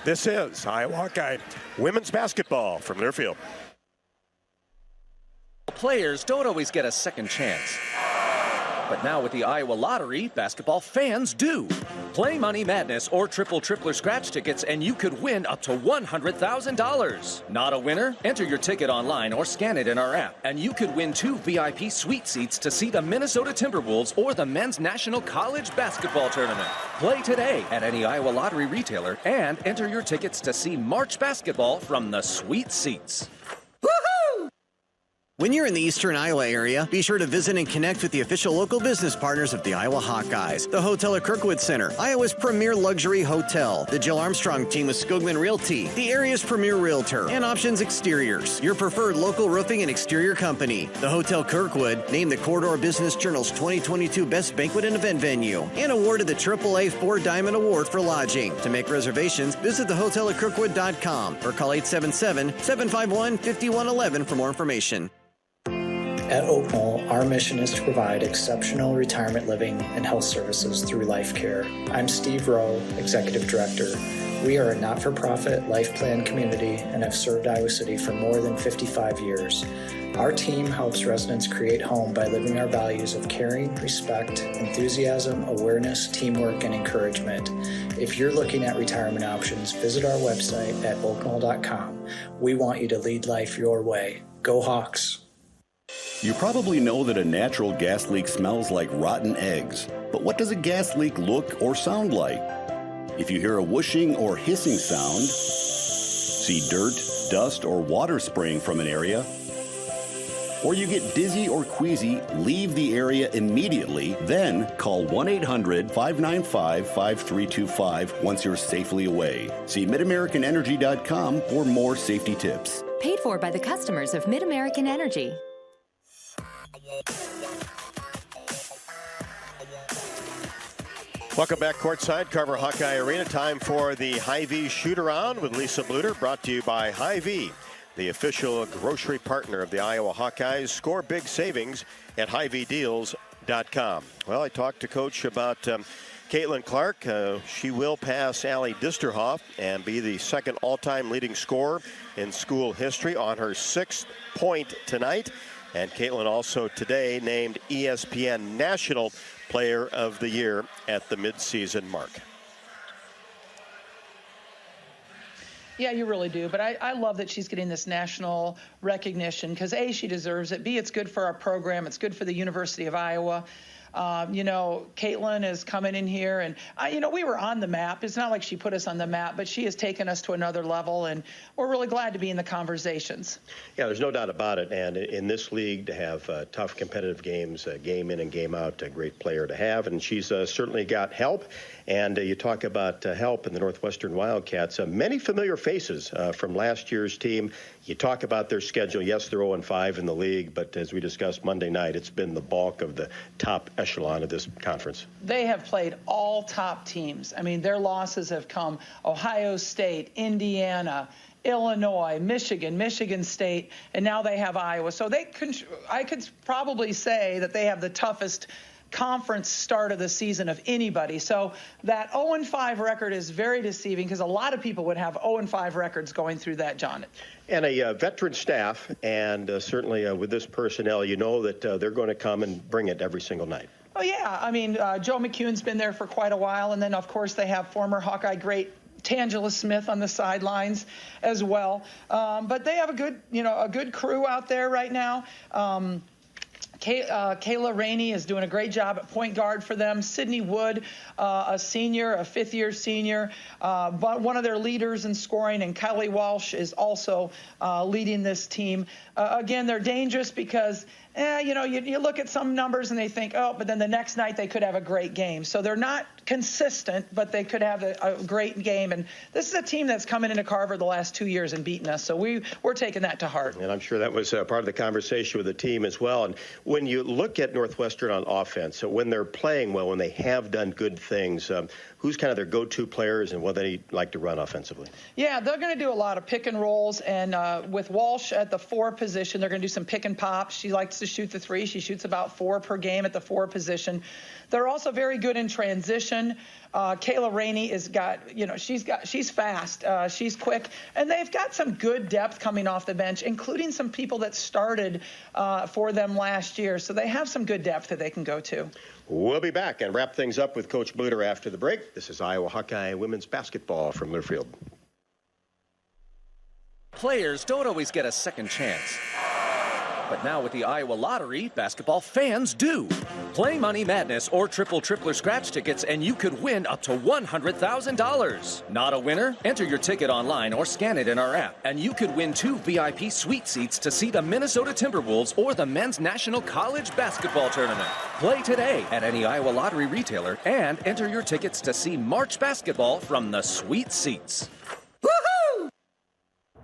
This is Iowa Hawkeye women's basketball from Learfield. Players don't always get a second chance. But now with the Iowa Lottery, basketball fans do. Play Money Madness or Triple Tripler scratch tickets and you could win up to $100,000. Not a winner? Enter your ticket online or scan it in our app and you could win 2 VIP suite seats to see the Minnesota Timberwolves or the Men's National College Basketball Tournament. Play today at any Iowa Lottery retailer and enter your tickets to see March basketball from the suite seats. When you're in the eastern Iowa area, be sure to visit and connect with the official local business partners of the Iowa Hawkeyes. The Hotel at Kirkwood Center, Iowa's premier luxury hotel. The Jill Armstrong team with Skogman Realty, the area's premier realtor. And Options Exteriors, your preferred local roofing and exterior company. The Hotel Kirkwood, named the Corridor Business Journal's 2022 Best Banquet and Event Venue. And awarded the AAA 4 Diamond Award for lodging. To make reservations, visit thehotelatKirkwood.com or call 877-751-5111 for more information. At Oak Knoll, our mission is to provide exceptional retirement living and health services through life care. I'm Steve Rowe, Executive Director. We are a not-for-profit life plan community and have served Iowa City for more than 55 years. Our team helps residents create home by living our values of caring, respect, enthusiasm, awareness, teamwork, and encouragement. If you're looking at retirement options, visit our website at oakknoll.com. We want you to lead life your way. Go Hawks! You probably know that a natural gas leak smells like rotten eggs. But what does a gas leak look or sound like? If you hear a whooshing or hissing sound, see dirt, dust, or water spraying from an area, or you get dizzy or queasy, leave the area immediately, then call 1-800-595-5325 once you're safely away. See MidAmericanEnergy.com for more safety tips. Paid for by the customers of MidAmerican Energy. Welcome back courtside, Carver Hawkeye Arena. Time for the Hy-Vee shoot-around with Lisa Bluder, brought to you by Hy-Vee, the official grocery partner of the Iowa Hawkeyes. Score big savings at HyVeeDeals.com. Well, I talked to Coach about Caitlin Clark. She will pass Allie Disterhoff and be the second all-time leading scorer in school history on her 6th point tonight. And Caitlin also today named ESPN National Player of the Year at the midseason mark. Yeah, you really do. But I love that she's getting this national recognition because, A, she deserves it. B, it's good for our program. It's good for the University of Iowa. Caitlin is coming in here, and, we were on the map. It's not like she put us on the map, but she has taken us to another level, and we're really glad to be in the conversations. Yeah, there's no doubt about it. And in this league, to have tough competitive games, game in and game out, a great player to have. And she's certainly got help. And you talk about help in the Northwestern Wildcats. Many familiar faces from last year's team. You talk about their schedule. Yes, they're 0-5 in the league, but as we discussed Monday night, it's been the bulk of the top echelon of this conference. They have played all top teams. I mean, their losses have come Ohio State, Indiana, Illinois, Michigan State, and now they have Iowa. So I could probably say that they have the toughest conference start of the season of anybody. So that 0-5 record is very deceiving because a lot of people would have 0-5 records going through that, John. And a veteran staff, and certainly with this personnel, you know that they're going to come and bring it every single night. Oh, yeah. I mean, Joe McEwen's been there for quite a while, and then, of course, they have former Hawkeye great Tangela Smith on the sidelines as well. But they have a good crew out there right now. Kayla Rainey is doing a great job at point guard for them. Sydney Wood, a senior, a fifth-year senior, but one of their leaders in scoring, and Kylie Walsh is also leading this team. Again, they're dangerous because, you look at some numbers and they think, but then the next night they could have a great game. So they're not consistent, but they could have a great game. And this is a team that's coming into Carver the last 2 years and beaten us. So we're taking that to heart. And I'm sure that was part of the conversation with the team as well. And when you look at Northwestern on offense, so when they're playing well, when they have done good things, who's kind of their go-to players and what they like to run offensively? Yeah, they're going to do a lot of pick and rolls, and with Walsh at the 4 position, they're going to do some pick and pops. She likes to shoot the 3. She shoots about 4 per game at the 4 position. They're also very good in transition. Kayla Rainey she's fast, she's quick, and they've got some good depth coming off the bench, including some people that started for them last year. So they have some good depth that they can go to. We'll be back and wrap things up with Coach Bluder after the break. This is Iowa Hawkeye women's basketball from Learfield. Players don't always get a second chance. But now with the Iowa Lottery, basketball fans do. Play Money Madness or Tripler Scratch tickets and you could win up to $100,000. Not a winner? Enter your ticket online or scan it in our app, and you could win 2 VIP suite seats to see the Minnesota Timberwolves or the Men's National College Basketball Tournament. Play today at any Iowa Lottery retailer and enter your tickets to see March basketball from the suite seats.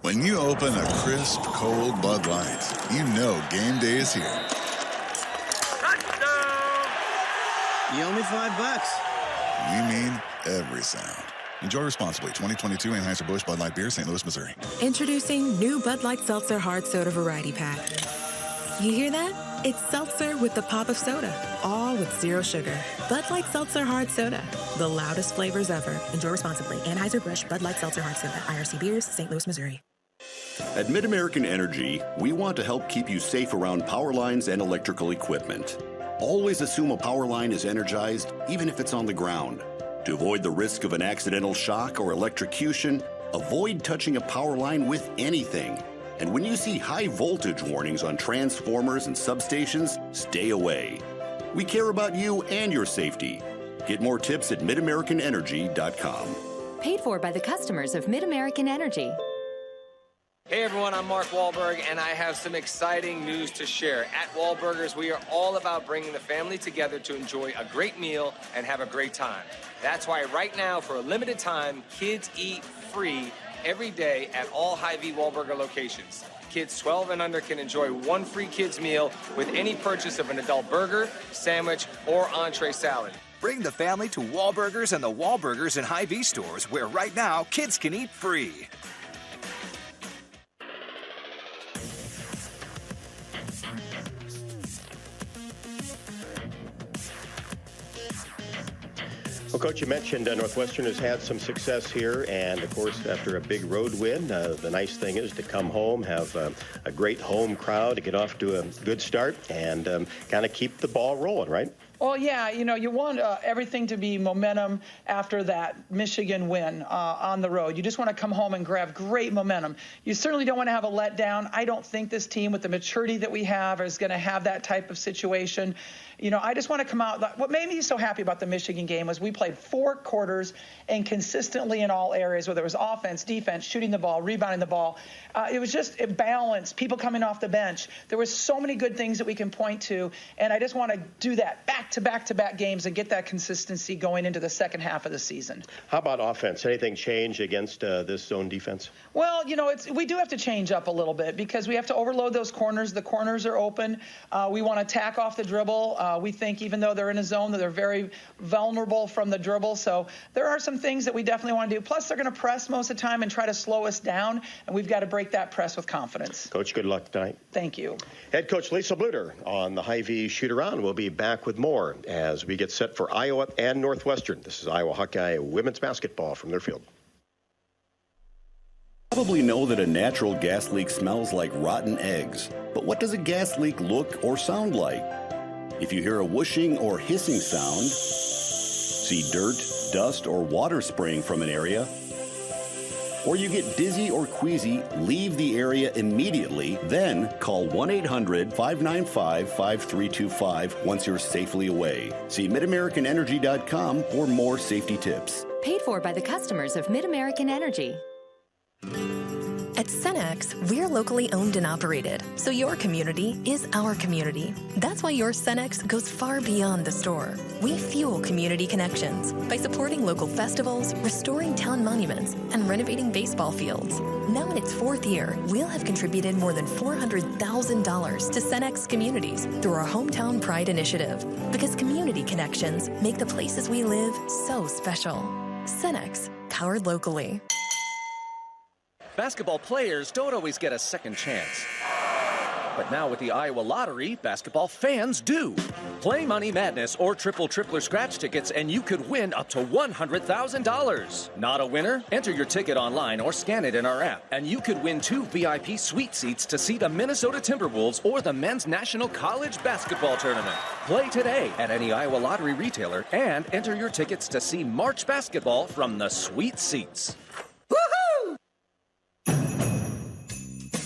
When you open a crisp, cold Bud Light, you know game day is here. You owe me $5. We mean every sound. Enjoy responsibly. 2022 Anheuser-Busch Bud Light Beer, St. Louis, Missouri. Introducing new Bud Light Seltzer Hard Soda Variety Pack. You hear that? It's seltzer with the pop of soda, all with 0 sugar. Bud Light Seltzer Hard Soda, the loudest flavors ever. Enjoy responsibly. Anheuser-Busch Bud Light Seltzer Hard Soda, IRC Beers, St. Louis, Missouri. At Mid-American Energy, we want to help keep you safe around power lines and electrical equipment. Always assume a power line is energized, even if it's on the ground. To avoid the risk of an accidental shock or electrocution, avoid touching a power line with anything. And when you see high voltage warnings on transformers and substations, stay away. We care about you and your safety. Get more tips at midamericanenergy.com. Paid for by the customers of Mid-American Energy. Hey everyone, I'm Mark Wahlberg, and I have some exciting news to share. At Wahlburgers, we are all about bringing the family together to enjoy a great meal and have a great time. That's why right now, for a limited time, kids eat free every day at all Hy-Vee Wahlburger locations. Kids 12 and under can enjoy 1 free kids meal with any purchase of an adult burger, sandwich, or entree salad. Bring the family to Wahlburgers and the Wahlburgers and Hy-Vee stores, where right now kids can eat free. Well, Coach, you mentioned Northwestern has had some success here, and of course, after a big road win, the nice thing is to come home, have a great home crowd, to get off to a good start, and kind of keep the ball rolling, right? Well, yeah, you want everything to be momentum after that Michigan win on the road. You just want to come home and grab great momentum. You certainly don't want to have a letdown. I don't think this team, with the maturity that we have, is going to have that type of situation. I just want to come out. What made me so happy about the Michigan game was we played 4 quarters and consistently in all areas, whether it was offense, defense, shooting the ball, rebounding the ball. It was just a balance, people coming off the bench. There was so many good things that we can point to, and I just want to do that back-to-back games and get that consistency going into the second half of the season. How about offense? Anything change against this zone defense? Well, we do have to change up a little bit because we have to overload those corners. The corners are open. We want to attack off the dribble. We think even though they're in a zone that they're very vulnerable from the dribble. So there are some things that we definitely want to do. Plus, they're going to press most of the time and try to slow us down, and we've got to break that press with confidence. Coach, good luck tonight. Thank you. Head coach Lisa Bluder on the Hy-Vee shoot-around. We'll be back with more as we get set for Iowa and Northwestern. This is Iowa Hawkeye women's basketball from Learfield. Probably know that a natural gas leak smells like rotten eggs. But what does a gas leak look or sound like? If you hear a whooshing or hissing sound, see dirt, dust, or water spraying from an area, or you get dizzy or queasy, leave the area immediately, then call 1-800-595-5325 once you're safely away. See midamericanenergy.com for more safety tips. Paid for by the customers of Mid-American Energy. At Cenex, we're locally owned and operated, so your community is our community. That's why your Cenex goes far beyond the store. We fuel community connections by supporting local festivals, restoring town monuments, and renovating baseball fields. Now in its 4th year, we'll have contributed more than $400,000 to Cenex communities through our Hometown Pride initiative, because community connections make the places we live so special. Cenex, powered locally. Basketball players don't always get a second chance. But now with the Iowa Lottery, basketball fans do. Play Money Madness or Tripler Scratch tickets and you could win up to $100,000. Not a winner? Enter your ticket online or scan it in our app, and you could win 2 VIP suite seats to see the Minnesota Timberwolves or the Men's National College Basketball Tournament. Play today at any Iowa Lottery retailer and enter your tickets to see March basketball from the sweet seats.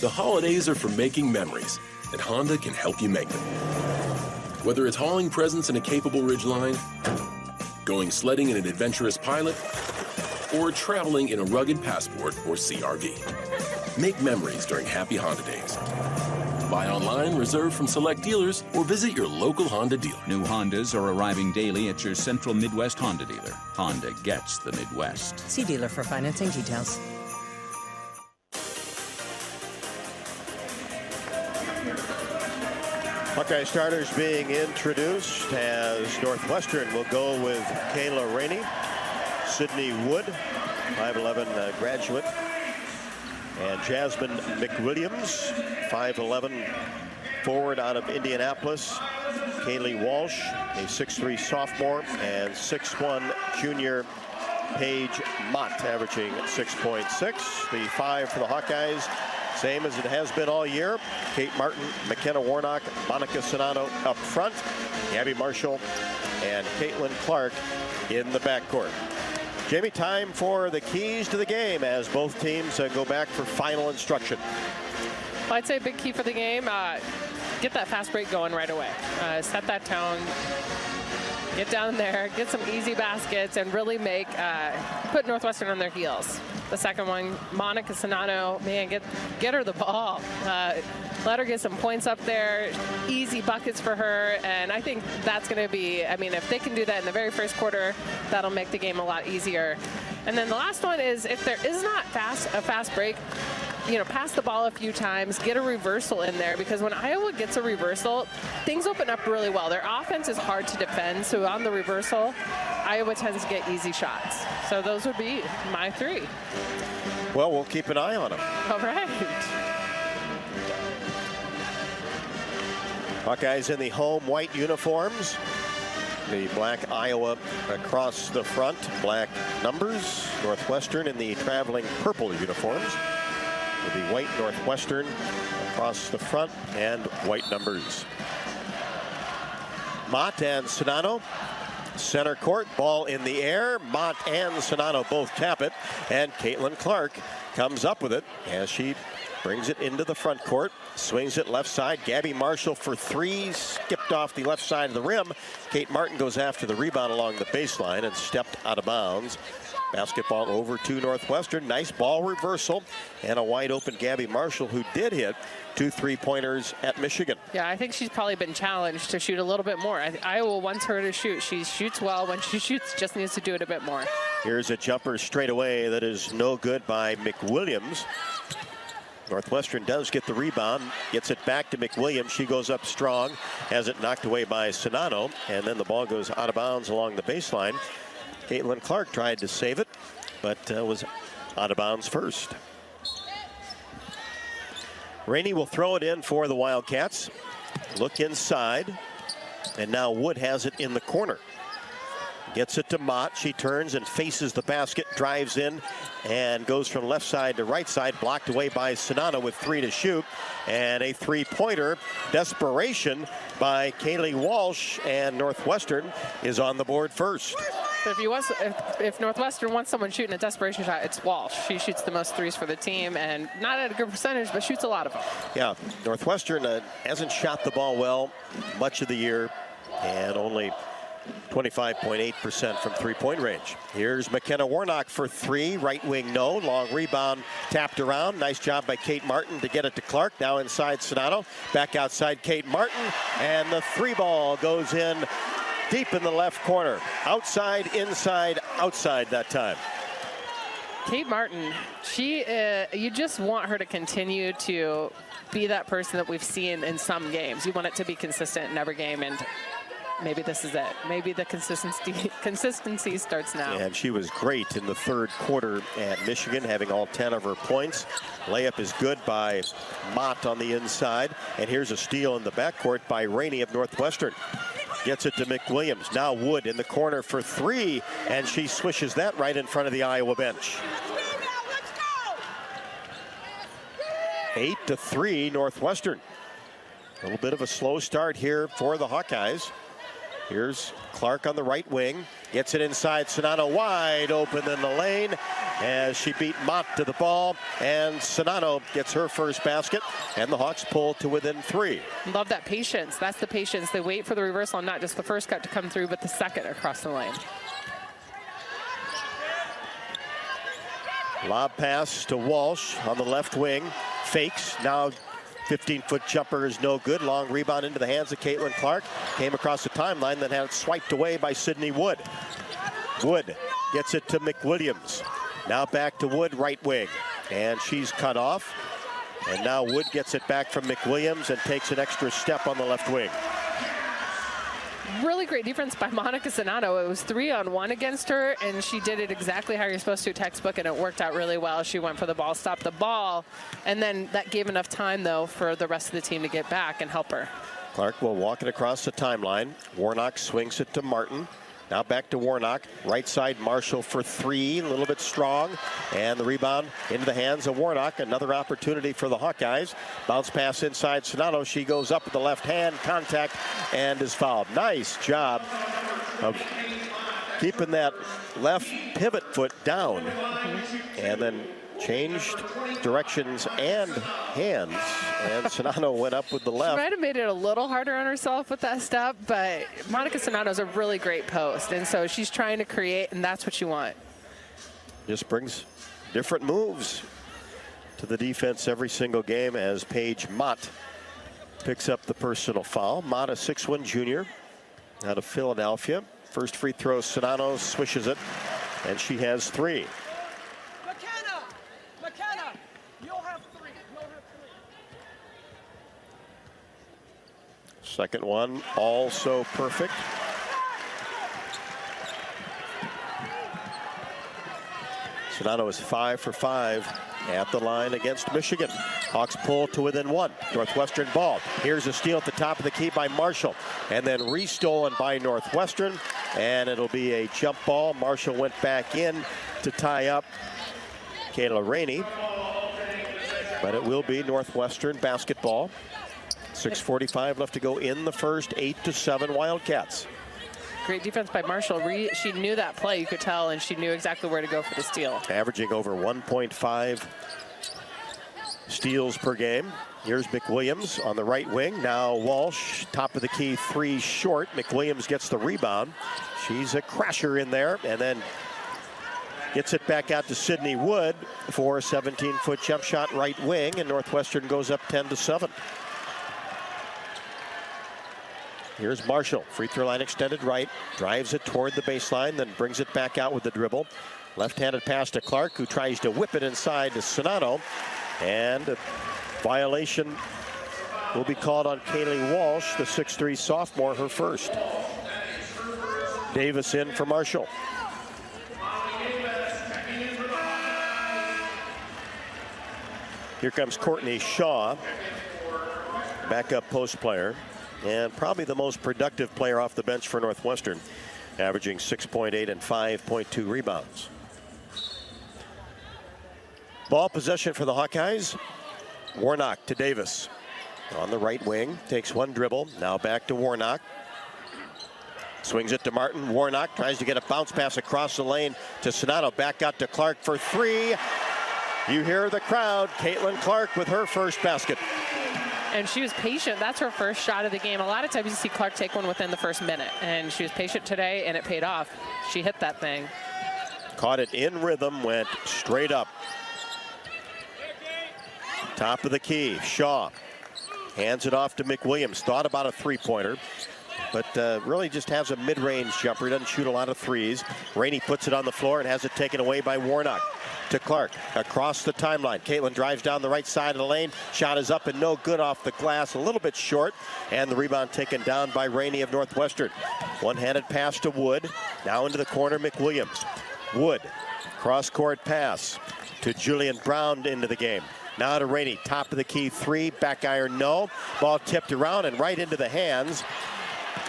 The holidays are for making memories, and Honda can help you make them. Whether it's hauling presents in a capable Ridgeline, going sledding in an adventurous Pilot, or traveling in a rugged Passport or CR-V. Make memories during Happy Honda Days. Buy online, reserve from select dealers, or visit your local Honda dealer. New Hondas are arriving daily at your Central Midwest Honda dealer. Honda gets the Midwest. See dealer for financing details. Hawkeye starters being introduced as Northwestern will go with Kayla Rainey, Sydney Wood, 5'11" graduate, and Jasmine McWilliams, 5'11" forward out of Indianapolis, Kaylee Walsh, a 6'3" sophomore, and 6'1" junior Paige Mott, averaging 6.6. The 5 for the Hawkeyes, same as it has been all year. Kate Martin, McKenna Warnock, Monica Sonano up front, Gabby Marshall, and Caitlin Clark in the backcourt. Jamie, time for the keys to the game as both teams go back for final instruction. Well, I'd say a big key for the game, get that fast break going right away. Set that tone. Get down there, get some easy baskets, and really put Northwestern on their heels. The second one, Monica Sonano, man, get her the ball. Let her get some points up there, easy buckets for her, and I think that's going to be, I mean, if they can do that in the very first quarter, that'll make the game a lot easier. And then the last one is, if there is not a fast break, pass the ball a few times, get a reversal in there, because when Iowa gets a reversal, things open up really well. Their offense is hard to defend, so on the reversal, Iowa tends to get easy shots. So those would be my 3. Well, we'll keep an eye on them. All right. Hawkeyes in the home white uniforms. The black Iowa across the front, black numbers. Northwestern in the traveling purple uniforms, with the white Northwestern across the front and white numbers. Mott and Sonano, center court, ball in the air. Mott and Sonano both tap it, and Caitlin Clark comes up with it as she brings it into the front court, swings it left side. Gabby Marshall for 3, skipped off the left side of the rim. Kate Martin goes after the rebound along the baseline and stepped out of bounds. Basketball over to Northwestern. Nice ball reversal and a wide open Gabby Marshall, who did hit 2 3-pointers at Michigan. Yeah, I think she's probably been challenged to shoot a little bit more. Iowa wants her to shoot. She shoots well. When she shoots, just needs to do it a bit more. Here's a jumper straight away that is no good by McWilliams. Northwestern does get the rebound, gets it back to McWilliams. She goes up strong, has it knocked away by Sonano, and then the ball goes out of bounds along the baseline. Caitlin Clark tried to save it, but was out of bounds first. Rainey will throw it in for the Wildcats. Look inside, and now Wood has it in the corner. Gets it to Mott. She turns and faces the basket, drives in, and goes from left side to right side, blocked away by Sonano with 3 to shoot. And a 3-pointer. Desperation by Kaylee Walsh, and Northwestern is on the board first. If Northwestern wants someone shooting a desperation shot, it's Walsh. She shoots the most 3s for the team, and not at a good percentage, but shoots a lot of them. Yeah, Northwestern hasn't shot the ball well much of the year, and only 25.8% from three-point range. Here's McKenna Warnock for three. Right wing, no. Long rebound, tapped around. Nice job by Kate Martin to get it to Clark. Now inside Sonato. Back outside Kate Martin. And the three ball goes in deep in the left corner. Outside, inside, outside that time. Kate Martin, you just want her to continue to be that person that we've seen in some games. You want it to be consistent in every game, and maybe this is it. Maybe the consistency starts now. And she was great in the third quarter at Michigan, having all 10 of her points. Layup is good by Mott on the inside. And here's a steal in the backcourt by Rainey of Northwestern. Gets it to McWilliams. Now Wood in the corner for three, and she swishes that right in front of the Iowa bench. 8-3 Northwestern. A little bit of a slow start here for the Hawkeyes. Here's Clark on the right wing. Gets it inside. Sonato wide open in the lane as she beat Mott to the ball. And Sonato gets her first basket. And the Hawks pull to within three. Love that patience. That's the patience. They wait for the reversal and not just the first cut to come through, but the second across the lane. Lob pass to Walsh on the left wing. Fakes. Now 15-foot jumper is no good. Long rebound into the hands of Caitlin Clark. Came across the timeline, then had it swiped away by Sydney Wood. Wood gets it to McWilliams. Now back to Wood, right wing. And she's cut off. And now Wood gets it back from McWilliams and takes an extra step on the left wing. Really great defense by Monica Sonato. It was 3-on-1 against her, and she did it exactly how you're supposed to, textbook, and it worked out really well. She went for the ball, stopped the ball, and then that gave enough time, though, for the rest of the team to get back and help her. Clark will walk it across the timeline. Warnock swings it to Martin. Now back to Warnock. Right side, Marshall for three. A little bit strong. And the rebound into the hands of Warnock. Another opportunity for the Hawkeyes. Bounce pass inside Sonato. She goes up with the left hand. Contact and is fouled. Nice job of keeping that left pivot foot down. And then changed directions and hands, and Sonato went up with the left. She might have made it a little harder on herself with that step, but Monica Sonato's a really great post, and so she's trying to create, and that's what you want. Just brings different moves to the defense every single game as Paige Mott picks up the personal foul. Mott, a 6'1" junior out of Philadelphia. First free throw, Sonato swishes it, and she has three. Second one, also perfect. Sonato is 5 for 5 at the line against Michigan. Hawks pull to within one. Northwestern ball. Here's a steal at the top of the key by Marshall. And then restolen by Northwestern. And it'll be a jump ball. Marshall went back in to tie up Kayla Rainey. But it will be Northwestern basketball. 6:45 left to go in the first. 8-7 Wildcats. Great defense by Marshall. She knew that play, you could tell, and she knew exactly where to go for the steal. Averaging over 1.5 steals per game. Here's McWilliams on the right wing. Now Walsh, top of the key, three short. McWilliams gets the rebound. She's a crasher in there, and then gets it back out to Sydney Wood for a 17-foot jump shot right wing, and Northwestern goes up 10-7. Here's Marshall, free throw line extended right, drives it toward the baseline, then brings it back out with the dribble. Left-handed pass to Clark, who tries to whip it inside to Sonato. And a violation will be called on Kaylee Walsh, the 6'3" sophomore, her first. Davis in for Marshall. Here comes Courtney Shaw, backup post player, and probably the most productive player off the bench for Northwestern, averaging 6.8 and 5.2 rebounds. Ball possession for the Hawkeyes. Warnock to Davis on the right wing, takes one dribble, now back to Warnock. Swings it to Martin. Warnock tries to get a bounce pass across the lane to Sonato. Back out to Clark for three. You hear the crowd. Caitlin Clark with her first basket. And she was patient. That's her first shot of the game. A lot of times you see Clark take one within the first minute, and she was patient today, and it paid off. She hit that thing. Caught it in rhythm, went straight up. Top of the key, Shaw hands it off to McWilliams. Thought about a three-pointer, but really just has a mid-range jumper. He doesn't shoot a lot of threes. Rainey puts it on the floor and has it taken away by Warnock. To Clark, across the timeline. Caitlin drives down the right side of the lane. Shot is up and no good off the glass, a little bit short. And the rebound taken down by Rainey of Northwestern. One-handed pass to Wood. Now into the corner, McWilliams. Wood, cross-court pass to Julian Brown into the game. Now to Rainey, top of the key three, back iron no. Ball tipped around and right into the hands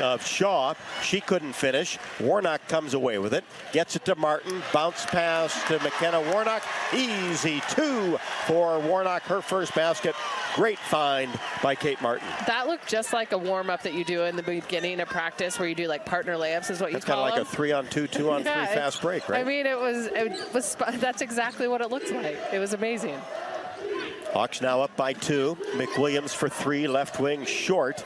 of Shaw. She couldn't finish. Warnock comes away with it. Gets it to Martin. Bounce pass to McKenna Warnock. Easy two for Warnock. Her first basket. Great find by Kate Martin. That looked just like a warm-up that you do in the beginning of practice where you do like partner layups is what you call them. That's kind of like a 3-on-2, 2-on-3 fast break, right? I mean, it was that's exactly what it looked like. It was amazing. Hawks now up by 2. McWilliams for 3, left wing short.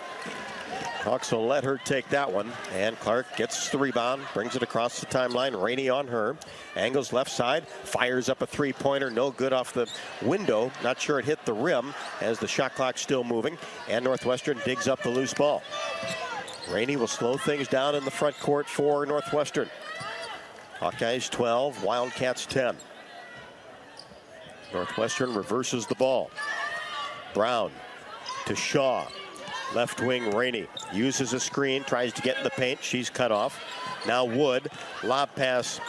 Hawks will let her take that one. And Clark gets the rebound, brings it across the timeline. Rainey on her. Angles left side, fires up a three-pointer. No good off the window. Not sure it hit the rim as the shot clock's still moving. And Northwestern digs up the loose ball. Rainey will slow things down in the front court for Northwestern. Hawkeyes 12, Wildcats 10. Northwestern reverses the ball. Brown to Shaw. Left wing Rainey uses a screen, tries to get in the paint. She's cut off. Now Wood, lob pass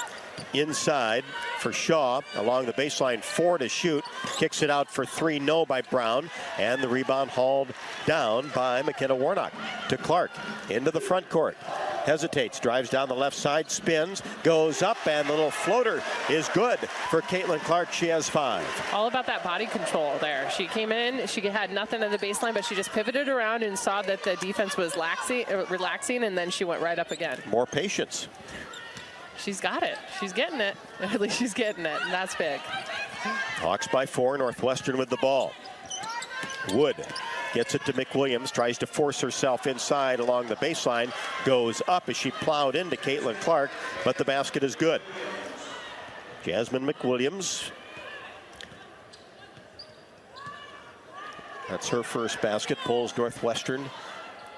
inside for Shaw along the baseline, 4 to shoot. Kicks it out for 3, no by Brown. And the rebound hauled down by McKenna Warnock. To Clark, into the front court. Hesitates, drives down the left side, spins, goes up, and the little floater is good for Caitlin Clark. She has 5. All about that body control there. She came in, she had nothing at the baseline, but she just pivoted around and saw that the defense was relaxing, and then she went right up again. More patience. She's got it. She's getting it. At least she's getting it, and that's big. Hawks by 4, Northwestern with the ball. Wood gets it to McWilliams, tries to force herself inside along the baseline, goes up as she plowed into Caitlin Clark, but the basket is good. Jasmine McWilliams. That's her first basket, pulls Northwestern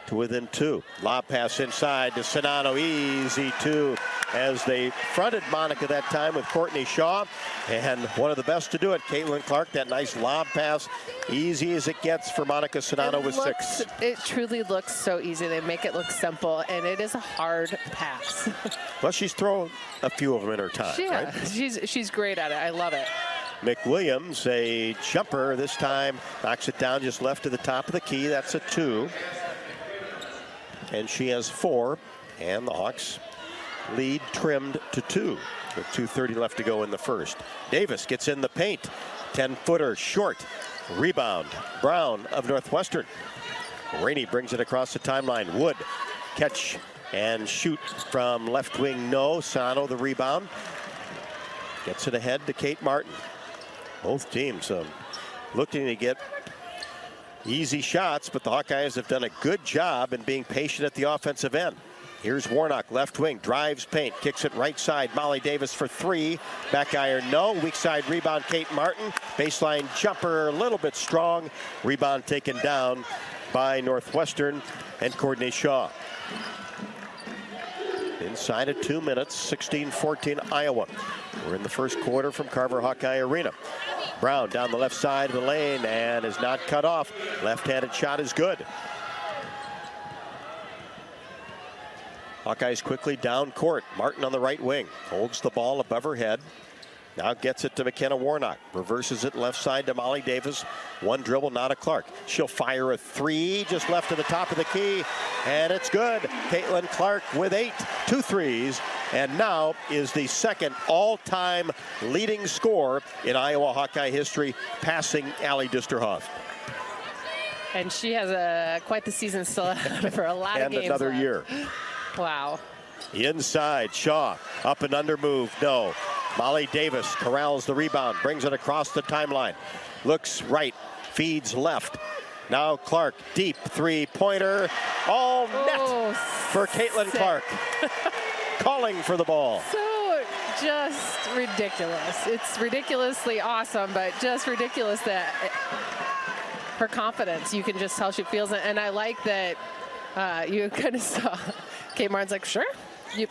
to within 2. Lob pass inside to Sonano, easy 2 as they fronted Monica that time with Courtney Shaw, and one of the best to do it, Caitlin Clark. That nice lob pass, easy as it gets for Monica Sonano with 6. It truly looks so easy. They make it look simple, and it is a hard pass. Well, she's thrown a few of them in her time, yeah, right? She's great at it. I love it. McWilliams, a jumper this time, knocks it down just left to the top of the key. That's a 2. And she has 4, and the Hawks lead trimmed to 2 with 2:30 left to go in the first. Davis gets in the paint, 10-footer short. Rebound, Brown of Northwestern. Rainey brings it across the timeline. Wood, catch and shoot from left wing, no. Sano the rebound. Gets it ahead to Kate Martin. Both teams looking to get easy shots, but the Hawkeyes have done a good job in being patient at the offensive end. Here's Warnock, left wing, drives paint, kicks it right side. Molly Davis for 3. Back iron, no. Weak side rebound, Kate Martin. Baseline jumper, a little bit strong. Rebound taken down by Northwestern and Courtney Shaw. Inside of 2 minutes, 16-14 Iowa. We're in the first quarter from Carver Hawkeye Arena. Brown down the left side of the lane and is not cut off. Left-handed shot is good. Hawkeyes quickly down court. Martin on the right wing. Holds the ball above her head. Now gets it to McKenna Warnock. Reverses it left side to Molly Davis. One dribble, not a Clark. She'll fire a 3 just left to the top of the key. And it's good. Caitlin Clark with 8. 2 threes. And now is the second all-time leading scorer in Iowa Hawkeye history, passing Allie Disterhoff. And she has quite the season still ahead of her. A lot of games and another left. year. Wow. Inside, Shaw, up and under move, no. Molly Davis corrals the rebound, brings it across the timeline. Looks right, feeds left. Now Clark, deep three-pointer. All net for Caitlin Clark. Calling for the ball. So just ridiculous. It's ridiculously awesome, but just ridiculous that her confidence, you can just tell she feels it. And I like that you kind of saw Kate Martin's like, sure. Yep,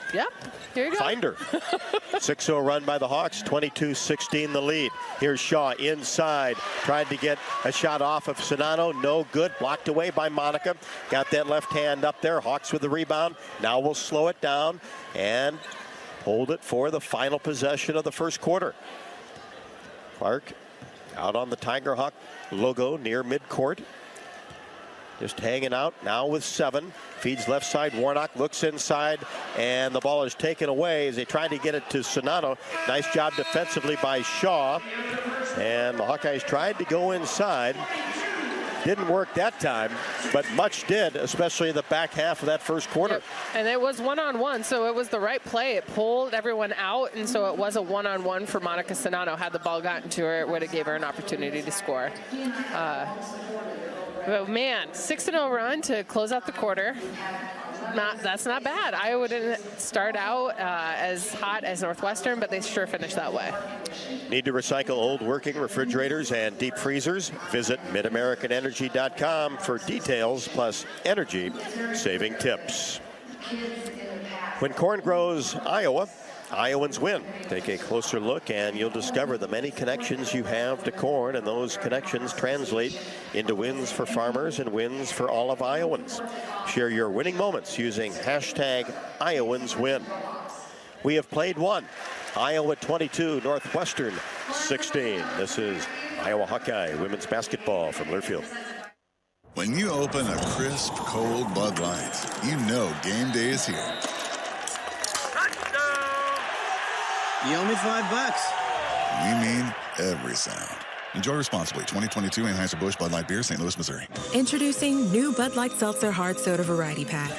here you go. Find her. 6-0 run by the Hawks, 22-16 the lead. Here's Shaw inside, tried to get a shot off of Sonano, no good, blocked away by Monica. Got that left hand up there, Hawks with the rebound. Now we'll slow it down and hold it for the final possession of the first quarter. Clark out on the Tiger Hawk logo near midcourt. Just hanging out now with 7. Feeds left side. Warnock looks inside, and the ball is taken away as they try to get it to Sonano. Nice job defensively by Shaw. And the Hawkeyes tried to go inside. Didn't work that time, but much did, especially in the back half of that first quarter. Yep. And it was one-on-one, so it was the right play. It pulled everyone out, and so it was a one-on-one for Monica Sonano. Had the ball gotten to her, it would have gave her an opportunity to score. But man, 6-0 run to close out the quarter. That's not bad. Iowa didn't start out as hot as Northwestern, but they sure finished that way. Need to recycle old working refrigerators and deep freezers? Visit MidAmericanEnergy.com for details plus energy saving tips. When corn grows Iowa, Iowans win. Take a closer look and you'll discover the many connections you have to corn, and those connections translate into wins for farmers and wins for all of Iowans. Share your winning moments using hashtag #IowansWin. We have played one. Iowa 22, Northwestern 16. This is Iowa Hawkeye women's basketball from Learfield. When you open a crisp, cold Bud Light, you know game day is here. You owe me $5. We mean every sound. Enjoy responsibly. 2022 Anheuser-Busch Bud Light Beer, St. Louis, Missouri. Introducing new Bud Light Seltzer Hard Soda Variety Pack.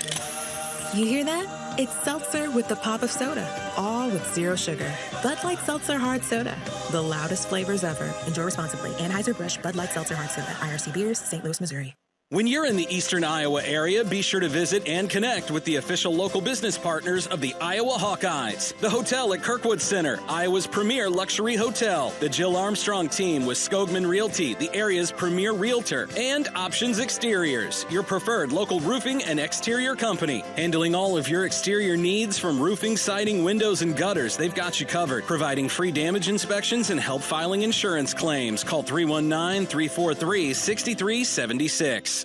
You hear that? It's seltzer with the pop of soda, all with zero sugar. Bud Light Seltzer Hard Soda, the loudest flavors ever. Enjoy responsibly. Anheuser-Busch Bud Light Seltzer Hard Soda, IRC Beers, St. Louis, Missouri. When you're in the eastern Iowa area, be sure to visit and connect with the official local business partners of the Iowa Hawkeyes. The hotel at Kirkwood Center, Iowa's premier luxury hotel. The Jill Armstrong team with Skogman Realty, the area's premier realtor. And Options Exteriors, your preferred local roofing and exterior company. Handling all of your exterior needs from roofing, siding, windows, and gutters, they've got you covered. Providing free damage inspections and help filing insurance claims. Call 319-343-6376.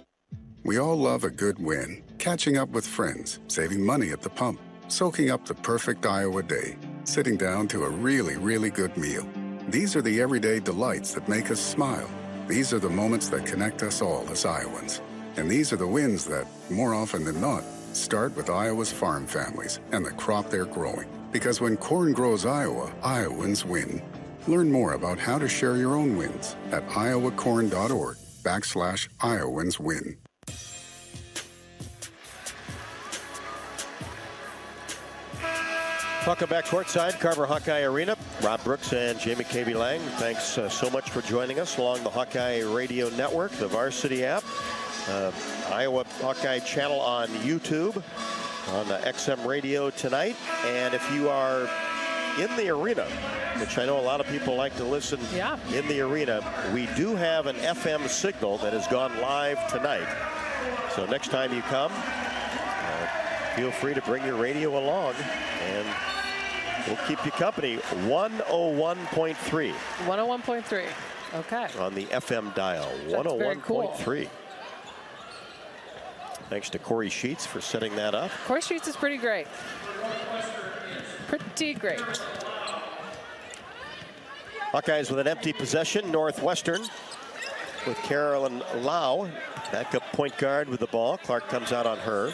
We all love a good win, catching up with friends, saving money at the pump, soaking up the perfect Iowa day, sitting down to a really, really good meal. These are the everyday delights that make us smile. These are the moments that connect us all as Iowans. And these are the wins that, more often than not, start with Iowa's farm families and the crop they're growing. Because when corn grows Iowa, Iowans win. Learn more about how to share your own wins at iowacorn.org/IowansWin. Welcome back courtside, Carver Hawkeye Arena. Rob Brooks and Jamie K.B. Lang, thanks so much for joining us along the Hawkeye Radio Network, the Varsity app, Iowa Hawkeye channel on YouTube, on XM Radio tonight. And if you are in the arena, which I know a lot of people like to listen in the arena, we do have an FM signal that has gone live tonight. So next time you come, feel free to bring your radio along, and we'll keep you company. 101.3. 101.3. Okay. On the FM dial. 101.3. Cool. Thanks to Corey Sheets for setting that up. Corey Sheets is pretty great. Pretty great. Hawkeyes with an empty possession. Northwestern with Carolyn Lau, backup point guard with the ball. Clark comes out on her.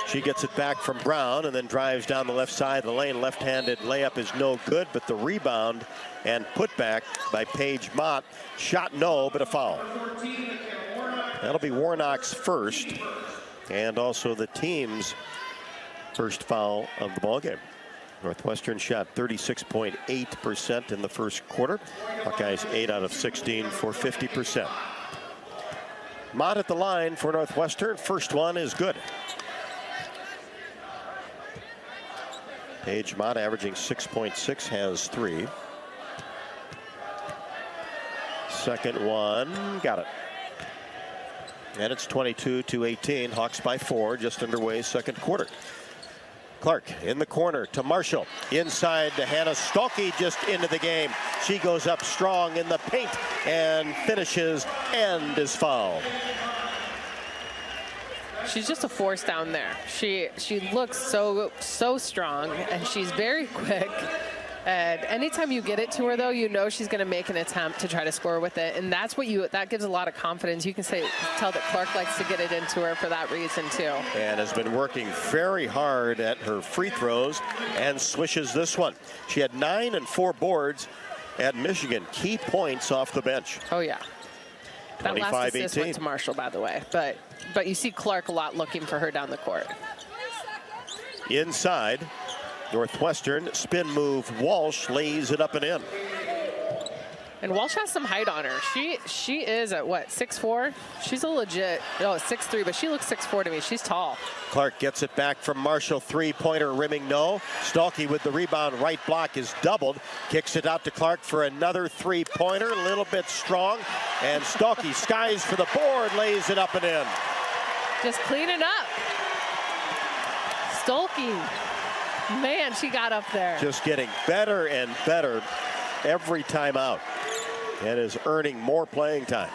She gets it back from Brown and then drives down the left side of the lane. Left-handed layup is no good, but the rebound and putback by Paige Mott. Shot no, but a foul. That'll be Warnock's first, and also the team's first foul of the ballgame. Northwestern shot 36.8% in the first quarter. Hawkeyes 8 out of 16 for 50%. Mott at the line for Northwestern. First one is good. Paige Mott averaging 6.6, has 3. Second one, got it. And it's 22-18. Hawks by 4, just underway second quarter. Clark in the corner to Marshall. Inside to Hannah Stolke, just into the game. She goes up strong in the paint and finishes and is fouled. She's just a force down there. She looks so strong, and she's very quick. And anytime you get it to her, though, you know she's going to make an attempt to try to score with it, and that gives a lot of confidence. You can tell that Clark likes to get it into her for that reason too. And has been working very hard at her free throws and swishes this one. She had 9 and 4 boards at Michigan. Key points off the bench. Oh yeah. That last assist went to Marshall, by the way, but you see Clark a lot looking for her down the court. Inside. Northwestern spin move. Walsh lays it up and in. And Walsh has some height on her. She is at what, 6'4"? She's a legit 6'3", but she looks 6'4" to me. She's tall. Clark gets it back from Marshall. 3-pointer rimming no. Stolke with the rebound. Right block is doubled. Kicks it out to Clark for another 3-pointer. A little bit strong. And Stolke skies for the board. Lays it up and in. Just cleaning up. Stolke. Man, she got up there. Just getting better and better every time out, and is earning more playing time.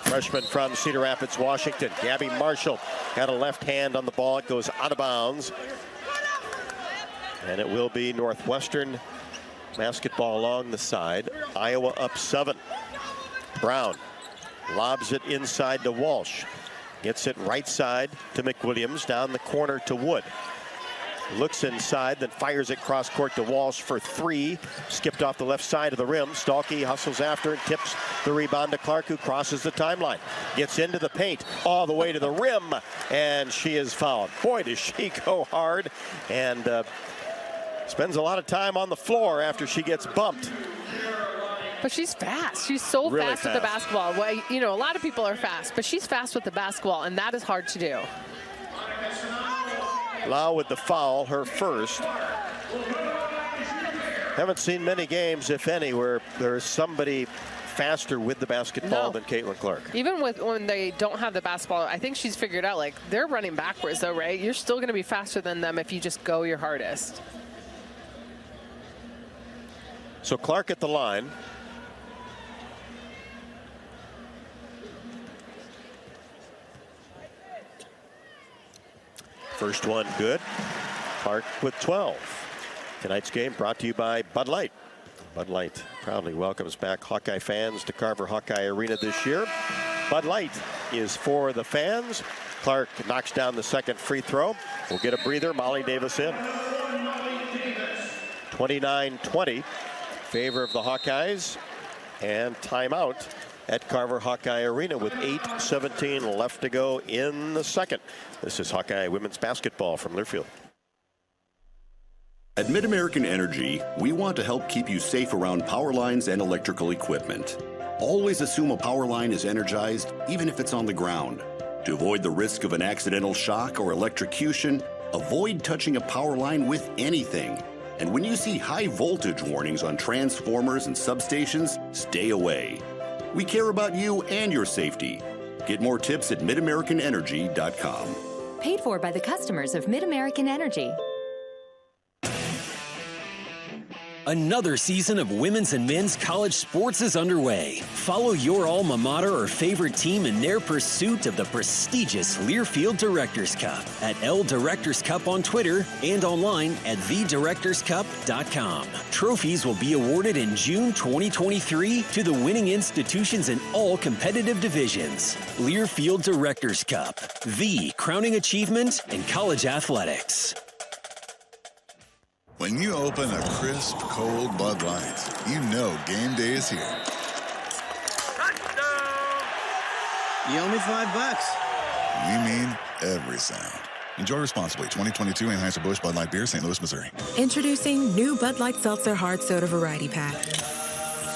Freshman from Cedar Rapids, Washington, Gabby Marshall, got a left hand on the ball. It goes out of bounds. And it will be Northwestern basketball along the side. Iowa up 7. Brown lobs it inside to Walsh. Gets it right side to McWilliams, down the corner to Wood. Looks inside, then fires it cross court to Walsh for 3. Skipped off the left side of the rim. Stolke hustles after and tips the rebound to Clark, who crosses the timeline. Gets into the paint all the way to the rim, and she is fouled. Boy, does she go hard, and spends a lot of time on the floor after she gets bumped. But she's fast. She's so really fast with the basketball. Well, you know, a lot of people are fast, but she's fast with the basketball, and that is hard to do. Lau with the foul, her first. Haven't seen many games, if any, where there's somebody faster with the basketball than Caitlin Clark. Even when they don't have the basketball, I think she's figured out, like, they're running backwards, though, right? You're still going to be faster than them if you just go your hardest. So Clark at the line. First one good. Clark with 12. Tonight's game brought to you by Bud Light. Bud Light proudly welcomes back Hawkeye fans to Carver Hawkeye Arena this year. Bud Light is for the fans. Clark knocks down the second free throw. We'll get a breather. Molly Davis in. 29-20. Favor of the Hawkeyes. And timeout at Carver Hawkeye Arena with 8:17 left to go in the second. This is Hawkeye women's basketball from Learfield. At Mid-American Energy, we want to help keep you safe around power lines and electrical equipment. Always assume a power line is energized, even if it's on the ground. To avoid the risk of an accidental shock or electrocution, avoid touching a power line with anything. And when you see high voltage warnings on transformers and substations, stay away. We care about you and your safety. Get more tips at midamericanenergy.com. Paid for by the customers of Mid-American Energy. Another season of women's and men's college sports is underway. Follow your alma mater or favorite team in their pursuit of the prestigious Learfield Directors Cup at L Directors Cup on Twitter and online at thedirectorscup.com. Trophies will be awarded in June 2023 to the winning institutions in all competitive divisions. Learfield Directors Cup, the crowning achievement in college athletics. When you open a crisp, cold Bud Light, you know game day is here. You owe me $5. We mean every sound. Enjoy responsibly. 2022 Anheuser-Busch Bud Light Beer, St. Louis, Missouri. Introducing new Bud Light Seltzer Hard Soda Variety Pack.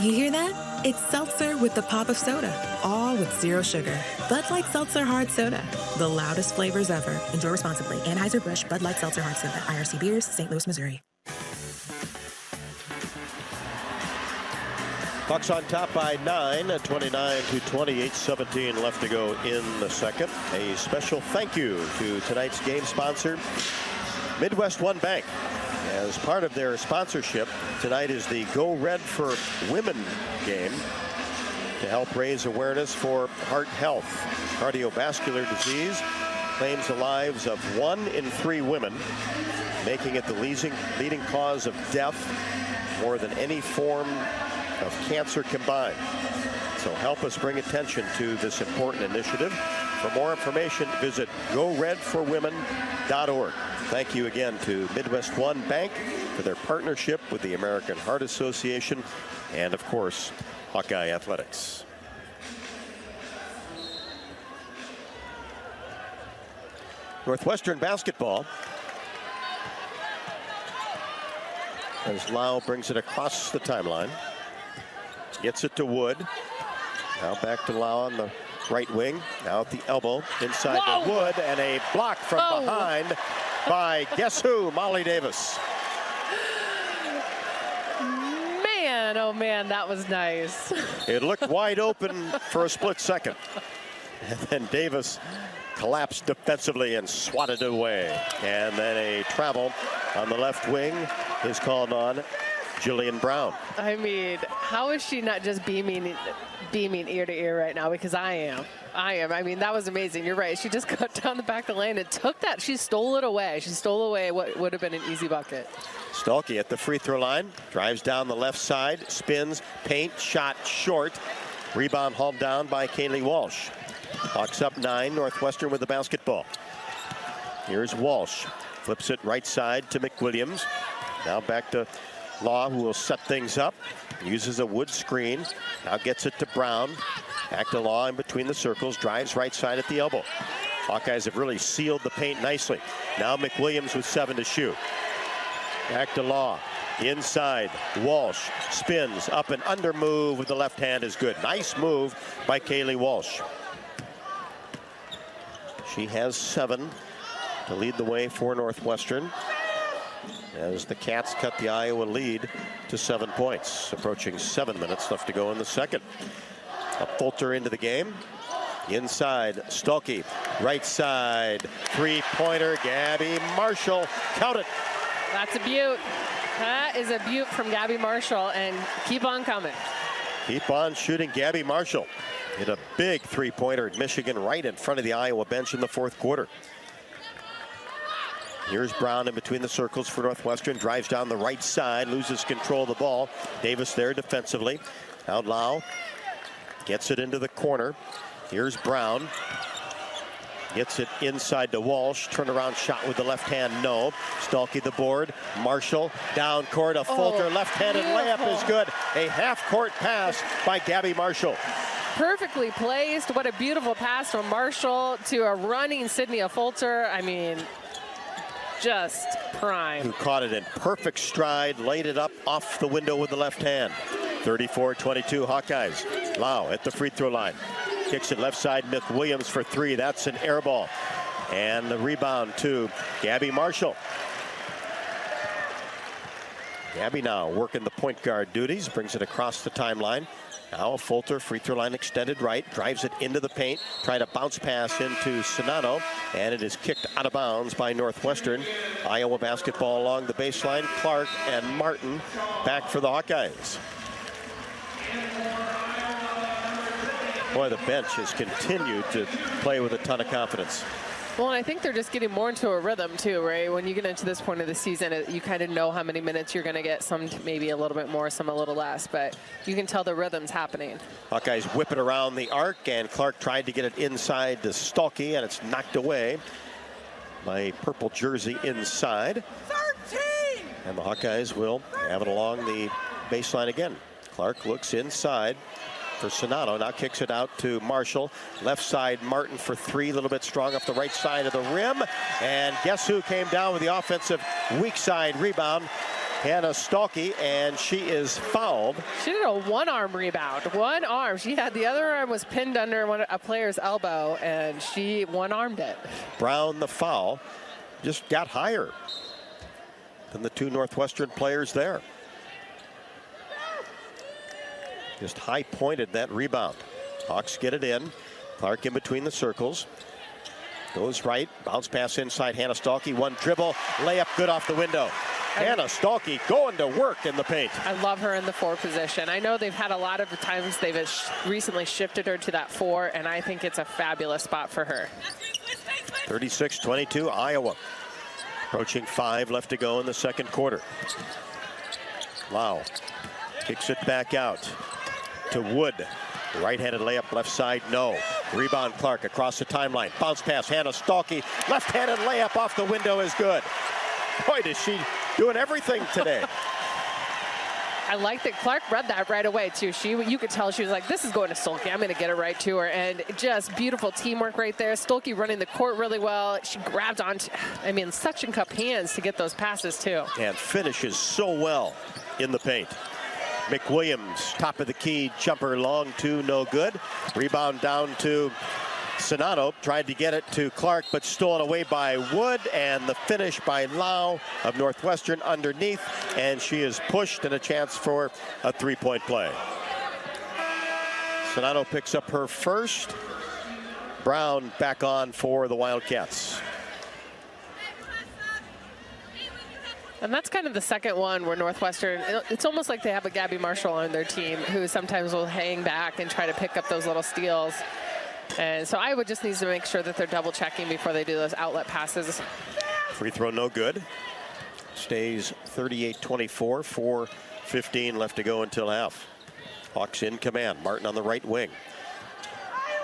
You hear that? It's seltzer with the pop of soda, all with zero sugar. Bud Light Seltzer Hard Soda, the loudest flavors ever. Enjoy responsibly. Anheuser-Busch Bud Light Seltzer Hard Soda, IRC Beers, St. Louis, Missouri. Bucks on top by 9, 29-28, 17 left to go in the second. A special thank you to tonight's game sponsor, Midwest One Bank. As part of their sponsorship, tonight is the Go Red for Women game to help raise awareness for heart health. Cardiovascular disease claims the lives of 1 in 3 women, making it the leading cause of death more than any form of cancer combined. So help us bring attention to this important initiative. For more information, visit goredforwomen.org. Thank you again to Midwest One Bank for their partnership with the American Heart Association and, of course, Hawkeye Athletics. Northwestern basketball. As Lau brings it across the timeline. Gets it to Wood. Now back to Lau on the right wing. Now at the elbow. Inside to Wood. And a block from behind by guess who? Molly Davis. Man, oh man, that was nice. It looked wide open for a split second. And then Davis collapsed defensively and swatted it away. And then a travel on the left wing is called on Jillian Brown. I mean, how is she not just beaming ear to ear right now? Because I am. I mean, that was amazing. You're right. She just got down the back of the lane and took that. She stole it away. She stole away what would have been an easy bucket. Stolke at the free throw line. Drives down the left side. Spins. Paint. Shot short. Rebound hauled down by Kaylee Walsh. Hawks up 9. Northwestern with the basketball. Here's Walsh. Flips it right side to McWilliams. Now back to Law, who will set things up. Uses a Wood screen. Now gets it to Brown. Back to Law in between the circles. Drives right side at the elbow. Hawkeyes have really sealed the paint nicely. Now McWilliams with 7 to shoot. Back to Law. Inside. Walsh spins. Up and under move with the left hand is good. Nice move by Kaylee Walsh. She has 7 to lead the way for Northwestern, as the Cats cut the Iowa lead to 7 points. Approaching 7 minutes left to go in the second. A Fulter into the game. Inside, Stolke. Right side, three-pointer, Gabby Marshall. Count it. That's a beaut. That is a beaut from Gabby Marshall, and keep on coming. Keep on shooting, Gabby Marshall. Hit a big three-pointer at Michigan right in front of the Iowa bench in the fourth quarter. Here's Brown in between the circles for Northwestern. Drives down the right side, loses control of the ball. Davis there defensively. Out Lau gets it into the corner. Here's Brown. Gets it inside to Walsh. Turnaround shot with the left hand, no. Stolke the board. Marshall down court. A Fulter left-handed layup is good. A half-court pass by Gabby Marshall. Perfectly placed. What a beautiful pass from Marshall to a running Sydney Fulter. I mean, just prime. Who caught it in perfect stride, laid it up off the window with the left hand. 34-22 Hawkeyes. Lau at the free throw line. Kicks it left side, McWilliams for 3. That's an air ball. And the rebound to Gabby Marshall. Gabby now working the point guard duties, brings it across the timeline. Now Fulter, free throw line extended right, drives it into the paint, try to bounce pass into Sonano, and it is kicked out of bounds by Northwestern. Iowa basketball along the baseline. Clark and Martin back for the Hawkeyes. Boy, the bench has continued to play with a ton of confidence. Well, and I think they're just getting more into a rhythm too, right? When you get into this point of the season, you kind of know how many minutes you're going to get. Some maybe a little bit more, some a little less, but you can tell the rhythm's happening. Hawkeyes whip it around the arc, and Clark tried to get it inside to Stolke, and it's knocked away by a purple jersey inside. 13! And the Hawkeyes will have it along the baseline again. Clark looks inside for Sonano, now kicks it out to Marshall. Left side, Martin for 3, a little bit strong off the right side of the rim. And guess who came down with the offensive weak side rebound? Hannah Stalkey, and she is fouled. She did a one-arm rebound. One arm. She had the other arm was pinned under a player's elbow, and she one-armed it. Brown, the foul, just got higher than the two Northwestern players there. Just high-pointed that rebound. Hawks get it in. Clark in between the circles. Goes right, bounce pass inside. Hannah Stalkey, one dribble, layup good off the window. Hannah Stalkey going to work in the paint. I love her in the 4 position. I know they've had a lot of the times they've recently shifted her to that 4, and I think it's a fabulous spot for her. 36-22, Iowa. Approaching 5 left to go in the second quarter. Lau kicks it back out to Wood. Right-handed layup, left side, no. Rebound, Clark across the timeline. Bounce pass, Hannah Stalkey. Left-handed layup off the window is good. Boy, is she doing everything today. I like that Clark read that right away, too. You could tell she was like, this is going to Stolke. I'm going to get it right to her. And just beautiful teamwork right there. Stolke running the court really well. She grabbed onto, suction cup hands to get those passes, too. And finishes so well in the paint. McWilliams, top of the key, jumper long two, no good. Rebound down to Sonato, tried to get it to Clark, but stolen away by Wood, and the finish by Lau of Northwestern underneath, and she is pushed and a chance for a three-point play. Sonato picks up her first. Brown back on for the Wildcats. And that's kind of the second one where Northwestern, it's almost like they have a Gabby Marshall on their team who sometimes will hang back and try to pick up those little steals. And so Iowa just needs to make sure that they're double checking before they do those outlet passes. Free throw no good. Stays 38-24, 4:15 left to go until half. Hawks in command. Martin on the right wing.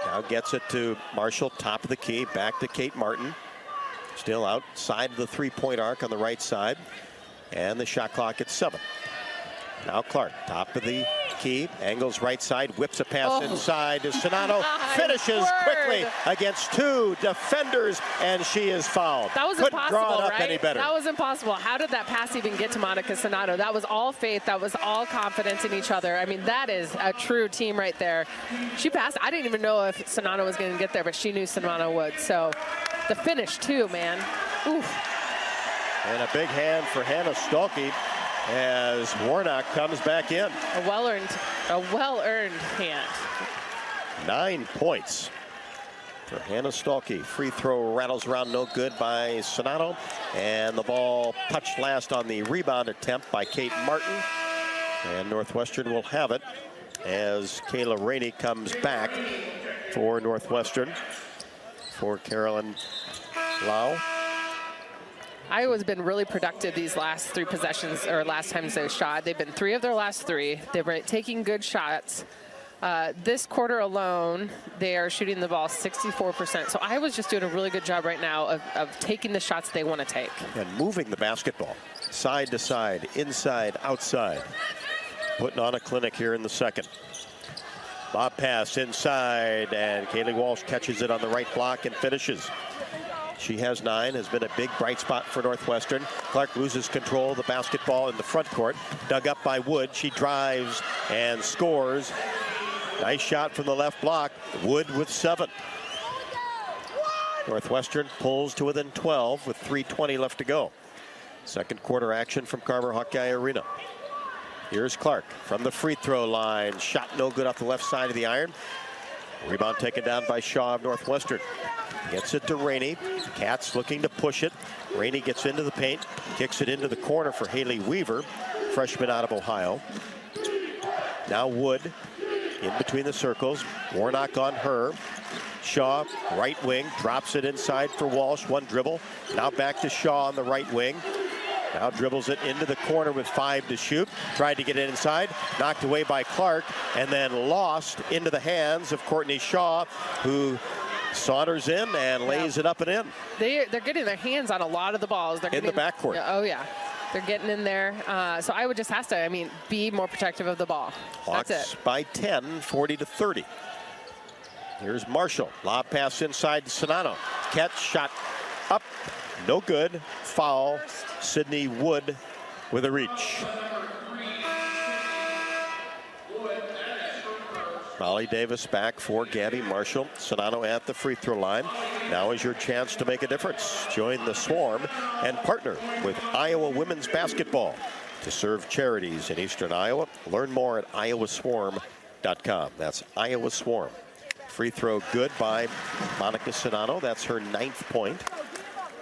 Now gets it to Marshall, top of the key, back to Kate Martin. Still outside of the three-point arc on the right side. And the shot clock at 7. Now Clark, top of the key, angles right side, whips a pass inside to Sonato, finishes quickly against 2 defenders, and she is fouled. That was Couldn't impossible, draw it up right? any better. That was impossible. How did that pass even get to Monica Sonato? That was all faith. That was all confidence in each other. I mean, that is a true team right there. She passed. I didn't even know if Sonato was going to get there, but she knew Sonato would. So the finish, too, man. Oof. And a big hand for Hannah Stalkey as Warnock comes back in. A well-earned hand. 9 points for Hannah Stalkey. Free throw rattles around, no good by Sonato. And the ball touched last on the rebound attempt by Kate Martin. And Northwestern will have it as Kayla Rainey comes back for Northwestern for Carolyn Lau. Iowa's been really productive these last 3 possessions, or last times they've shot. They've been 3 of their last 3. They've been taking good shots. This quarter alone, they are shooting the ball 64%. So Iowa's just doing a really good job right now of taking the shots they want to take. And moving the basketball side to side, inside, outside. Putting on a clinic here in the second. Bob pass inside, and Kaylee Walsh catches it on the right block and finishes. She has 9, has been a big bright spot for Northwestern. Clark loses control of the basketball in the front court. Dug up by Wood. She drives and scores. Nice shot from the left block. Wood with 7. Northwestern pulls to within 12 with 3:20 left to go. Second quarter action from Carver Hawkeye Arena. Here's Clark from the free throw line. Shot no good off the left side of the iron. Rebound taken down by Shaw of Northwestern. Gets it to Rainey. Cats looking to push it. Rainey gets into the paint. Kicks it into the corner for Haley Weaver, freshman out of Ohio. Now Wood in between the circles. Warnock on her. Shaw, right wing, drops it inside for Walsh. One dribble. Now back to Shaw on the right wing. Now dribbles it into the corner with 5 to shoot. Tried to get it inside. Knocked away by Clark. And then lost into the hands of Courtney Shaw, who saunters in and lays it up and in. They're getting their hands on a lot of the balls. They're in the backcourt. Oh, yeah. They're getting in there. So I would just have to, be more protective of the ball. Hawks That's it. by 10, 40-30. Here's Marshall. Lob pass inside to Sonato. Catch, shot up. No good. Foul. Sydney Wood with a reach. Molly Davis back for Gabby Marshall. Sonano at the free throw line. Now is your chance to make a difference. Join the Swarm and partner with Iowa Women's Basketball to serve charities in Eastern Iowa. Learn more at iowaswarm.com. That's Iowa Swarm. Free throw good by Monica Sonano. That's her 9th point.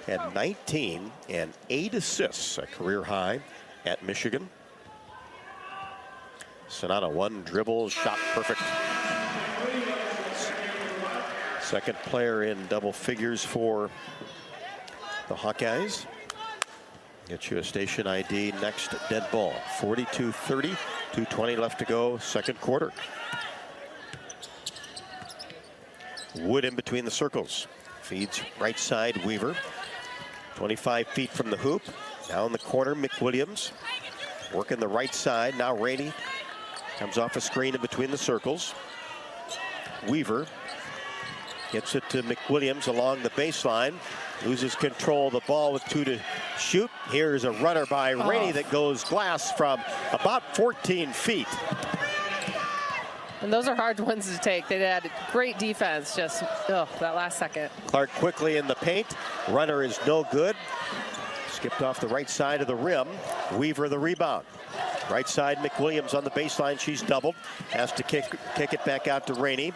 Had 19 and 8 assists, a career high at Michigan. Sonata, 1 dribble, shot perfect. Second player in double figures for the Hawkeyes. Get you a station ID next dead ball. 42-30, 2:20 left to go, second quarter. Wood in between the circles. Feeds right side, Weaver. 25 feet from the hoop. Now in the corner, McWilliams. Working the right side, now Rainey. Comes off a screen in between the circles. Weaver gets it to McWilliams along the baseline. Loses control of the ball with 2 to shoot. Here's a runner by Rainey that goes glass from about 14 feet. And those are hard ones to take. They had great defense, just that last second. Clark quickly in the paint. Runner is no good. Skipped off the right side of the rim. Weaver the rebound. Right side, McWilliams on the baseline. She's doubled. Has to kick it back out to Rainey.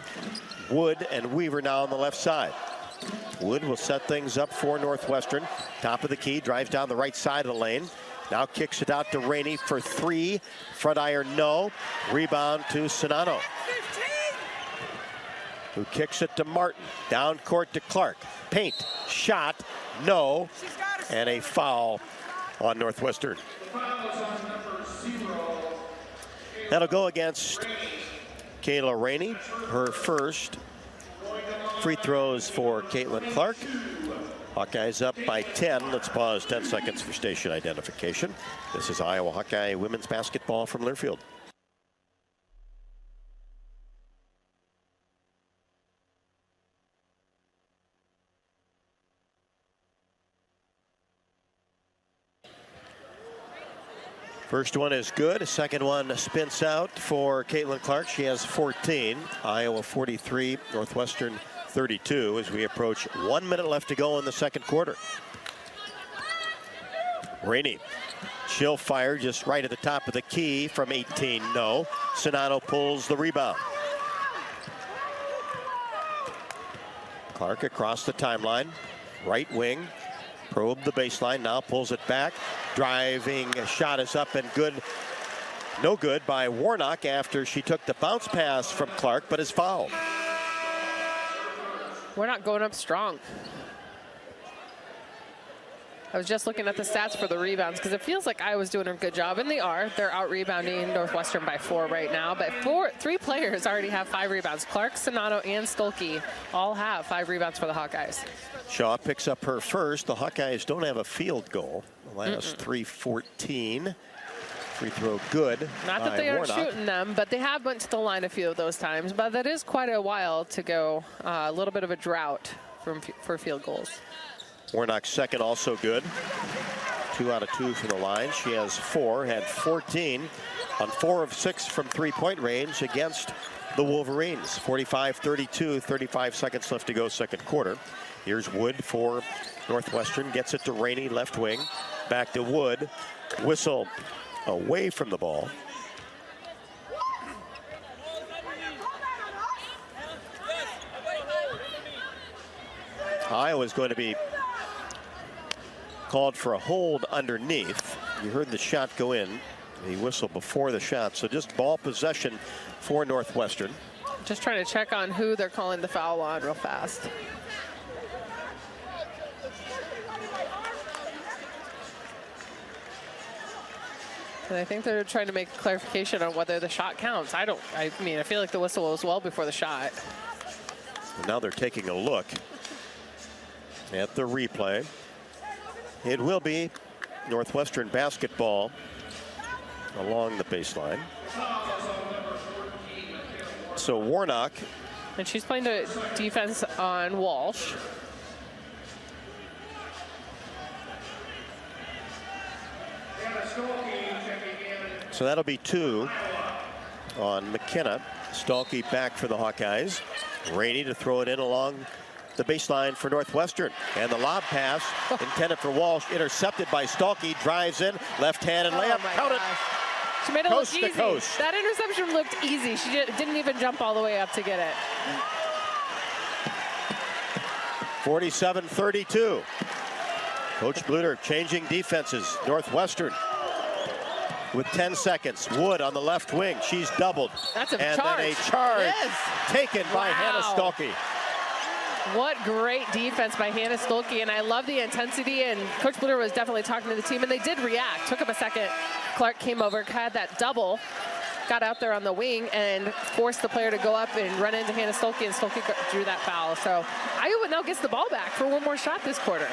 Wood and Weaver now on the left side. Wood will set things up for Northwestern. Top of the key, drives down the right side of the lane. Now kicks it out to Rainey for 3. Front iron, no. Rebound to Sonano, who kicks it to Martin. Down court to Clark. Paint, shot, no. And a foul on Northwestern. That'll go against Kayla Rainey. Her first. Free throws for Caitlin Clark. Hawkeyes up by 10. Let's pause 10 seconds for station identification. This is Iowa Hawkeye women's basketball from Learfield. First one is good. Second one spins out for Caitlin Clark. She has 14. Iowa 43, Northwestern 32 as we approach 1 minute left to go in the second quarter. Rainey, chill fire just right at the top of the key from 18, no. Sonano pulls the rebound. Clark across the timeline, right wing. Probe the baseline, now pulls it back. Driving shot is up and good. No good by Warnock after she took the bounce pass from Clark, but is fouled. Warnock going up strong. I was just looking at the stats for the rebounds because it feels like Iowa's doing a good job, and they are. They're out-rebounding Northwestern by 4 right now, but 3 players already have 5 rebounds. Clark, Sonano, and Stolke all have 5 rebounds for the Hawkeyes. Shaw picks up her first. The Hawkeyes don't have a field goal. The last 3-14. Free throw good. Not that they aren't shooting them, but they have went to the line a few of those times. But that is quite a while to go. A little bit of a drought for field goals. Warnock's second also good. 2 out of 2 from the line. She has 4, had 14 on 4 of 6 from three-point range against the Wolverines. 45-32, 35 seconds left to go second quarter. Here's Wood for Northwestern. Gets it to Rainey, left wing. Back to Wood. Whistle away from the ball. Iowa's going to be called for a hold underneath. You heard the shot go in. The whistle before the shot. So just ball possession for Northwestern. Just trying to check on who they're calling the foul on real fast. And I think they're trying to make clarification on whether the shot counts. I mean, I feel like the whistle was well before the shot. And now they're taking a look at the replay. It will be Northwestern basketball along the baseline. So Warnock. And she's playing the defense on Walsh. So that'll be 2 on McKenna. Stalkey back for the Hawkeyes. Rainey to throw it in along the baseline for Northwestern. And the lob pass intended for Walsh, intercepted by Stalkey, drives in, left hand and layup. Count it. She made it Coast look to easy. coast. That interception looked easy. She didn't even jump all the way up to get it. 47-32. Coach Bluder changing defenses. Northwestern with 10 seconds. Wood on the left wing. She's doubled. That's a and charge. then a charge Yes. taken by Hannah Stalkey. What great defense by Hannah Stolke, and I love the intensity, and Coach Bluder was definitely talking to the team, and they did react. Took him a second. Clark came over, had that double, got out there on the wing, and forced the player to go up and run into Hannah Stolke, and Stolke drew that foul. So Iowa now gets the ball back for one more shot this quarter.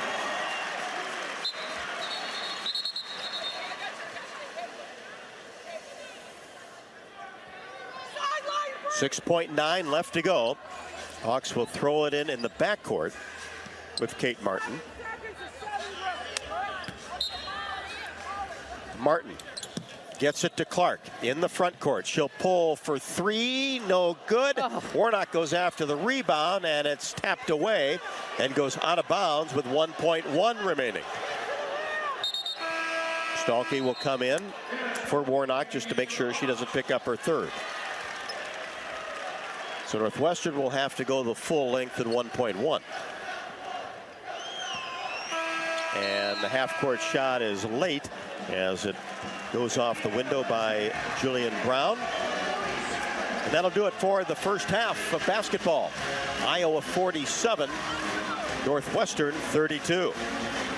.9 left to go. Hawks will throw it in the backcourt with Kate Martin. Martin gets it to Clark in the front court. She'll pull for 3, no good. Warnock goes after the rebound, and it's tapped away and goes out of bounds with 1.1 remaining. Stalkey will come in for Warnock just to make sure she doesn't pick up her third. So Northwestern will have to go the full length at 1.1. And the half-court shot is late as it goes off the window by Julian Brown. And that'll do it for the first half of basketball. Iowa 47, Northwestern 32.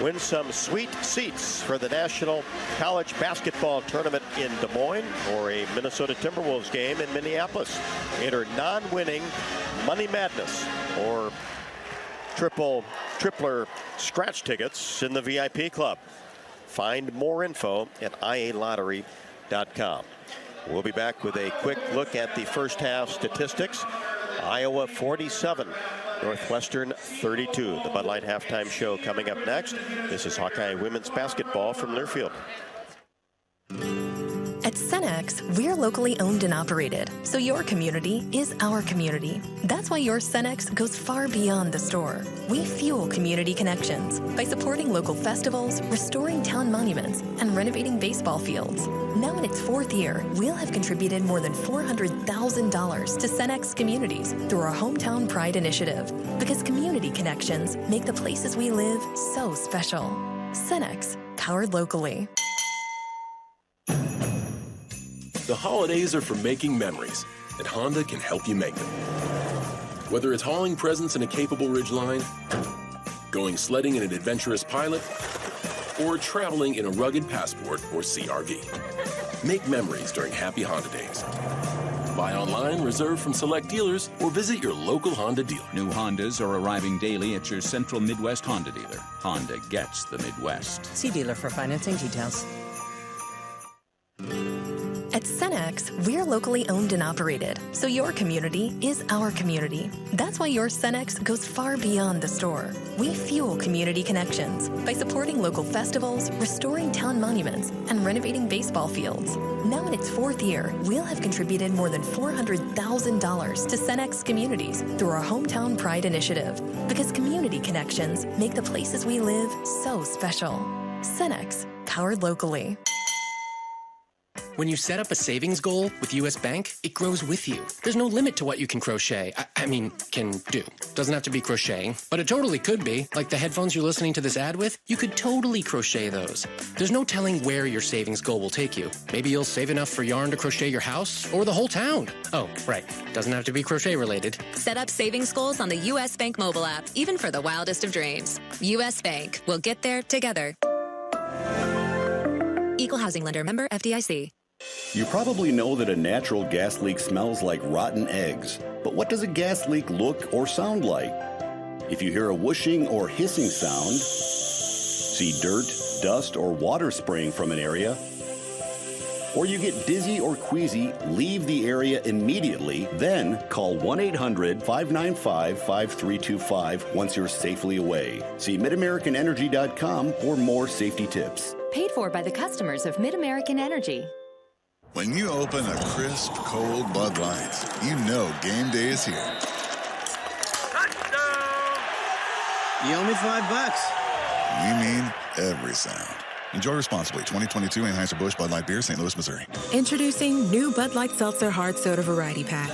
Win some sweet seats for the National College Basketball Tournament in Des Moines or a Minnesota Timberwolves game in Minneapolis. Enter non-winning Money Madness or tripler scratch tickets in the VIP club. Find more info at ialottery.com. We'll be back with a quick look at the first half statistics. Iowa 47. Northwestern 32. The Bud Light halftime show coming up next. This is Hawkeye women's basketball from Learfield. At Cenex, we're locally owned and operated, so your community is our community. That's why your Cenex goes far beyond the store. We fuel community connections by supporting local festivals, restoring town monuments, and renovating baseball fields. Now in its 4th year, we'll have contributed more than $400,000 to Cenex communities through our Hometown Pride initiative, because community connections make the places we live so special. Cenex, powered locally. The holidays are for making memories, and Honda can help you make them. Whether it's hauling presents in a capable Ridgeline, going sledding in an adventurous Pilot, or traveling in a rugged Passport or CR-V. Make memories during Happy Honda Days. Buy online, reserve from select dealers, or visit your local Honda dealer. New Hondas are arriving daily at your Central Midwest Honda dealer. Honda gets the Midwest. See dealer for financing details. At Cenex, we're locally owned and operated, so your community is our community. That's why your Cenex goes far beyond the store. We fuel community connections by supporting local festivals, restoring town monuments, and renovating baseball fields. Now in its 4th year, we'll have contributed more than $400,000 to Cenex communities through our Hometown Pride initiative, because community connections make the places we live so special. Cenex, powered locally. When you set up a savings goal with U.S. Bank, it grows with you. There's no limit to what you can crochet. Can do. Doesn't have to be crocheting, but it totally could be. Like the headphones you're listening to this ad with, you could totally crochet those. There's no telling where your savings goal will take you. Maybe you'll save enough for yarn to crochet your house or the whole town. Oh, right. Doesn't have to be crochet related. Set up savings goals on the U.S. Bank mobile app, even for the wildest of dreams. U.S. Bank. We'll get there together. Equal housing lender, member FDIC. You probably know that a natural gas leak smells like rotten eggs. But what does a gas leak look or sound like? If you hear a whooshing or hissing sound, see dirt, dust, or water spraying from an area, or you get dizzy or queasy, leave the area immediately, then call 1-800-595-5325 once you're safely away. See MidAmericanEnergy.com for more safety tips. Paid for by the customers of Mid-American Energy. When you open a crisp, cold Bud Light, you know game day is here. You owe me $5. We mean every sound. Enjoy responsibly. 2022 Anheuser-Busch Bud Light Beer, St. Louis, Missouri. Introducing new Bud Light Seltzer Hard Soda Variety Pack.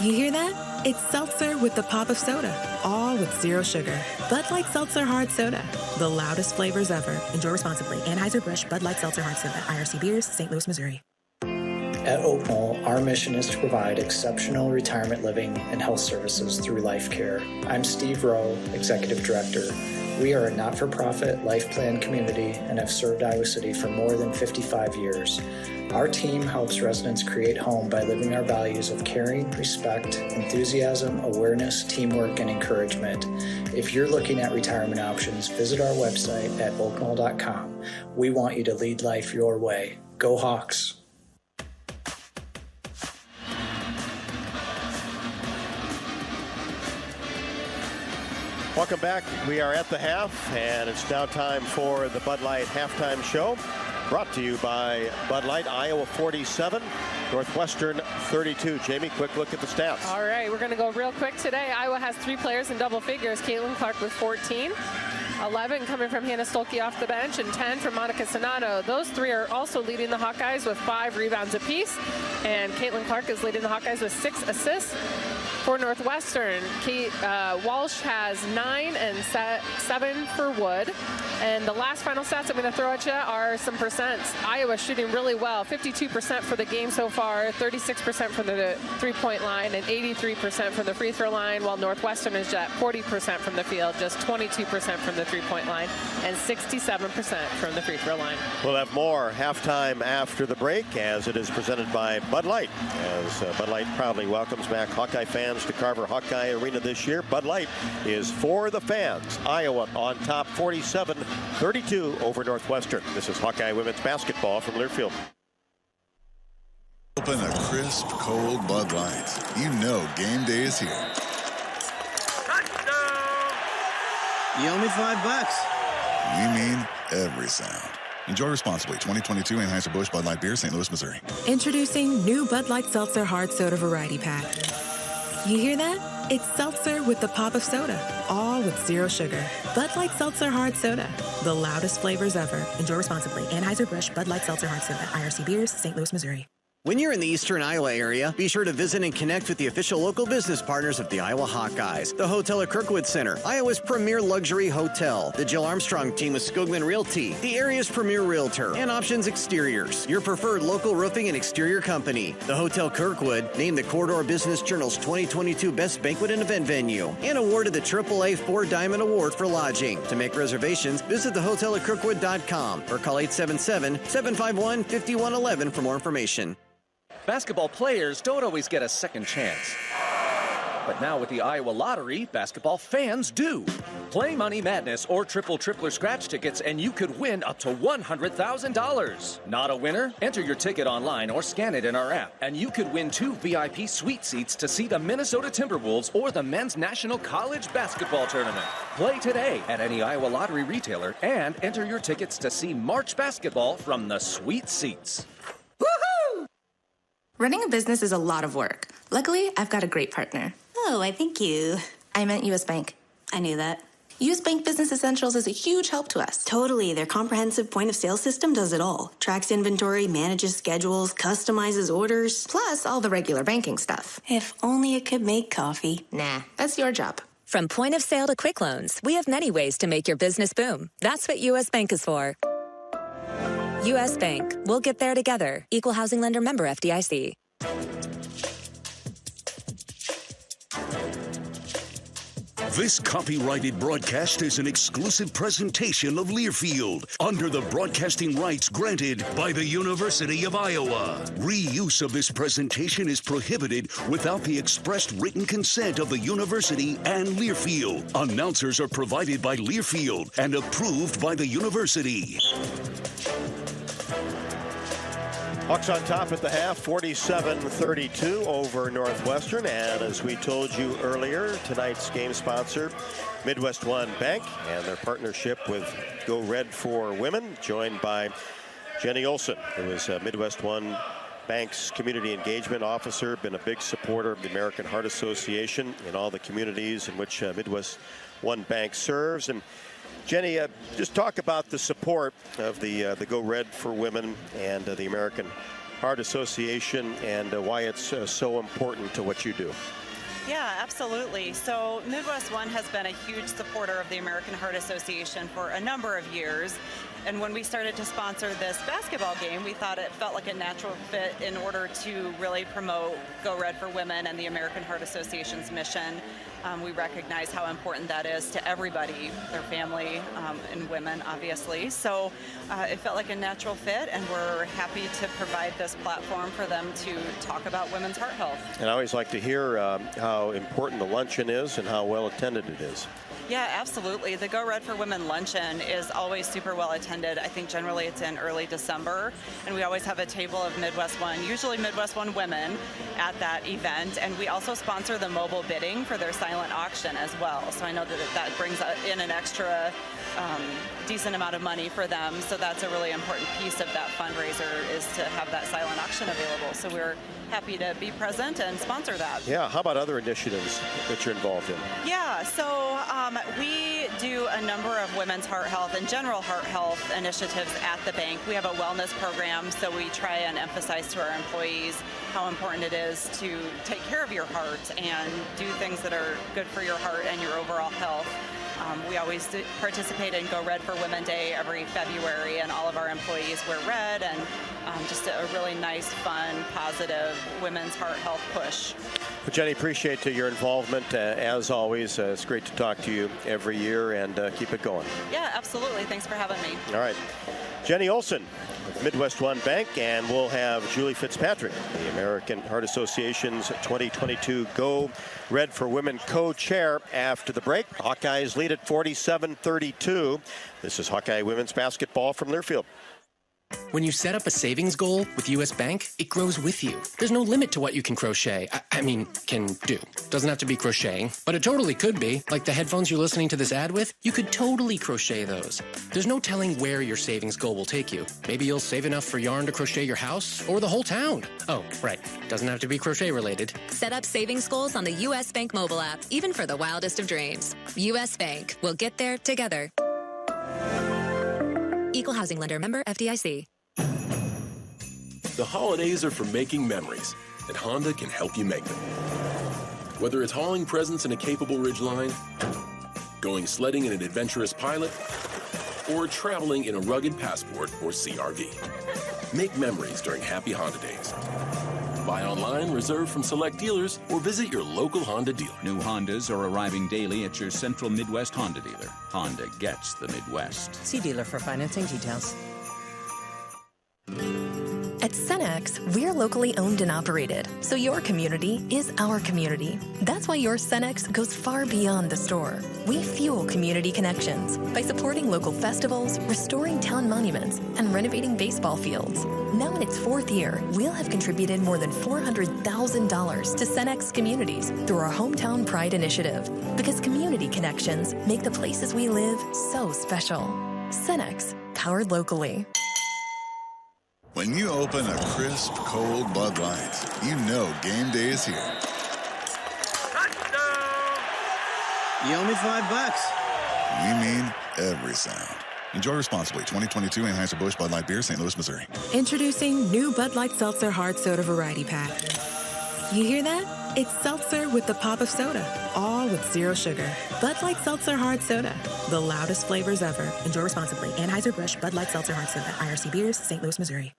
You hear that? It's seltzer with the pop of soda, all with zero sugar. Bud Light Seltzer Hard Soda, the loudest flavors ever. Enjoy responsibly. Anheuser-Busch Bud Light Seltzer Hard Soda, IRC Beers, St. Louis, Missouri. At Oak Knoll, our mission is to provide exceptional retirement living and health services through life care. I'm Steve Rowe, Executive Director. We are a not-for-profit life plan community and have served Iowa City for more than 55 years. Our team helps residents create home by living our values of caring, respect, enthusiasm, awareness, teamwork, and encouragement. If you're looking at retirement options, visit our website at oakknoll.com. We want you to lead life your way. Go Hawks! Welcome back. We are at the half, and it's now time for the Bud Light halftime show. Brought to you by Bud Light. Iowa 47, Northwestern 32. Jamie, quick look at the stats. All right, we're going to go real quick today. Iowa has 3 players in double figures. Caitlin Clark with 14. 11 coming from Hannah Stolke off the bench, and 10 from Monica Sonato. Those 3 are also leading the Hawkeyes with 5 rebounds apiece. And Caitlin Clark is leading the Hawkeyes with 6 assists. For Northwestern, Kate Walsh has 9 and 7 for Wood. And the last final stats I'm going to throw at you are some percents. Iowa shooting really well, 52% for the game so far, 36% from the three-point line, and 83% from the free throw line, while Northwestern is at 40% from the field, just 22% from the three-point line, and 67% from the free throw line. We'll have more halftime after the break, as it is presented by Bud Light. As Bud Light proudly welcomes back Hawkeye fans to Carver Hawkeye Arena this year. Bud Light is for the fans. Iowa on top 47-32 over Northwestern. This is Hawkeye women's basketball from Learfield. Open a crisp, cold Bud Light. You know game day is here. You owe me $5. We mean every sound. Enjoy responsibly. 2022 Anheuser-Busch Bud Light Beer, St. Louis, Missouri. Introducing new Bud Light Seltzer Hard Soda Variety Pack. You hear that? It's seltzer with the pop of soda, all with zero sugar. Bud Light Seltzer Hard Soda, the loudest flavors ever. Enjoy responsibly. Anheuser-Busch Bud Light Seltzer Hard Soda, IRC Beers, St. Louis, Missouri. When you're in the eastern Iowa area, be sure to visit and connect with the official local business partners of the Iowa Hawkeyes. The Hotel at Kirkwood Center, Iowa's premier luxury hotel. The Jill Armstrong team with Skogman Realty, the area's premier realtor. And Options Exteriors, your preferred local roofing and exterior company. The Hotel Kirkwood, named the Corridor Business Journal's 2022 Best Banquet and Event Venue. And awarded the AAA 4 Diamond Award for lodging. To make reservations, visit thehotelatkirkwood.com or call 877-751-5111 for more information. Basketball players don't always get a second chance. But now with the Iowa Lottery, basketball fans do. Play Money Madness or Tripler Scratch tickets and you could win up to $100,000. Not a winner? Enter your ticket online or scan it in our app, and you could win 2 VIP suite seats to see the Minnesota Timberwolves or the Men's National College Basketball Tournament. Play today at any Iowa Lottery retailer and enter your tickets to see March basketball from the suite seats. Running a business is a lot of work. Luckily, I've got a great partner. Oh, I think you... I meant U.S. Bank. I knew that. U.S. Bank Business Essentials is a huge help to us. Totally. Their comprehensive point-of-sale system does it all. Tracks inventory, manages schedules, customizes orders. Plus all the regular banking stuff. If only it could make coffee. Nah, that's your job. From point of sale to quick loans, we have many ways to make your business boom. That's what U.S. Bank is for. U.S. Bank. We'll get there together. Equal housing lender, member FDIC. This copyrighted broadcast is an exclusive presentation of Learfield under the broadcasting rights granted by the University of Iowa. Reuse of this presentation is prohibited without the expressed written consent of the university and Learfield. Announcers are provided by Learfield and approved by the university. Hawks on top at the half, 47-32 over Northwestern. And as we told you earlier, tonight's game sponsor, Midwest One Bank, and their partnership with Go Red for Women, joined by Jenny Olson, who is Midwest One Bank's community engagement officer, been a big supporter of the American Heart Association in all the communities in which Midwest One Bank serves. And Jenny, just talk about the support of the Go Red for Women and the American Heart Association and why it's so important to what you do. Yeah, absolutely. So Midwest One has been a huge supporter of the American Heart Association for a number of years. And when we started to sponsor this basketball game, we thought it felt like a natural fit in order to really promote Go Red for Women and the American Heart Association's mission. We recognize how important that is to everybody, their family, and women, obviously. So it felt like a natural fit, and we're happy to provide this platform for them to talk about women's heart health. And I always like to hear how important the luncheon is and how well attended it is. Yeah, absolutely. The Go Red for Women luncheon is always super well attended. I think generally it's in early December, and we always have a table of Midwest One, usually Midwest One women, at that event. And we also sponsor the mobile bidding for their silent auction as well. So I know that brings in an extra decent amount of money for them. So that's a really important piece of that fundraiser, is to have that silent auction available. So we're happy to be present and sponsor that. Yeah, how about other initiatives that you're involved in? Yeah, so we do a number of women's heart health and general heart health initiatives at the bank. We have a wellness program, so we try and emphasize to our employees how important it is to take care of your heart and do things that are good for your heart and your overall health. We always participate in Go Red for Women Day every February, and all of our employees wear red, and just a really nice, fun, positive women's heart health push. Well, Jenny, appreciate your involvement as always. It's great to talk to you every year, and keep it going. Yeah, absolutely. Thanks for having me. All right. Jenny Olson with Midwest One Bank, and we'll have Julie Fitzpatrick, the American Heart Association's 2022 Go Red for Women co-chair, after the break. Hawkeyes lead at 47-32. This is Hawkeye women's basketball from Learfield. When you set up a savings goal with U.S. Bank, it grows with you. There's no limit to what you can crochet. Can do. Doesn't have to be crocheting, but it totally could be. Like the headphones you're listening to this ad with, you could totally crochet those. There's no telling where your savings goal will take you. Maybe you'll save enough for yarn to crochet your house or the whole town. Oh, right. Doesn't have to be crochet related. Set up savings goals on the U.S. Bank mobile app, even for the wildest of dreams. U.S. Bank. We'll get there together. Equal housing lender, member FDIC. The holidays are for making memories, and Honda can help you make them. Whether it's hauling presents in a capable Ridgeline, going sledding in an adventurous Pilot, or traveling in a rugged Passport or CRV. Make memories during Happy Honda Days. Buy online, reserve from select dealers, or visit your local Honda dealer. New Hondas are arriving daily at your Central Midwest Honda dealer. Honda gets the Midwest. See dealer for financing details. At Cenex, we're locally owned and operated, so your community is our community. That's why your Cenex goes far beyond the store. We fuel community connections by supporting local festivals, restoring town monuments, and renovating baseball fields. Now in its 4th year, we'll have contributed more than $400,000 to Cenex communities through our Hometown Pride initiative, because community connections make the places we live so special. Cenex, powered locally. When you open a crisp, cold Bud Light, you know game day is here. You owe me $5. We mean every sound. Enjoy responsibly. 2022 Anheuser-Busch Bud Light Beer, St. Louis, Missouri. Introducing new Bud Light Seltzer Hard Soda Variety Pack. You hear that? It's seltzer with the pop of soda, all with zero sugar. Bud Light Seltzer Hard Soda, the loudest flavors ever. Enjoy responsibly. Anheuser-Busch Bud Light Seltzer Hard Soda, IRC Beers, St. Louis, Missouri.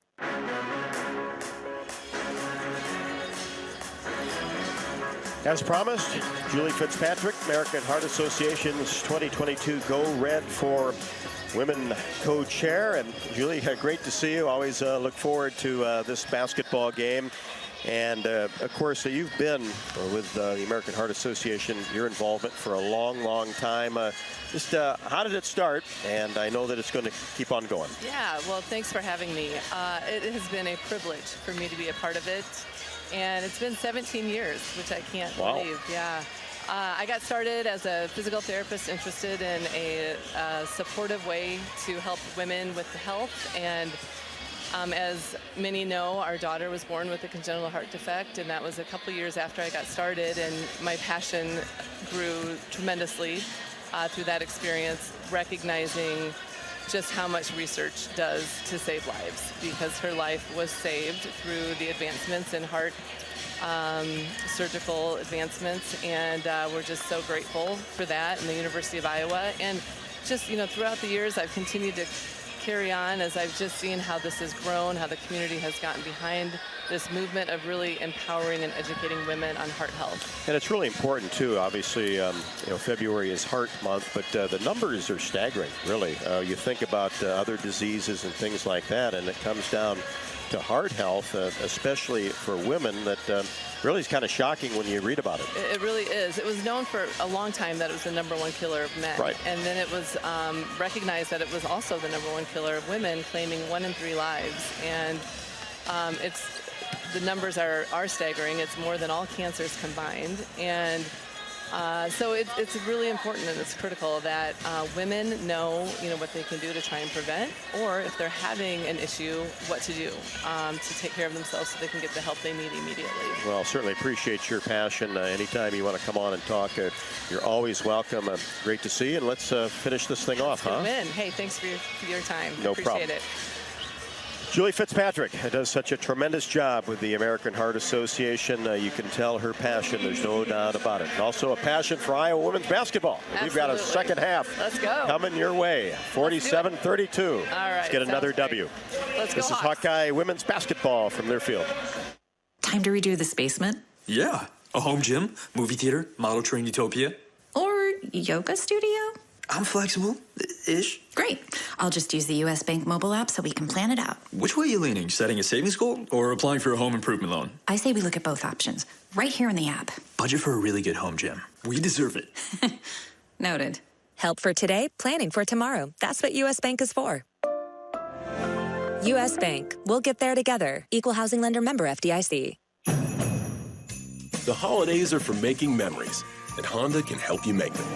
As promised, Julie Fitzpatrick, American Heart Association's 2022 Go Red for Women co-chair. And Julie, great to see you. Always look forward to this basketball game. And, of course, you've been with the American Heart Association, your involvement for a long, long time. Just how did it start? And I know that it's going to keep on going. Yeah, well, thanks for having me. It has been a privilege for me to be a part of it. And it's been 17 years, which I can't believe. Yeah. I got started as a physical therapist interested in a supportive way to help women with health. And as many know, our daughter was born with a congenital heart defect, and that was a couple years after I got started. And my passion grew tremendously through that experience, recognizing just how much research does to save lives, because her life was saved through the advancements in heart surgical advancements, and we're just so grateful for that in the University of Iowa. And just, throughout the years, I've continued to carry on as I've just seen how this has grown, how the community has gotten behind this movement of really empowering and educating women on heart health. And it's really important, too. Obviously, February is Heart Month, but the numbers are staggering, really. You think about other diseases and things like that, and it comes down to heart health, especially for women, that really is kind of shocking when you read about it. It really is. It was known for a long time that it was the #1 killer of men. Right. And then it was recognized that it was also the #1 killer of women, claiming 1 in 3 lives. And the numbers are staggering. It's more than all cancers combined. And so it's really important, and it's critical that women know, what they can do to try and prevent, or if they're having an issue, what to do to take care of themselves so they can get the help they need immediately. Well, certainly appreciate your passion. Anytime you want to come on and talk, you're always welcome. Great to see you, and let's finish this thing off, huh? Win. Hey, thanks for your time. No appreciate problem. it. Julie Fitzpatrick does such a tremendous job with the American Heart Association. You can tell her passion. There's no doubt about it. Also a passion for Iowa women's basketball. Absolutely. We've got a second half. Let's go. Coming your way. 47-32. All right. Let's get another W. Let's go. This is Hawkeye women's basketball from Learfield. Time to redo this basement? Yeah. A home gym, movie theater, model train utopia. Or yoga studio? I'm flexible-ish. Great. I'll just use the U.S. Bank mobile app so we can plan it out. Which way are you leaning? Setting a savings goal or applying for a home improvement loan? I say we look at both options, right here in the app. Budget for a really good home gym. We deserve it. Noted. Help for today, planning for tomorrow. That's what U.S. Bank is for. U.S. Bank. We'll get there together. Equal housing lender, member FDIC. The holidays are for making memories, and Honda can help you make them.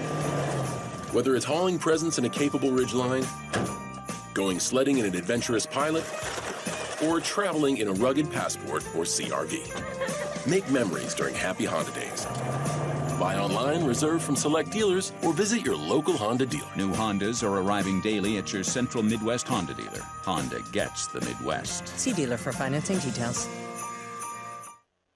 Whether it's hauling presents in a capable Ridgeline, going sledding in an adventurous Pilot, or traveling in a rugged Passport or CR-V. Make memories during Happy Honda Days. Buy online, reserve from select dealers, or visit your local Honda dealer. New Hondas are arriving daily at your Central Midwest Honda dealer. Honda gets the Midwest. See dealer for financing details.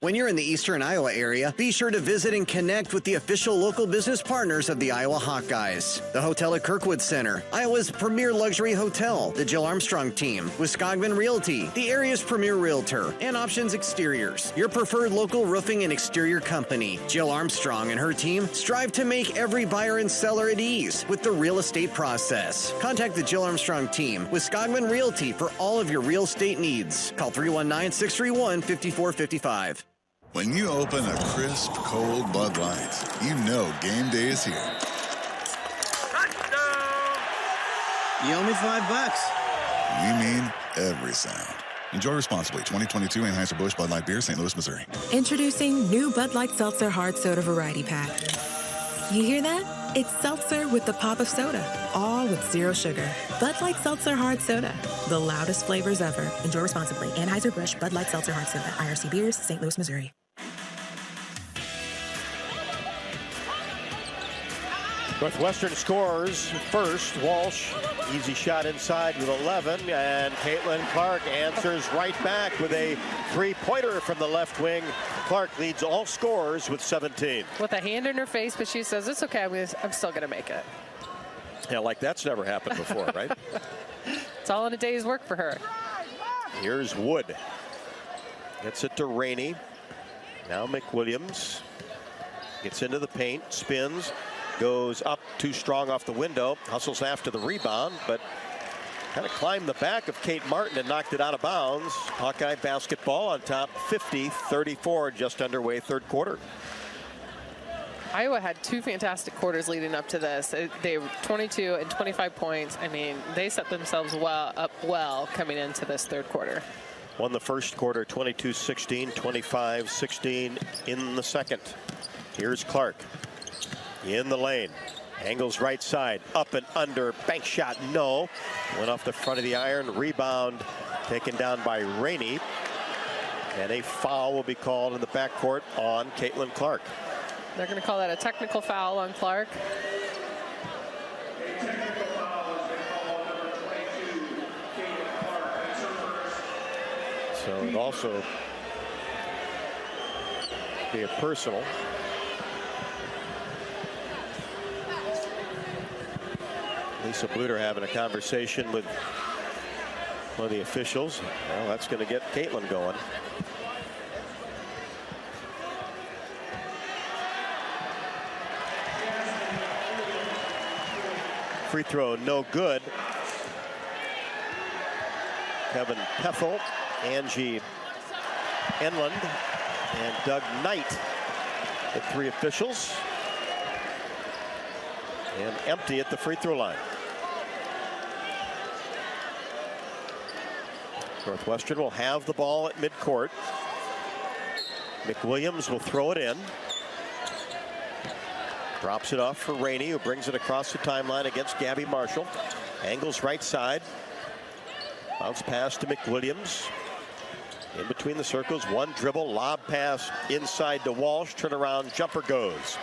When you're in the eastern Iowa area, be sure to visit and connect with the official local business partners of the Iowa Hawkeyes. The Hotel at Kirkwood Center, Iowa's premier luxury hotel, the Jill Armstrong team, Wisconsin Realty, the area's premier realtor, and Options Exteriors, your preferred local roofing and exterior company. Jill Armstrong and her team strive to make every buyer and seller at ease with the real estate process. Contact the Jill Armstrong team, Wisconsin Realty, for all of your real estate needs. Call 319-631-5455. When you open a crisp, cold Bud Light, you know game day is here. You owe me $5. We mean every sound. Enjoy responsibly. 2022 Anheuser-Busch Bud Light Beer, St. Louis, Missouri. Introducing new Bud Light Seltzer Hard Soda Variety Pack. You hear that? It's seltzer with the pop of soda, all with zero sugar. Bud Light Seltzer Hard Soda, the loudest flavors ever. Enjoy responsibly. Anheuser-Busch Bud Light Seltzer Hard Soda, IRC Beers, St. Louis, Missouri. Northwestern scores first. Walsh, easy shot inside with 11, and Caitlin Clark answers right back with a three-pointer from the left wing. Clark leads all scorers with 17. With a hand in her face, but she says, it's okay, I'm still going to make it. Yeah, like that's never happened before, right? It's all in a day's work for her. Here's Wood. Gets it to Rainey. Now McWilliams gets into the paint, spins, goes up too strong off the window, hustles after the rebound, but kind of climbed the back of Kate Martin and knocked it out of bounds. Hawkeye basketball on top 50-34, just underway third quarter. Iowa had two fantastic quarters leading up to this. They were 22 and 25 points. I mean, they set themselves up well coming into this third quarter. Won the first quarter 22-16, 25-16 in the second. Here's Clark in the lane. Angles right side, up and under, bank shot, no. Went off the front of the iron, rebound taken down by Rainey. And a foul will be called in the backcourt on Caitlin Clark. They're going to call that a technical foul on Clark. So it also be a personal. Lisa Bluder having a conversation with one of the officials. Well, that's going to get Caitlin going. Free throw, no good. Kevin Peffel, Angie Enland, and Doug Knight, the three officials. And empty at the free throw line. Northwestern will have the ball at midcourt. McWilliams will throw it in. Drops it off for Rainey, who brings it across the timeline against Gabby Marshall. Angles right side. Bounce pass to McWilliams. In between the circles, one dribble, lob pass inside to Walsh. Turnaround jumper goes.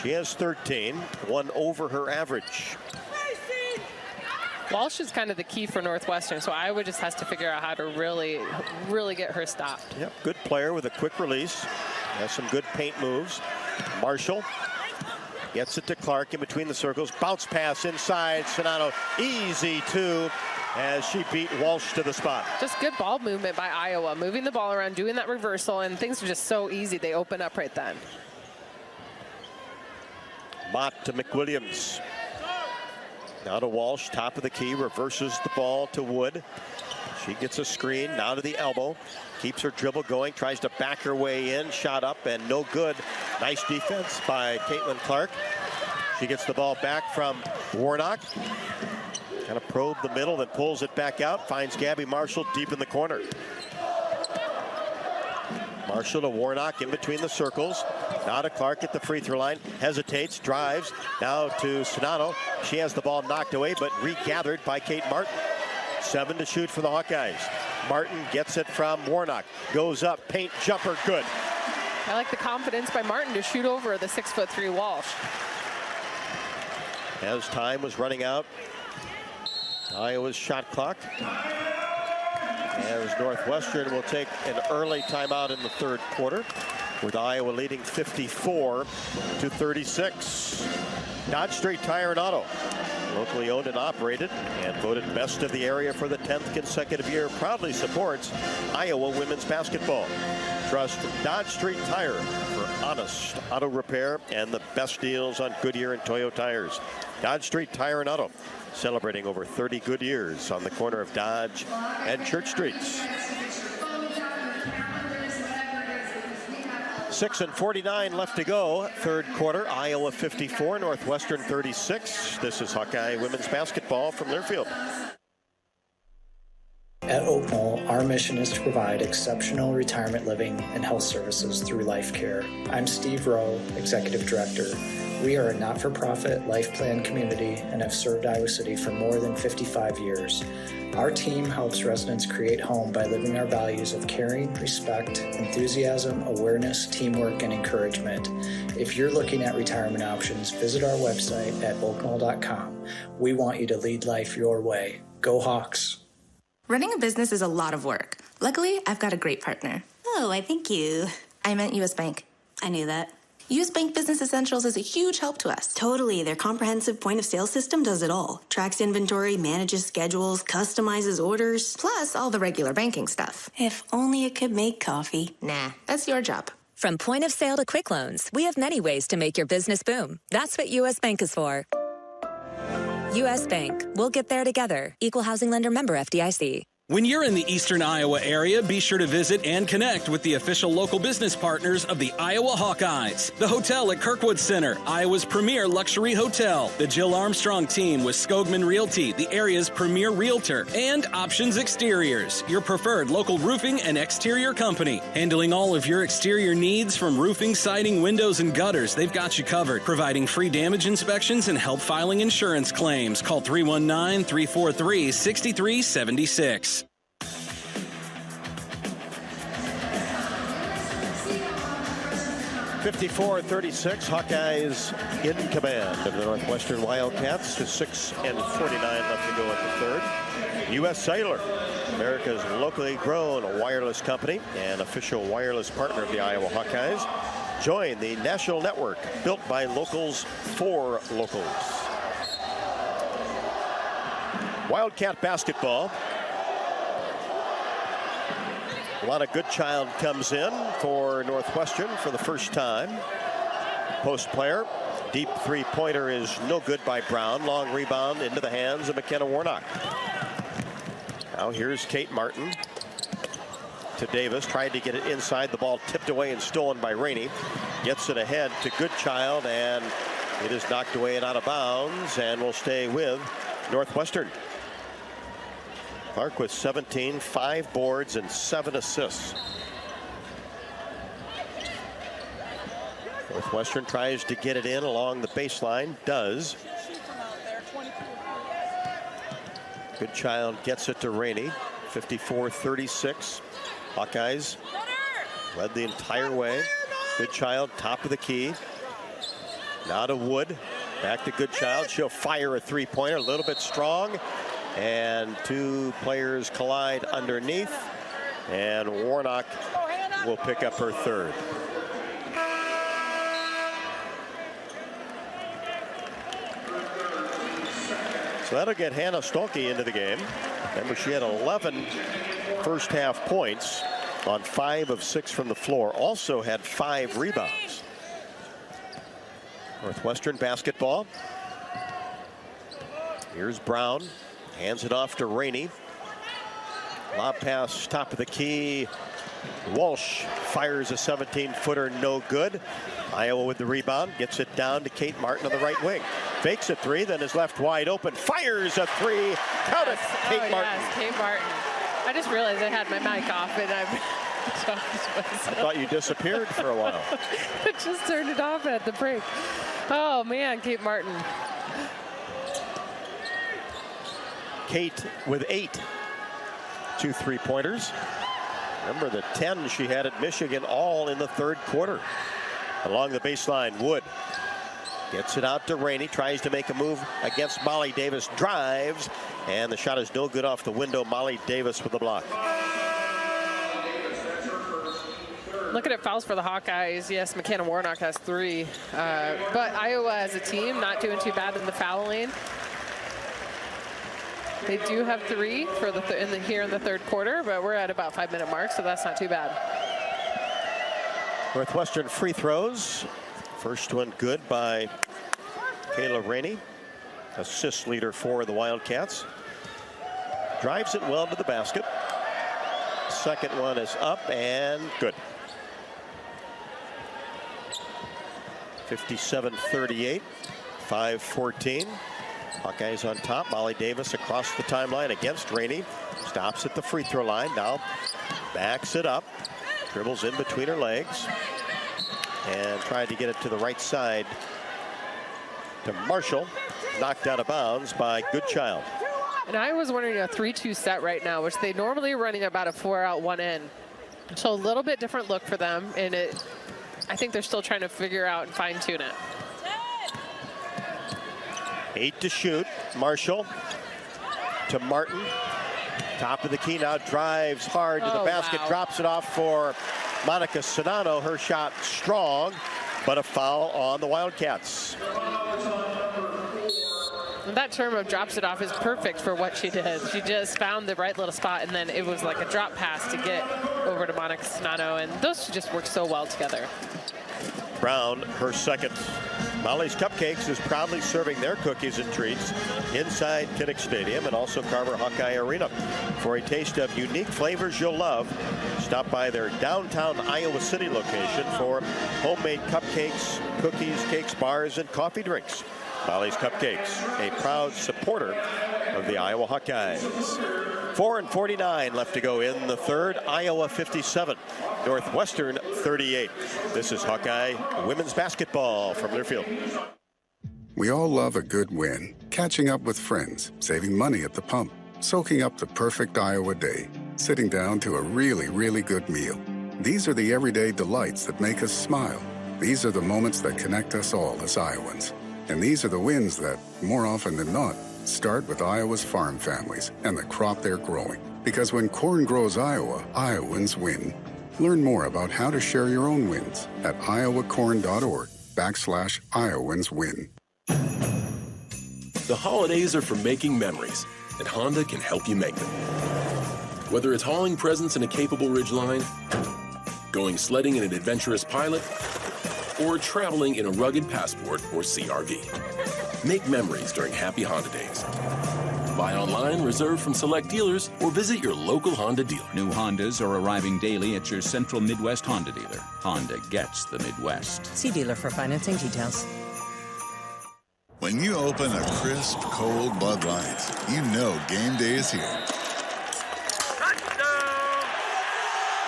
She has 13, one over her average. Walsh is kind of the key for Northwestern, so Iowa just has to figure out how to really get her stopped. Yep, good player with a quick release. Has some good paint moves. Marshall gets it to Clark in between the circles. Bounce pass inside. Sonato easy two as she beat Walsh to the spot. Just good ball movement by Iowa, moving the ball around, doing that reversal, and things are just so easy. They open up right then. Mott to McWilliams. Now to Walsh, top of the key, reverses the ball to Wood. She gets a screen, now to the elbow. Keeps her dribble going, tries to back her way in, shot up and no good. Nice defense by Caitlin Clark. She gets the ball back from Warnock. Kind of probed the middle, then pulls it back out, finds Gabby Marshall deep in the corner. Marshall to Warnock in between the circles. Now to Clark at the free throw line. Hesitates, drives. Now to Sonato. She has the ball knocked away, but regathered by Kate Martin. 7 to shoot for the Hawkeyes. Martin gets it from Warnock. Goes up, paint jumper, good. I like the confidence by Martin to shoot over the 6'3" Walsh. As time was running out, Iowa's shot clock. As Northwestern will take an early timeout in the third quarter, with Iowa leading 54-36. Dodge Street Tire and Auto, locally owned and operated, and voted best of the area for the 10th consecutive year, proudly supports Iowa women's basketball. Trust Dodge Street Tire for honest auto repair and the best deals on Goodyear and Toyo tires. Dodge Street Tire and Auto, celebrating over 30 good years on the corner of Dodge and Church Streets. 6:49 left to go. Third quarter, Iowa 54, Northwestern 36. This is Hawkeye women's basketball from Learfield. At Oak Knoll, our mission is to provide exceptional retirement living and health services through life care. I'm Steve Rowe, Executive Director. We are a not-for-profit life plan community and have served Iowa City for more than 55 years. Our team helps residents create home by living our values of caring, respect, enthusiasm, awareness, teamwork, and encouragement. If you're looking at retirement options, visit our website at oakknoll.com. We want you to lead life your way. Go Hawks! Running a business is a lot of work. Luckily, I've got a great partner. Oh, I thank you. I meant U.S. Bank. I knew that. U.S. Bank Business Essentials is a huge help to us. Totally. Their comprehensive point-of-sale system does it all. Tracks inventory, manages schedules, customizes orders. Plus all the regular banking stuff. If only it could make coffee. Nah, that's your job. From point of sale to quick loans, we have many ways to make your business boom. That's what U.S. Bank is for. U.S. Bank. We'll get there together. Equal housing lender, member FDIC. When you're in the eastern Iowa area, be sure to visit and connect with the official local business partners of the Iowa Hawkeyes. The hotel at Kirkwood Center, Iowa's premier luxury hotel. The Jill Armstrong team with Skogman Realty, the area's premier realtor. And Options Exteriors, your preferred local roofing and exterior company. Handling all of your exterior needs from roofing, siding, windows, and gutters. They've got you covered. Providing free damage inspections and help filing insurance claims. Call 319-343-6376. 54-36, Hawkeyes in command of the Northwestern Wildcats with 6:49 left to go in the third. U.S. Cellular, America's locally grown wireless company and official wireless partner of the Iowa Hawkeyes. Join the national network built by locals for locals. Wildcat basketball. A lot of good child comes in for Northwestern for the first time. Post player. Deep three-pointer is no good by Brown. Long rebound into the hands of McKenna Warnock. Now here's Kate Martin to Davis. Tried to get it inside. The ball tipped away and stolen by Rainey. Gets it ahead to Goodchild, and it is knocked away and out of bounds and will stay with Northwestern. Clark with 17, 5 boards, and 7 assists. Northwestern tries to get it in along the baseline. Does. Goodchild gets it to Rainey. 54-36. Hawkeyes led the entire way. Goodchild, top of the key. Now to Wood. Back to Goodchild. She'll fire a three-pointer. A little bit strong. And two players collide underneath, and Warnock will pick up her third. So that'll get Hannah Stolke into the game. Remember, she had 11 first half points on 5 of 6 from the floor. Also had 5 rebounds. Northwestern basketball. Here's Brown. Hands it off to Rainey. Lob pass, top of the key. Walsh fires a 17-footer, no good. Iowa with the rebound, gets it down to Kate Martin on the right wing. Fakes a three, then is left wide open. Fires a three. Count it, Kate Martin. Yes, Kate Martin. I just realized I had my mic off, and I thought you disappeared for a while. I just turned it off at the break. Oh man, Kate Martin. Kate with 8. 2 3-pointers. Remember the 10 she had at Michigan, all in the third quarter. Along the baseline, Wood gets it out to Rainey, tries to make a move against Molly Davis, drives, and the shot is no good off the window. Molly Davis with the block. Looking at fouls for the Hawkeyes, yes, McKenna Warnock has 3, but Iowa as a team not doing too bad in the fouling. They do have 3 for here in the third quarter, but we're at about 5-minute mark, so that's not too bad. Northwestern free throws. First one good by Kayla Rainey, assist leader for the Wildcats. Drives it well to the basket. Second one is up and good. 57-38, 5-14. Hawkeyes on top. Molly Davis across the timeline against Rainey. Stops at the free throw line. Now backs it up. Dribbles in between her legs. And tried to get it to the right side to Marshall. Knocked out of bounds by Goodchild. And I was wondering a 3-2 set right now, which they normally are running about a 4 out, 1 in. So a little bit different look for them. And I think they're still trying to figure out and fine tune it. 8 to shoot. Marshall to Martin. Top of the key now, drives hard to the basket, drops it off for Monica Sonano. Her shot strong, but a foul on the Wildcats. And that term of drops it off is perfect for what she did. She just found the right little spot, and then it was like a drop pass to get over to Monica Sonano, and those just work so well together. Brown, her second Molly's Cupcakes is proudly serving their cookies and treats inside Kinnick Stadium and also Carver Hawkeye Arena. For a taste of unique flavors you'll love, stop by their downtown Iowa City location for homemade cupcakes, cookies, cakes, bars, and coffee drinks. Molly's Cupcakes, a proud supporter of the Iowa Hawkeyes. 4:49 left to go in the third. Iowa 57, Northwestern 38. This is Hawkeye women's basketball from Learfield. We all love a good win. Catching up with friends, saving money at the pump, soaking up the perfect Iowa day, sitting down to a really, really good meal. These are the everyday delights that make us smile. These are the moments that connect us all as Iowans. And these are the wins that, more often than not, start with Iowa's farm families and the crop they're growing. Because when corn grows Iowa, Iowans win. Learn more about how to share your own wins at iowacorn.org/IowansWin. The holidays are for making memories, and Honda can help you make them. Whether it's hauling presents in a capable Ridgeline, going sledding in an adventurous Pilot, or traveling in a rugged Passport or CR-V. Make memories during Happy Honda Days. Buy online, reserve from select dealers, or visit your local Honda dealer. New Hondas are arriving daily at your Central Midwest Honda dealer. Honda gets the Midwest. See dealer for financing details. When you open a crisp, cold Bud Light, you know game day is here.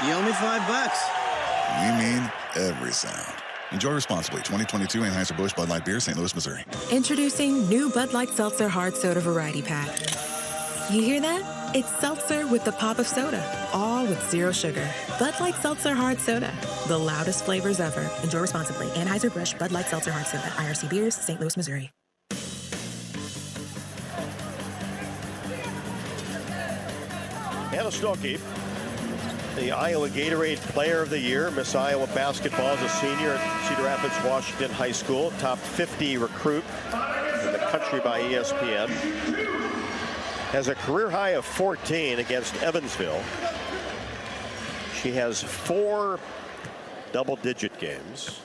You owe me $5. We mean every sound. Enjoy responsibly. 2022 Anheuser-Busch Bud Light Beer, St. Louis, Missouri. Introducing new Bud Light Seltzer Hard Soda Variety Pack. You hear that? It's seltzer with the pop of soda, all with zero sugar. Bud Light Seltzer Hard Soda, the loudest flavors ever. Enjoy responsibly. Anheuser-Busch Bud Light Seltzer Hard Soda, IRC Beers, St. Louis, Missouri. Hannah Stolke, the Iowa Gatorade Player of the Year, Miss Iowa Basketball as a senior at Cedar Rapids, Washington High School, top 50 recruit in the country by ESPN. Has a career high of 14 against Evansville. She has 4 double-digit games.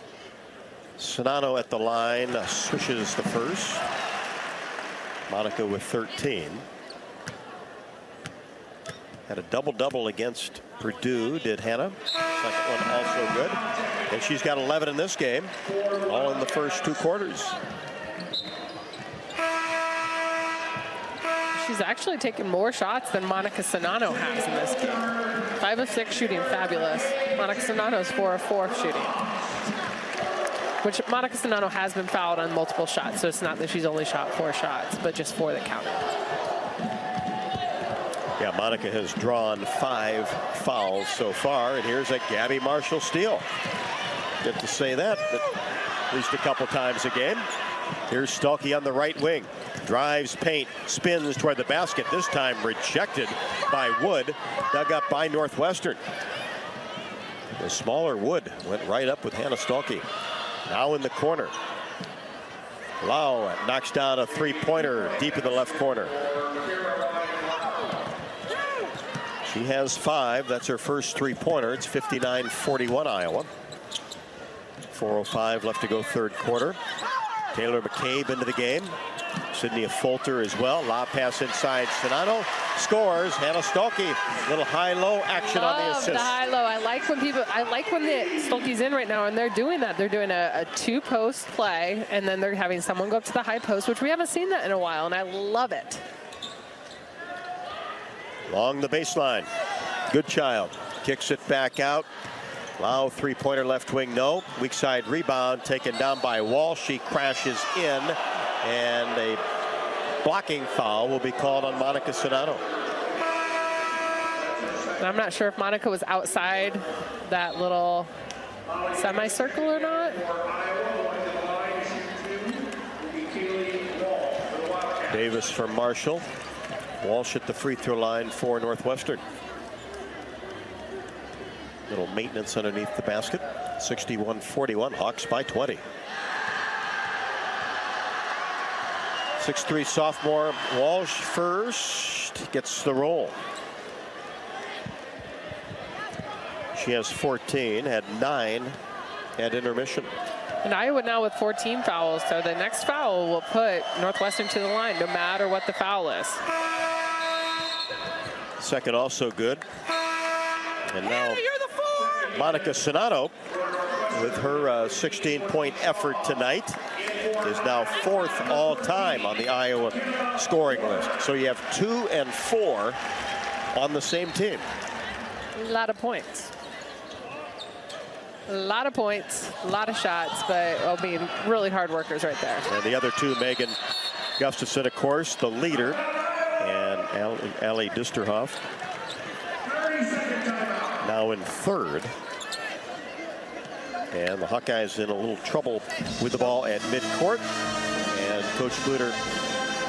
Sonano at the line swishes the first. Monica with 13. Had a double-double against Purdue, did Hannah. Second one also good. And she's got 11 in this game, all in the first 2 quarters. She's actually taken more shots than Monica Sonano has in this game. 5 of 6 shooting, fabulous. Monica Sonano's 4 of 4 shooting. Which Monica Sonano has been fouled on multiple shots, so it's not that she's only shot 4 shots, but just 4 that counted. Yeah, Monica has drawn 5 fouls so far, and here's a Gabby Marshall steal. Get to say that at least a couple times a game. Here's Stolke on the right wing. Drives paint, spins toward the basket. This time rejected by Wood, dug up by Northwestern. The smaller Wood went right up with Hannah Stolke. Now in the corner. Lau knocks down a 3-pointer deep in the left corner. She has 5. That's her first 3-pointer. It's 59-41 Iowa. 4:05 left to go third quarter. Taylor McCabe into the game. Sydney Folter as well. Lob pass inside. Sonano scores. Hannah Stolke. Little high-low action on the assist. The high-low. I like when the Stolke's in right now, and they're doing that. They're doing a 2-post play, and then they're having someone go up to the high post, which we haven't seen that in a while, and I love it. Along the baseline. Goodchild kicks it back out. Lau 3-pointer left wing, no. Weak side rebound taken down by Walsh. She crashes in, and a blocking foul will be called on Monica Sonano. And I'm not sure if Monica was outside that little semicircle or not. Davis for Marshall. Walsh at the free throw line for Northwestern. Little maintenance underneath the basket. 61-41, Hawks by 20. 6'3" sophomore Walsh first gets the roll. She has 14, had 9 at intermission. And Iowa now with 14 fouls, so the next foul will put Northwestern to the line, no matter what the foul is. Second also good. And now Monica Sonato, with her 16-point effort tonight, is now 4th all-time on the Iowa scoring list. So you have 2 and 4 on the same team. A lot of points. A lot of points, a lot of shots, but I mean, really hard workers right there. And the other two, Megan Gustafson, of course, the leader, and Allie Disterhoff now in 3rd. And the Hawkeyes in a little trouble with the ball at midcourt. And Coach Bluder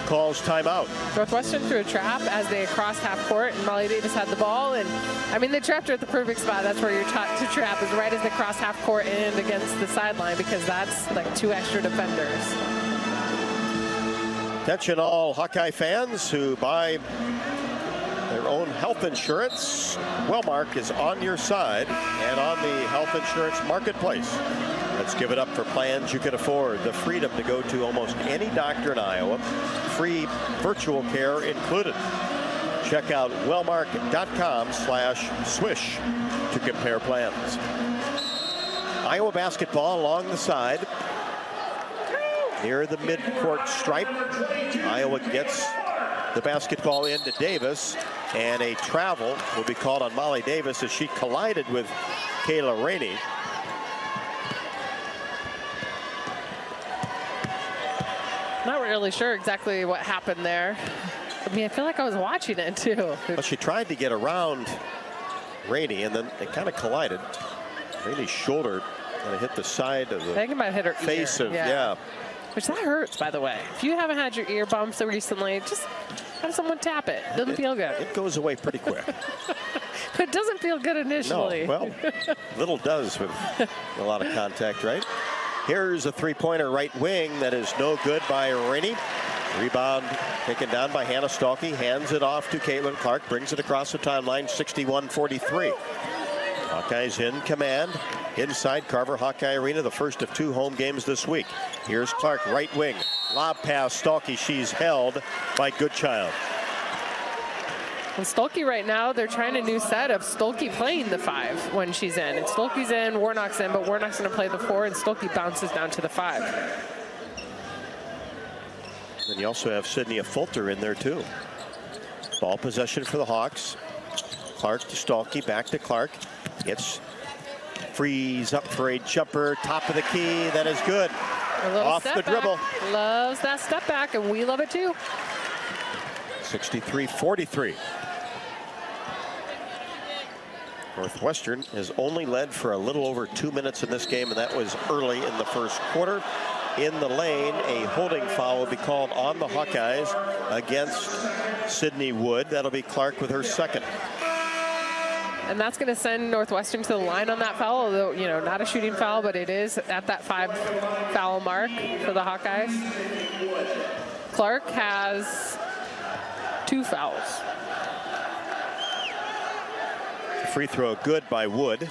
calls timeout. Northwestern threw a trap as they crossed half court, and Molly Davis had the ball. And I mean, they trapped her at the perfect spot. That's where you're taught to trap, is right as they cross half court and against the sideline, because that's like 2 extra defenders. Attention all Hawkeye fans who buy their own health insurance. Wellmark is on your side and on the health insurance marketplace. Let's give it up for plans you can afford. The freedom to go to almost any doctor in Iowa. Free virtual care included. Check out wellmark.com/swish to compare plans. Iowa basketball along the side. Near the midcourt stripe. Iowa gets the basketball into Davis, and a travel will be called on Molly Davis as she collided with Kayla Rainey. Not really sure exactly what happened there. I mean, I feel like I was watching it too. Well, she tried to get around Rainey, and then they kind of collided. Rainey's shoulder kind of hit the side of the I think it might have hit her face ear. of, yeah. Which that hurts, by the way. If you haven't had your ear bumped so recently, just have someone tap it. It doesn't feel good. It goes away pretty quick. But it doesn't feel good initially. No, well, little does with a lot of contact, right? Here's a three-pointer right wing that is no good by Rainey. Rebound taken down by Hannah Stalkey. Hands it off to Caitlin Clark. Brings it across the timeline, 61-43. Hawkeyes in command. Inside Carver Hawkeye Arena, the first of 2 home games this week. Here's Clark, right wing. Lob pass, Stalkey. She's held by Goodchild. And Stolke right now, they're trying a new set of Stolke playing the 5 when she's in. And Stolke's in, Warnock's in, but Warnock's going to play the 4, and Stolke bounces down to the 5. And you also have Sydney Fulter in there, too. Ball possession for the Hawks. Clark to Stalkey, back to Clark. Gets frees up for a jumper, top of the key. That is good. Off the dribble. Loves that step back, and we love it, too. 63-43. Northwestern has only led for a little over 2 minutes in this game, and that was early in the first quarter. In the lane, a holding foul will be called on the Hawkeyes against Sydney Wood. That'll be Clark with her second. And that's going to send Northwestern to the line on that foul, although, you know, not a shooting foul, but it is at that 5 foul mark for the Hawkeyes. Clark has 2 fouls. Free throw good by Wood.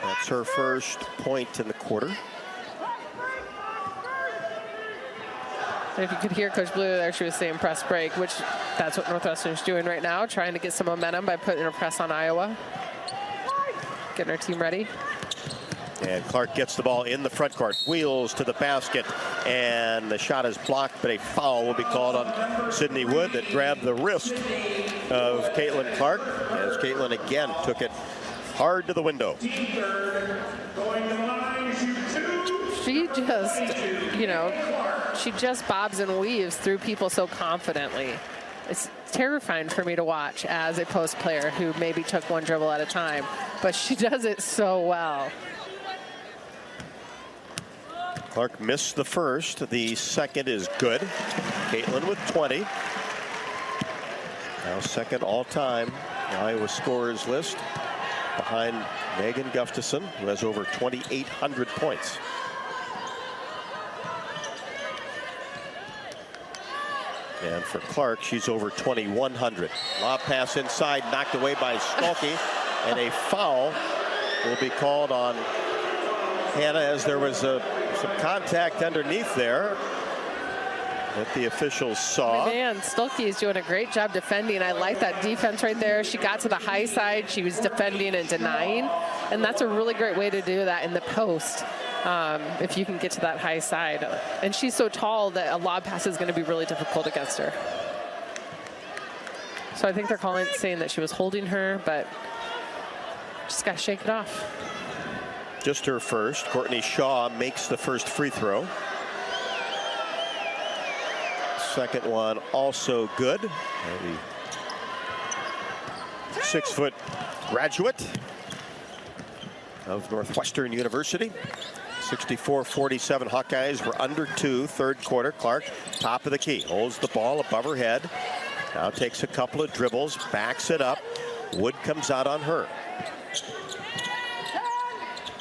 That's her first point in the quarter. And if you could hear Coach Blue there, she was saying press break, which that's what Northwestern's doing right now, trying to get some momentum by putting a press on Iowa. Getting her team ready. And Clark gets the ball in the front court, wheels to the basket, and the shot is blocked, but a foul will be called on Sydney Wood that grabbed the wrist of Caitlin Clark, as Caitlin again took it hard to the window. She just, you know, she just bobs and weaves through people so confidently. It's terrifying for me to watch as a post player who maybe took 1 dribble at a time, but she does it so well. Clark missed the first. The second is good. Caitlin with 20. Now second all-time Iowa scorers list behind Megan Gustafson, who has over 2,800 points. And for Clark, she's over 2,100. Lob pass inside, knocked away by Stalkey, and a foul will be called on Hannah, as there was some contact underneath there that the officials saw. Man, Stolke is doing a great job defending. I like that defense right there. She got to the high side. She was defending and denying, and that's a really great way to do that in the post. If you can get to that high side. And she's so tall that a lob pass is going to be really difficult against her. So I think they're saying that she was holding her, but just got to shake it off. Just her first. Courtney Shaw makes the first free throw. Second one also good. The 6-foot graduate of Northwestern University. 64-47 Hawkeyes were under 2 third quarter. Clark, top of the key, holds the ball above her head. Now takes a couple of dribbles, backs it up. Wood comes out on her.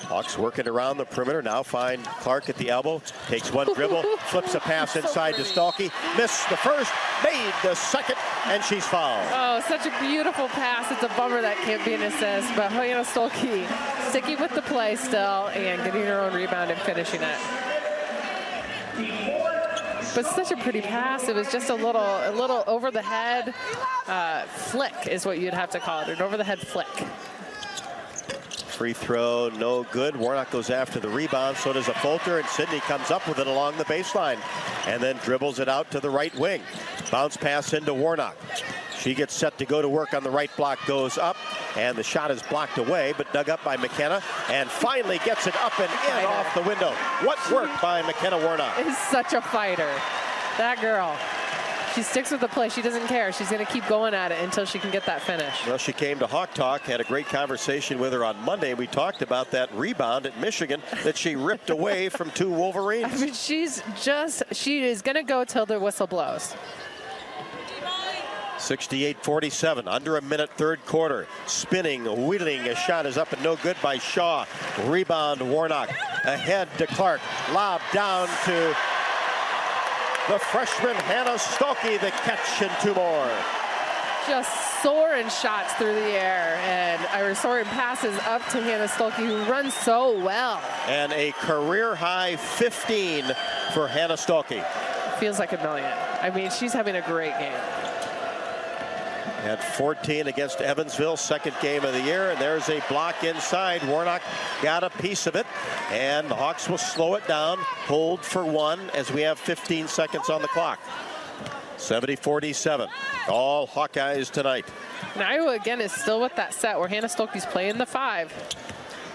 Hawks working around the perimeter. Now find Clark at the elbow. Takes one dribble, flips a pass inside to Stolke. Missed the first, made the second, and she's fouled. Oh, such a beautiful pass. It's a bummer that can't be an assist, but Hannah Stolke sticking with the play still and getting her own rebound and finishing it. But such a pretty pass. It was just a little over the head flick is what you'd have to call it, an over the head flick. Free throw, no good. Warnock goes after the rebound, so does a Folter, and Sydney comes up with it along the baseline and then dribbles it out to the right wing. Bounce pass into Warnock. She gets set to go to work on the right block, goes up, and the shot is blocked away, but dug up by McKenna, and finally gets it up and in off the window. What work by McKenna Warnock. Is such a fighter. That girl. She sticks with the play. She doesn't care. She's going to keep going at it until she can get that finish. Well, she came to Hawk Talk, had a great conversation with her on Monday. We talked about that rebound at Michigan that she ripped away from 2 Wolverines. I mean, she is going to go till the whistle blows. 68-47, under a minute, third quarter. Spinning, wheeling, a shot is up and no good by Shaw. Rebound, Warnock. Ahead to Clark. Lob down to the freshman Hannah Stolke, the catch and 2 more. Just soaring shots through the air and soaring passes up to Hannah Stolke, who runs so well. And a career high 15 for Hannah Stolke. Feels like a million. I mean, she's having a great game. Had 14 against Evansville, second game of the year, and there's a block inside. Warnock got a piece of it, and the Hawks will slow it down, hold for 1 as we have 15 seconds on the clock. 70-47, all Hawkeyes tonight. And Iowa again is still with that set where Hannah Stolke's playing the 5.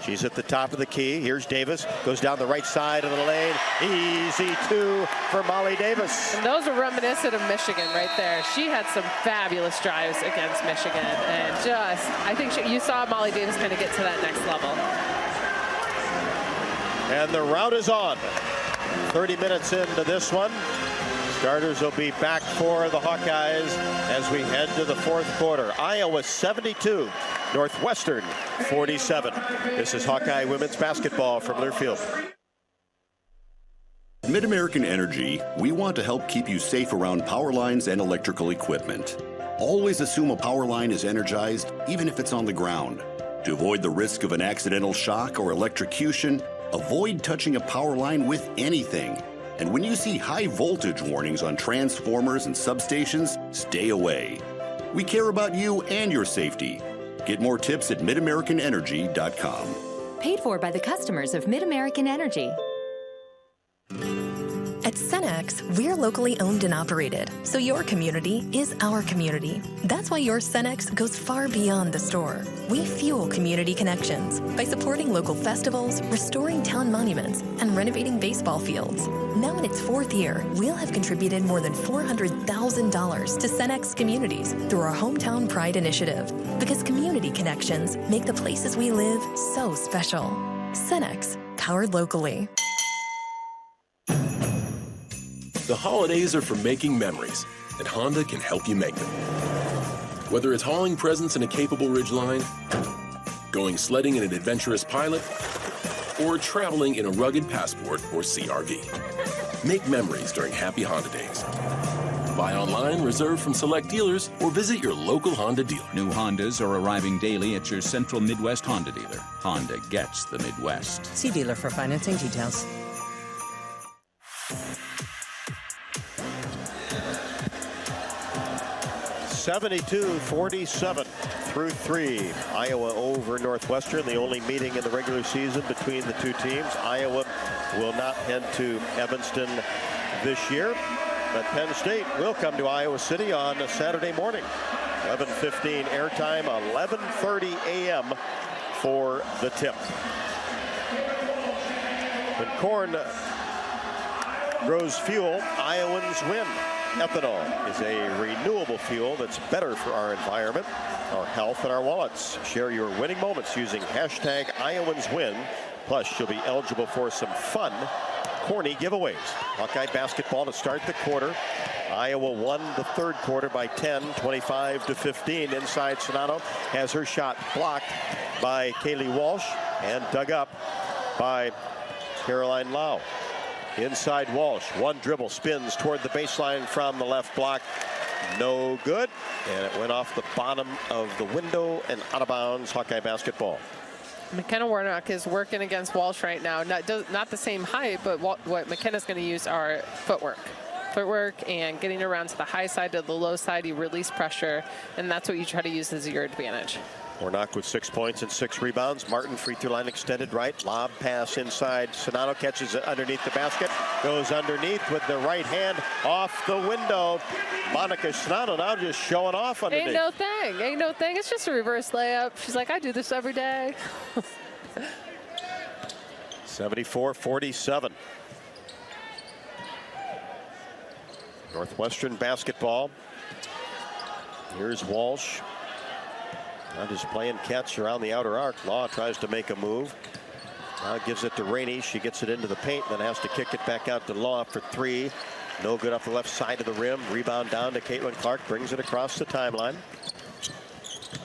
She's at the top of the key. Here's Davis, goes down the right side of the lane. Easy 2 for Molly Davis. And those are reminiscent of Michigan right there. She had some fabulous drives against Michigan, and I think you saw Molly Davis kind of get to that next level. And the round is on. 30 minutes into this one. Starters will be back for the Hawkeyes as we head to the fourth quarter. Iowa 72, Northwestern 47. This is Hawkeye women's basketball from Learfield. At Mid-American Energy, we want to help keep you safe around power lines and electrical equipment. Always assume a power line is energized, even if it's on the ground. To avoid the risk of an accidental shock or electrocution, avoid touching a power line with anything. And when you see high voltage warnings on transformers and substations, stay away. We care about you and your safety. Get more tips at midamericanenergy.com. Paid for by the customers of Mid-American Energy. At Cenex, we're locally owned and operated, so your community is our community. That's why your Cenex goes far beyond the store. We fuel community connections by supporting local festivals, restoring town monuments, and renovating baseball fields. Now in its 4th year, we'll have contributed more than $400,000 to Cenex communities through our Hometown Pride initiative, because community connections make the places we live so special. Cenex, powered locally. The holidays are for making memories, and Honda can help you make them. Whether it's hauling presents in a capable Ridgeline, going sledding in an adventurous Pilot, or traveling in a rugged Passport or CR-V. Make memories during Happy Honda Days. Buy online, reserve from select dealers, or visit your local Honda dealer. New Hondas are arriving daily at your Central Midwest Honda dealer. Honda gets the Midwest. See dealer for financing details. (72-47) through 3. Iowa over Northwestern, the only meeting in the regular season between the two teams. Iowa will not head to Evanston this year, but Penn State will come to Iowa City on a Saturday morning. 11:15 airtime, 11:30 a.m. for the tip. When corn grows fuel, Iowans win. Ethanol is a renewable fuel that's better for our environment, our health, and our wallets. Share your winning moments using hashtag IowansWin. Plus, you'll be eligible for some fun, corny giveaways. Hawkeye basketball to start the quarter. Iowa won the third quarter by 10, 25-15. Inside, Sonato has her shot blocked by Kaylee Walsh and dug up by Caroline Lau. Inside Walsh, one dribble, spins toward the baseline from the left block. No good, and it went off the bottom of the window and out of bounds. Hawkeye basketball. McKenna Warnock is working against Walsh right now. Not the same height, but what McKenna's going to use are footwork and getting around to the high side to the low side. You release pressure, and that's what you try to use as your advantage. Warnock with 6 points and 6 rebounds. Martin, free throw line extended right. Lob pass inside. Sonato catches it underneath the basket. Goes underneath with the right hand off the window. Monica Sonato now just showing off underneath. Ain't no thing. Ain't no thing. It's just a reverse layup. She's like, I do this every day. 74-47. Northwestern basketball. Here's Walsh. Now just playing catch around the outer arc. Law tries to make a move. Now gives it to Rainey. She gets it into the paint, then has to kick it back out to Law for 3. No good off the left side of the rim. Rebound down to Caitlin Clark. Brings it across the timeline.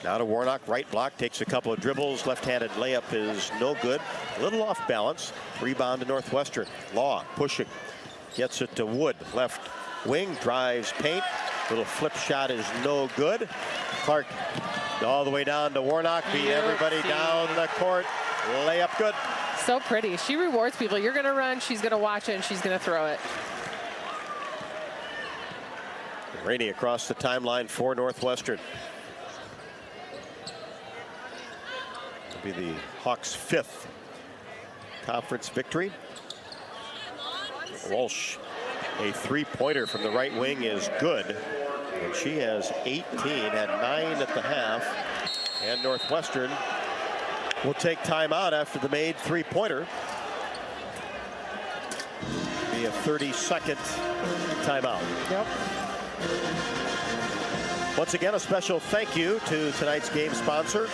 Now to Warnock. Right block. Takes a couple of dribbles. Left-handed layup is no good. A little off balance. Rebound to Northwestern. Law pushing. Gets it to Wood. Left wing. Drives paint. Little flip shot is no good. Clark all the way down to Warnock. Beat everybody down the court. Layup good. So pretty. She rewards people. You're going to run. She's going to watch it, and she's going to throw it. Rainey across the timeline for Northwestern. It'll be the Hawks' 5th conference victory. Walsh, a 3-pointer from the right wing is good. And she has 18, had 9 at the half. And Northwestern will take timeout after the made 3-pointer. Be a 30-second timeout. Yep. Once again, a special thank you to tonight's game sponsor,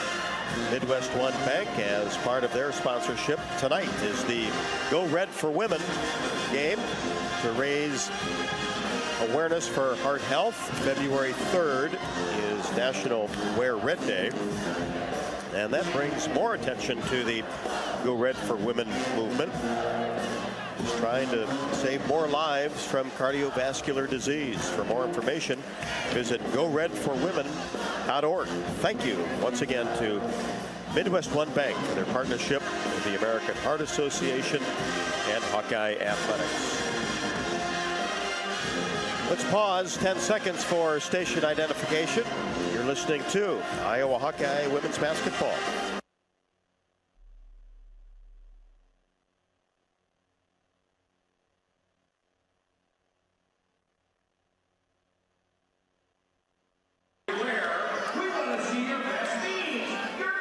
Midwest One Bank. As part of their sponsorship, tonight is the Go Red for Women game to raise awareness for heart health. February 3rd is National Wear Red Day. And that brings more attention to the Go Red for Women movement. Just trying to save more lives from cardiovascular disease. For more information, visit goredforwomen.org. Thank you once again to Midwest One Bank for their partnership with the American Heart Association and Hawkeye Athletics. Let's pause 10 seconds for station identification. You're listening to Iowa Hawkeye Women's Basketball.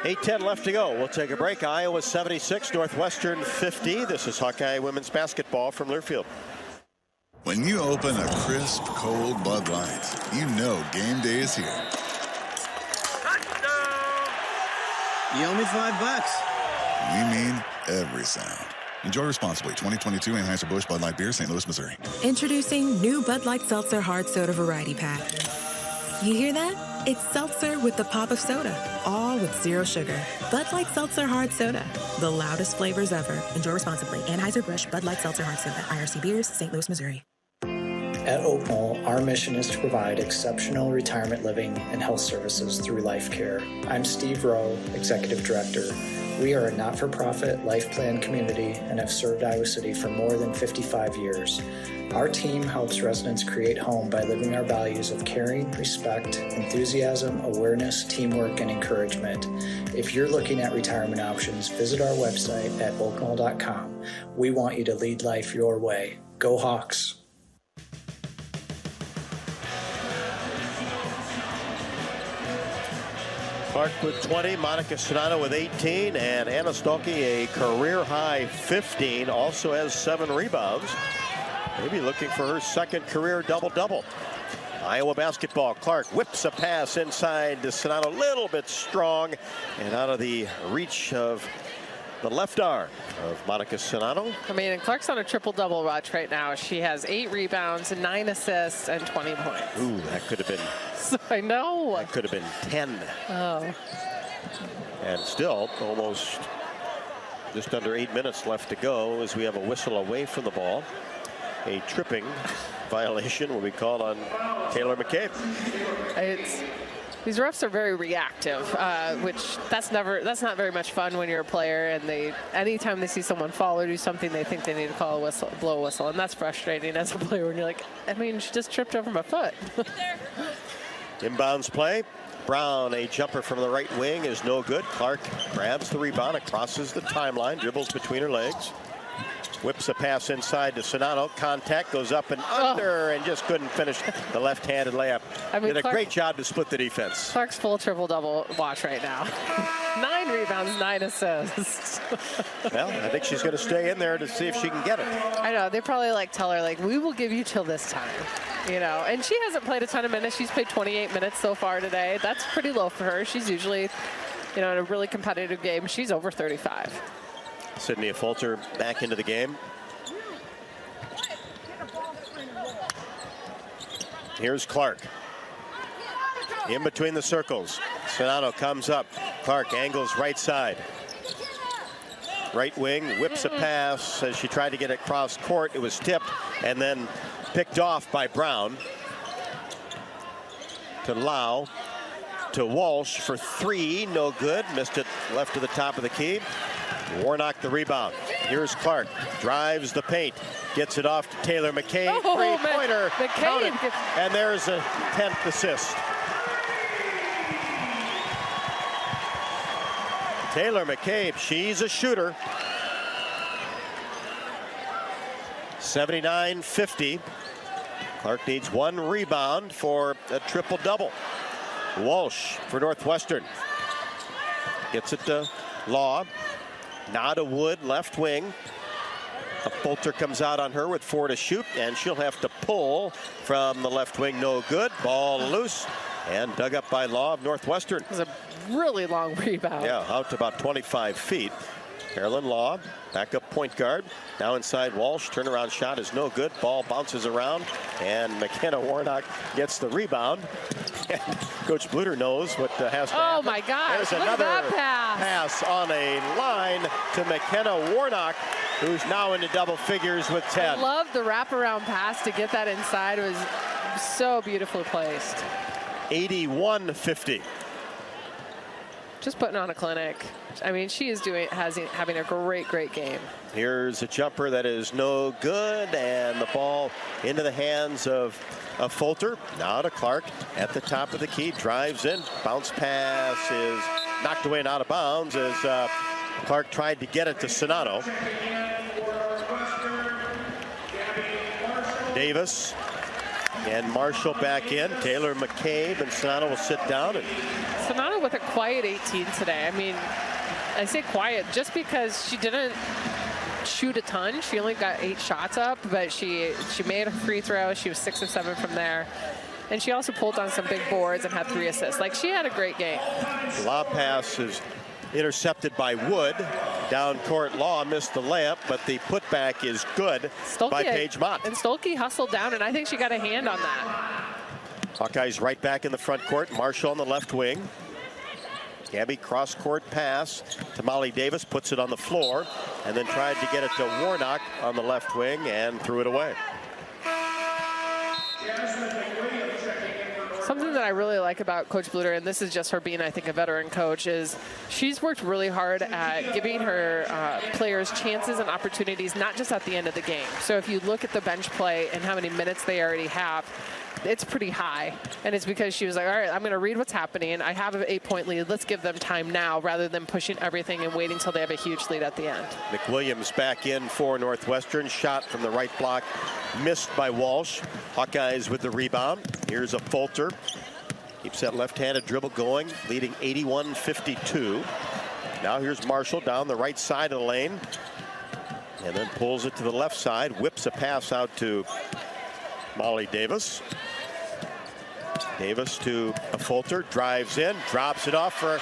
.10 left to go. We'll take a break. Iowa 76, Northwestern 50. This is Hawkeye Women's Basketball from Learfield. When you open a crisp, cold Bud Light, you know game day is here. You owe me $5. We mean every sound. Enjoy responsibly. 2022 Anheuser-Busch Bud Light Beer, St. Louis, Missouri. Introducing new Bud Light Seltzer Hard Soda Variety Pack. You hear that? It's seltzer with the pop of soda, all with zero sugar. Bud Light Seltzer Hard Soda, the loudest flavors ever. Enjoy responsibly. Anheuser-Busch Bud Light Seltzer Hard Soda, IRC Beers, St. Louis, Missouri. At Oak Knoll, our mission is to provide exceptional retirement living and health services through life care. I'm Steve Rowe, Executive Director. We are a not-for-profit life plan community and have served Iowa City for more than 55 years. Our team helps residents create home by living our values of caring, respect, enthusiasm, awareness, teamwork, and encouragement. If you're looking at retirement options, visit our website at oakknoll.com. We want you to lead life your way. Go Hawks! Clark with 20, Monica Sonato with 18, and Anna Stolke a career-high 15, also has 7 rebounds. Maybe looking for her second career double-double. Iowa basketball, Clark whips a pass inside to Sonato, a little bit strong, and out of the reach of the left arm of Monica Sonato. I mean, and Clark's on a triple-double watch right now. She has 8 rebounds, 9 assists, and 20 points. Ooh, that could have been... I know. That could have been 10. Oh. And still almost just under 8 minutes left to go as we have a whistle away from the ball. A tripping violation will be called on Taylor McCabe. These refs are very reactive, which that's not very much fun when you're a player, and anytime they see someone fall or do something, they think they need to call a whistle, blow a whistle, and that's frustrating as a player when you're like, I mean, she just tripped over my foot. Inbounds play. Brown, a jumper from the right wing is no good. Clark grabs the rebound, crosses the timeline, dribbles between her legs. Whips a pass inside to Sonato. Contact goes up and under and just couldn't finish the left-handed layup. I mean, did a great job to split the defense. Clark's full triple-double watch right now. 9 rebounds, 9 assists. Well, I think she's going to stay in there to see if she can get it. I know. They probably tell her, we will give you till this time. You know, and she hasn't played a ton of minutes. She's played 28 minutes so far today. That's pretty low for her. She's usually, in a really competitive game, she's over 35. Sydney Fulter back into the game. Here's Clark. In between the circles. Sonato comes up. Clark angles right side. Right wing, whips a pass as she tried to get it cross court. It was tipped and then picked off by Brown. To Lau. To Walsh for 3, no good. Missed it left to the top of the key. Warnock the rebound. Here's Clark. Drives the paint. Gets it off to Taylor McCabe. Three-pointer. Counted. And there's a 10th assist. Taylor McCabe, she's a shooter. 79-50. Clark needs 1 rebound for a triple-double. Walsh for Northwestern. Gets it to Law. Now to Wood, left wing. A Fulter comes out on her with 4 to shoot, and she'll have to pull from the left wing. No good. Ball loose and dug up by Law of Northwestern. It was a really long rebound. Yeah, out to about 25 feet. Carolyn Law, backup point guard. Now inside Walsh. Turnaround shot is no good. Ball bounces around, and McKenna Warnock gets the rebound. And Coach Bluder knows what has to happen. Oh, my gosh. There's another pass on a line to McKenna Warnock, who's now into double figures with 10. I love the wraparound pass to get that inside. It was so beautifully placed. 81-50. Just putting on a clinic. I mean, she is having a great game. Here's a jumper that is no good, and the ball into the hands of Fulter. Now to Clark at the top of the key, drives in. Bounce pass is knocked away and out of bounds as Clark tried to get it to Sonato. Davis and Marshall back in. Taylor McCabe and Sonato will sit down. And Sonato with a quiet 18 today. I mean, I say quiet just because she didn't shoot a ton. She only got 8 shots up, but she made a free throw. She was 6 of 7 from there. And she also pulled on some big boards and had 3 assists. She had a great game. Lob pass is intercepted by Wood. Down court, Law missed the layup, but the putback is good by Paige Mott. And Stolke hustled down, and I think she got a hand on that. Hawkeyes right back in the front court. Marshall on the left wing. Gabby cross-court pass to Molly Davis, puts it on the floor, and then tried to get it to Warnock on the left wing and threw it away. something that I really like about Coach Bluder, and this is just her being, I think, a veteran coach, is she's worked really hard at giving her players chances and opportunities, not just at the end of the game. So if you look at the bench play and how many minutes they already have, it's pretty high. And it's because she was like, all right, I'm going to read what's happening. I have an 8-point lead. Let's give them time now rather than pushing everything and waiting until they have a huge lead at the end. McWilliams back in for Northwestern. Shot from the right block, missed by Walsh. Hawkeyes with the rebound. Here's a Fulter. Keeps that left-handed dribble going, leading 81-52. Now here's Marshall down the right side of the lane. And then pulls it to the left side, whips a pass out to Molly Davis. Davis to a Fulter, drives in, drops it off for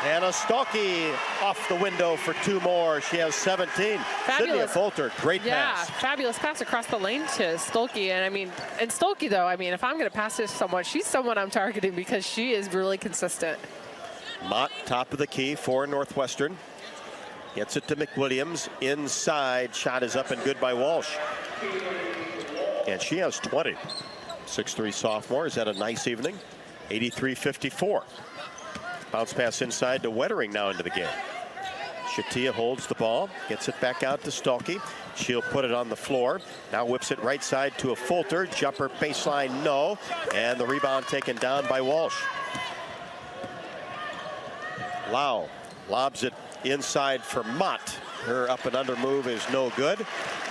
Anna Stolke, off the window for 2 more. She has 17. Sydney Fulter, great pass. Yeah, fabulous pass across the lane to Stolke. And I mean, and Stolke though, I mean, if I'm going to pass this to someone, she's someone I'm targeting because she is really consistent. Mott, top of the key for Northwestern. Gets it to McWilliams, inside, shot is up and good by Walsh. And she has 20. 6'3" sophomore has had a nice evening. 83-54. Bounce pass inside to Wettering now into the game. Shatia holds the ball, gets it back out to Stolke. She'll put it on the floor. Now whips it right side to a Fulter. Jumper baseline, no. And the rebound taken down by Walsh. Lau lobs it inside for Mott. Her up and under move is no good.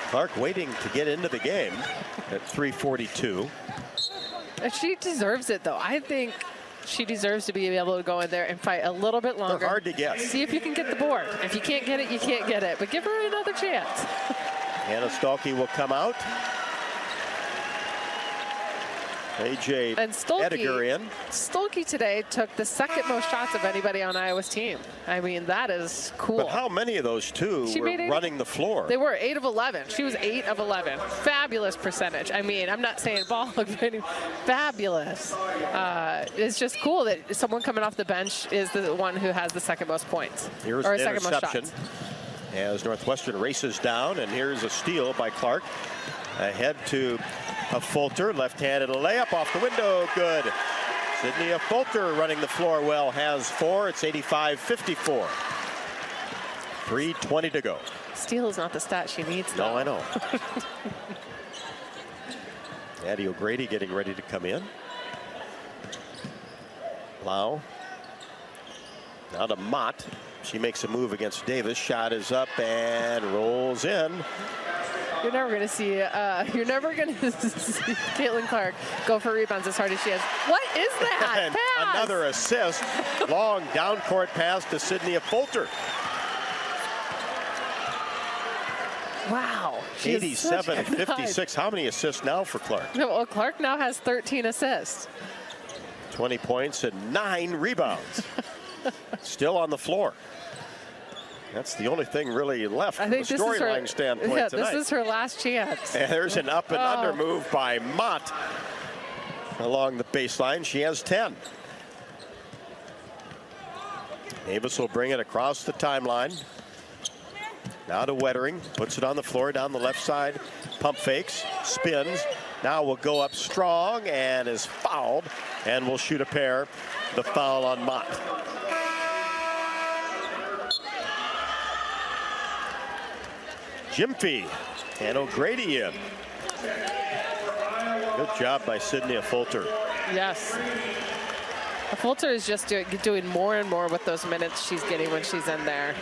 Clark waiting to get into the game at 3:42. She deserves it, though. I think she deserves to be able to go in there and fight a little bit longer. They're hard to get. See if you can get the board. If you can't get it, you can't get it. But give her another chance. Anna Stolke will come out. AJ and Ediger in. Stolke today took the second most shots of anybody on Iowa's team. I mean, that is cool. But how many of those were running the floor? They were 8 of 11. She was 8 of 11. Fabulous percentage. I mean, I'm not saying ball fabulous. It's just cool that someone coming off the bench is the one who has the second most points. Here's or an second most interception shots. As Northwestern races down, and here's a steal by Clark. Ahead to a Fulter, left-handed layup off the window, good. Sydney Fulter running the floor well, has 4. It's 85-54. 3:20 to go. Steal is not the stat she needs, though. No, I know. Addie O'Grady getting ready to come in. Lau. Now to Mott. She makes a move against Davis. Shot is up and rolls in. You're never going to see Caitlin Clark go for rebounds as hard as she has. What is that? And pass? Another assist. Long down court pass to Sydney Fulter. Wow. 87-56. How many assists now for Clark? Well, Clark now has 13 assists. 20 points and 9 rebounds. Still on the floor. That's the only thing really left from a storyline standpoint tonight. This is her last chance. And there's an up and under move by Mott along the baseline. She has 10. Davis will bring it across the timeline. Now to Wettering. Puts it on the floor down the left side. Pump fakes. Spins. Now will go up strong and is fouled. And will shoot a pair. The foul on Mott. Gyamfi and O'Grady in. Good job by Sydney Fulter. Yes. Fulter is just doing more and more with those minutes she's getting when she's in there.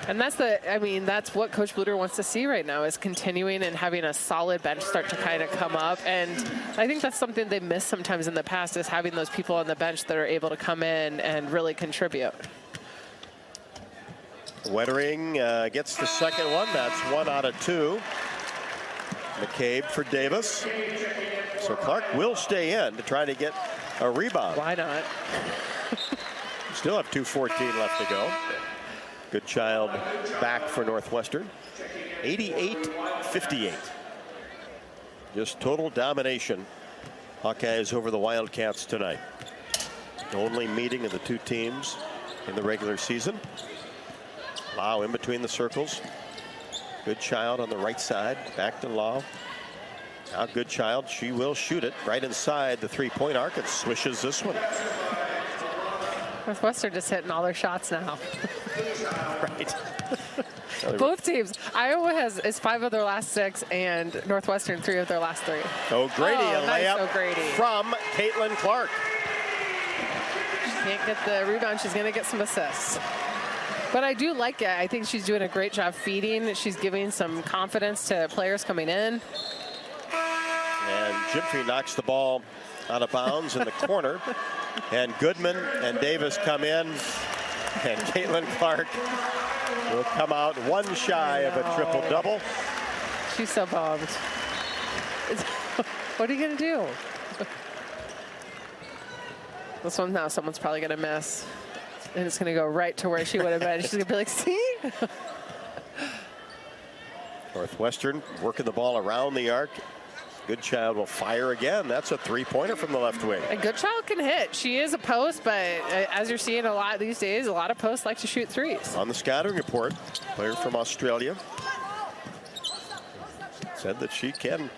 And that's that's what Coach Bluder wants to see right now, is continuing and having a solid bench start to kind of come up. And I think that's something they missed sometimes in the past, is having those people on the bench that are able to come in and really contribute. Wettering gets the second one. That's 1 out of 2. McCabe for Davis. So Clark will stay in to try to get a rebound. Why not? Still have 2:14 left to go. Good child back for Northwestern. 88-58. Just total domination. Hawkeyes over the Wildcats tonight. Only meeting of the two teams in the regular season. Lau in between the circles. Good child on the right side. Back to Lau. Now Goodchild, she will shoot it right inside the three-point arc and swishes this one. Northwestern just hitting all their shots now. Right. Both teams. Iowa is 5 of their last 6, and Northwestern 3 of their last 3. O'Grady, a layup O'Grady. from Caitlin Clark. She can't get the rebound. She's going to get some assists. But I do like it. I think she's doing a great job feeding. She's giving some confidence to players coming in. And Gyamfi knocks the ball out of bounds in the corner. And Goodman and Davis come in. And Caitlin Clark will come out one shy of a triple-double. She's so bummed. What are you going to do? This one now, someone's probably going to miss. And it's going to go right to where she would have been. She's going to be like, see? Northwestern working the ball around the arc. Goodchild will fire again. That's a three-pointer from the left wing. And Goodchild can hit. She is a post, but as you're seeing a lot these days, a lot of posts like to shoot threes. On the scouting report, player from Australia said that she can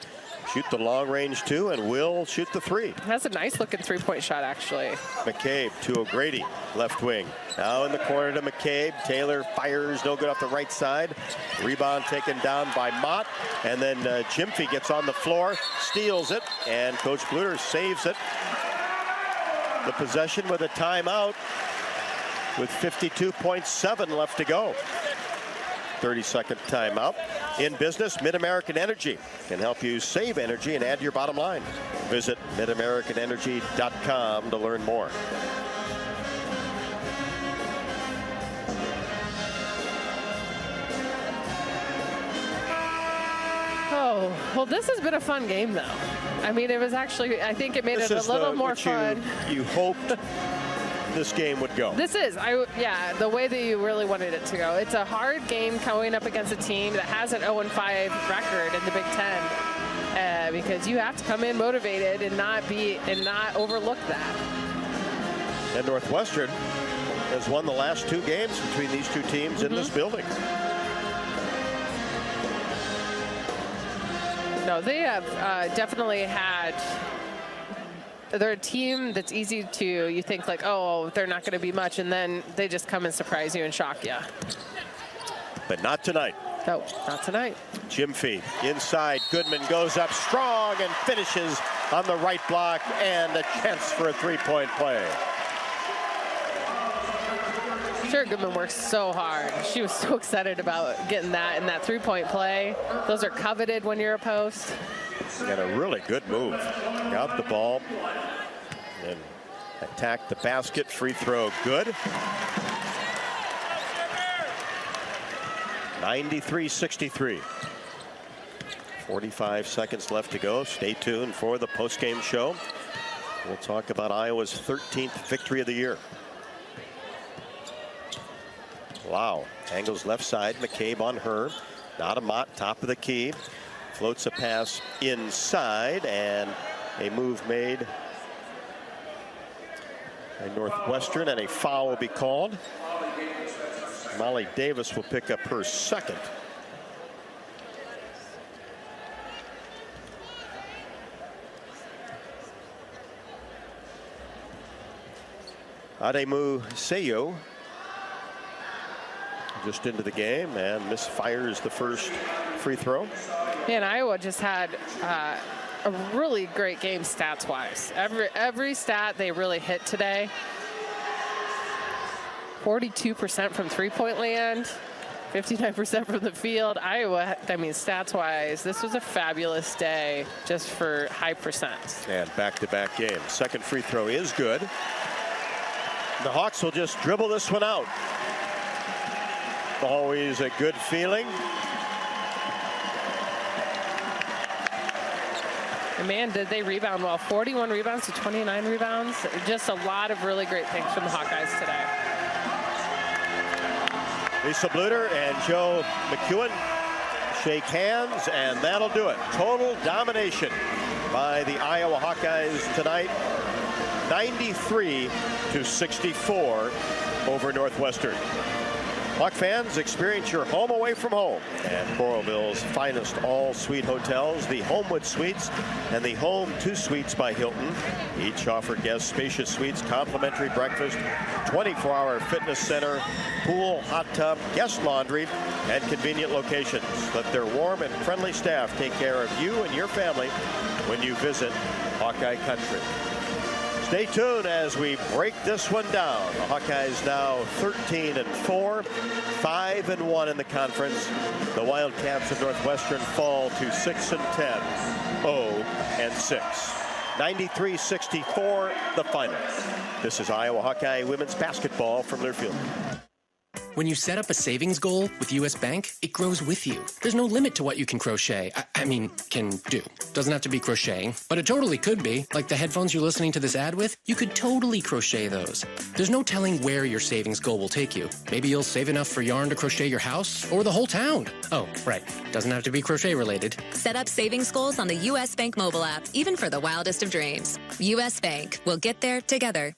shoot the long range too and will shoot the three. That's a nice looking three-point shot, actually. McCabe to O'Grady, left wing. Now in the corner to McCabe. Taylor fires, no good off the right side. Rebound taken down by Mott. And then Gyamfi gets on the floor, steals it, and Coach Bluder saves it. The possession with a timeout with 52.7 left to go. 30-second timeout. In business, Mid-American Energy can help you save energy and add to your bottom line. Visit midamericanenergy.com to learn more. Oh, well, this has been a fun game, though. I mean, it was actually, I think it made it a little more fun. You hoped this game would go. This is, yeah, the way that you really wanted it to go. It's a hard game going up against a team that has an 0-5 record in the Big Ten, because you have to come in motivated and not overlook that. And Northwestern has won the last 2 games between these two teams in this building. No, they have definitely had. They're a team that's easy to, you think like, oh, they're not going to be much, and then they just come and surprise you and shock you. But not tonight. No, not tonight. Gyamfi inside. Goodman goes up strong and finishes on the right block, and a chance for a three-point play. Sure, Goodman works so hard. She was so excited about getting that and that three-point play. Those are coveted when you're a post. Got a really good move. Got the ball and attacked the basket. Free throw good. 93-63. 45 seconds left to go. Stay tuned for the post-game show. We'll talk about Iowa's 13th victory of the year. Wow. Angles left side. McCabe on her. Not a Mott, top of the key. Floats a pass inside, and a move made by Northwestern, and a foul will be called. Molly Davis will pick up her second. Ademu Seyo just into the game and misfires the first free throw. And Iowa just had a really great game stats-wise. Every stat they really hit today. 42% from three-point land, 59% from the field. Iowa, I mean, stats-wise, this was a fabulous day just for high percents. And back-to-back game. Second free throw is good. The Hawks will just dribble this one out. Always a good feeling. And man, did they rebound well. 41 rebounds to 29 rebounds. Just a lot of really great things from the Hawkeyes today. Lisa Bluder and Joe McEwen shake hands, and that'll do it. Total domination by the Iowa Hawkeyes tonight. 93-64 over Northwestern. Hawk fans, experience your home away from home at Coralville's finest all-suite hotels, the Homewood Suites and the Home 2 Suites by Hilton. Each offer guests spacious suites, complimentary breakfast, 24-hour fitness center, pool, hot tub, guest laundry, and convenient locations. Let their warm and friendly staff take care of you and your family when you visit Hawkeye Country. Stay tuned as we break this one down. The Hawkeyes now 13-4, 5-1 in the conference. The Wildcats of Northwestern fall to 6-10, 0-6. 93-64, the final. This is Iowa Hawkeye women's basketball from Learfield. When you set up a savings goal with U.S. Bank, it grows with you. There's no limit to what you can crochet. Can do. Doesn't have to be crocheting, but it totally could be. Like the headphones you're listening to this ad with, you could totally crochet those. There's no telling where your savings goal will take you. Maybe you'll save enough for yarn to crochet your house or the whole town. Oh, right. Doesn't have to be crochet related. Set up savings goals on the U.S. Bank mobile app, even for the wildest of dreams. U.S. Bank. We'll get there together.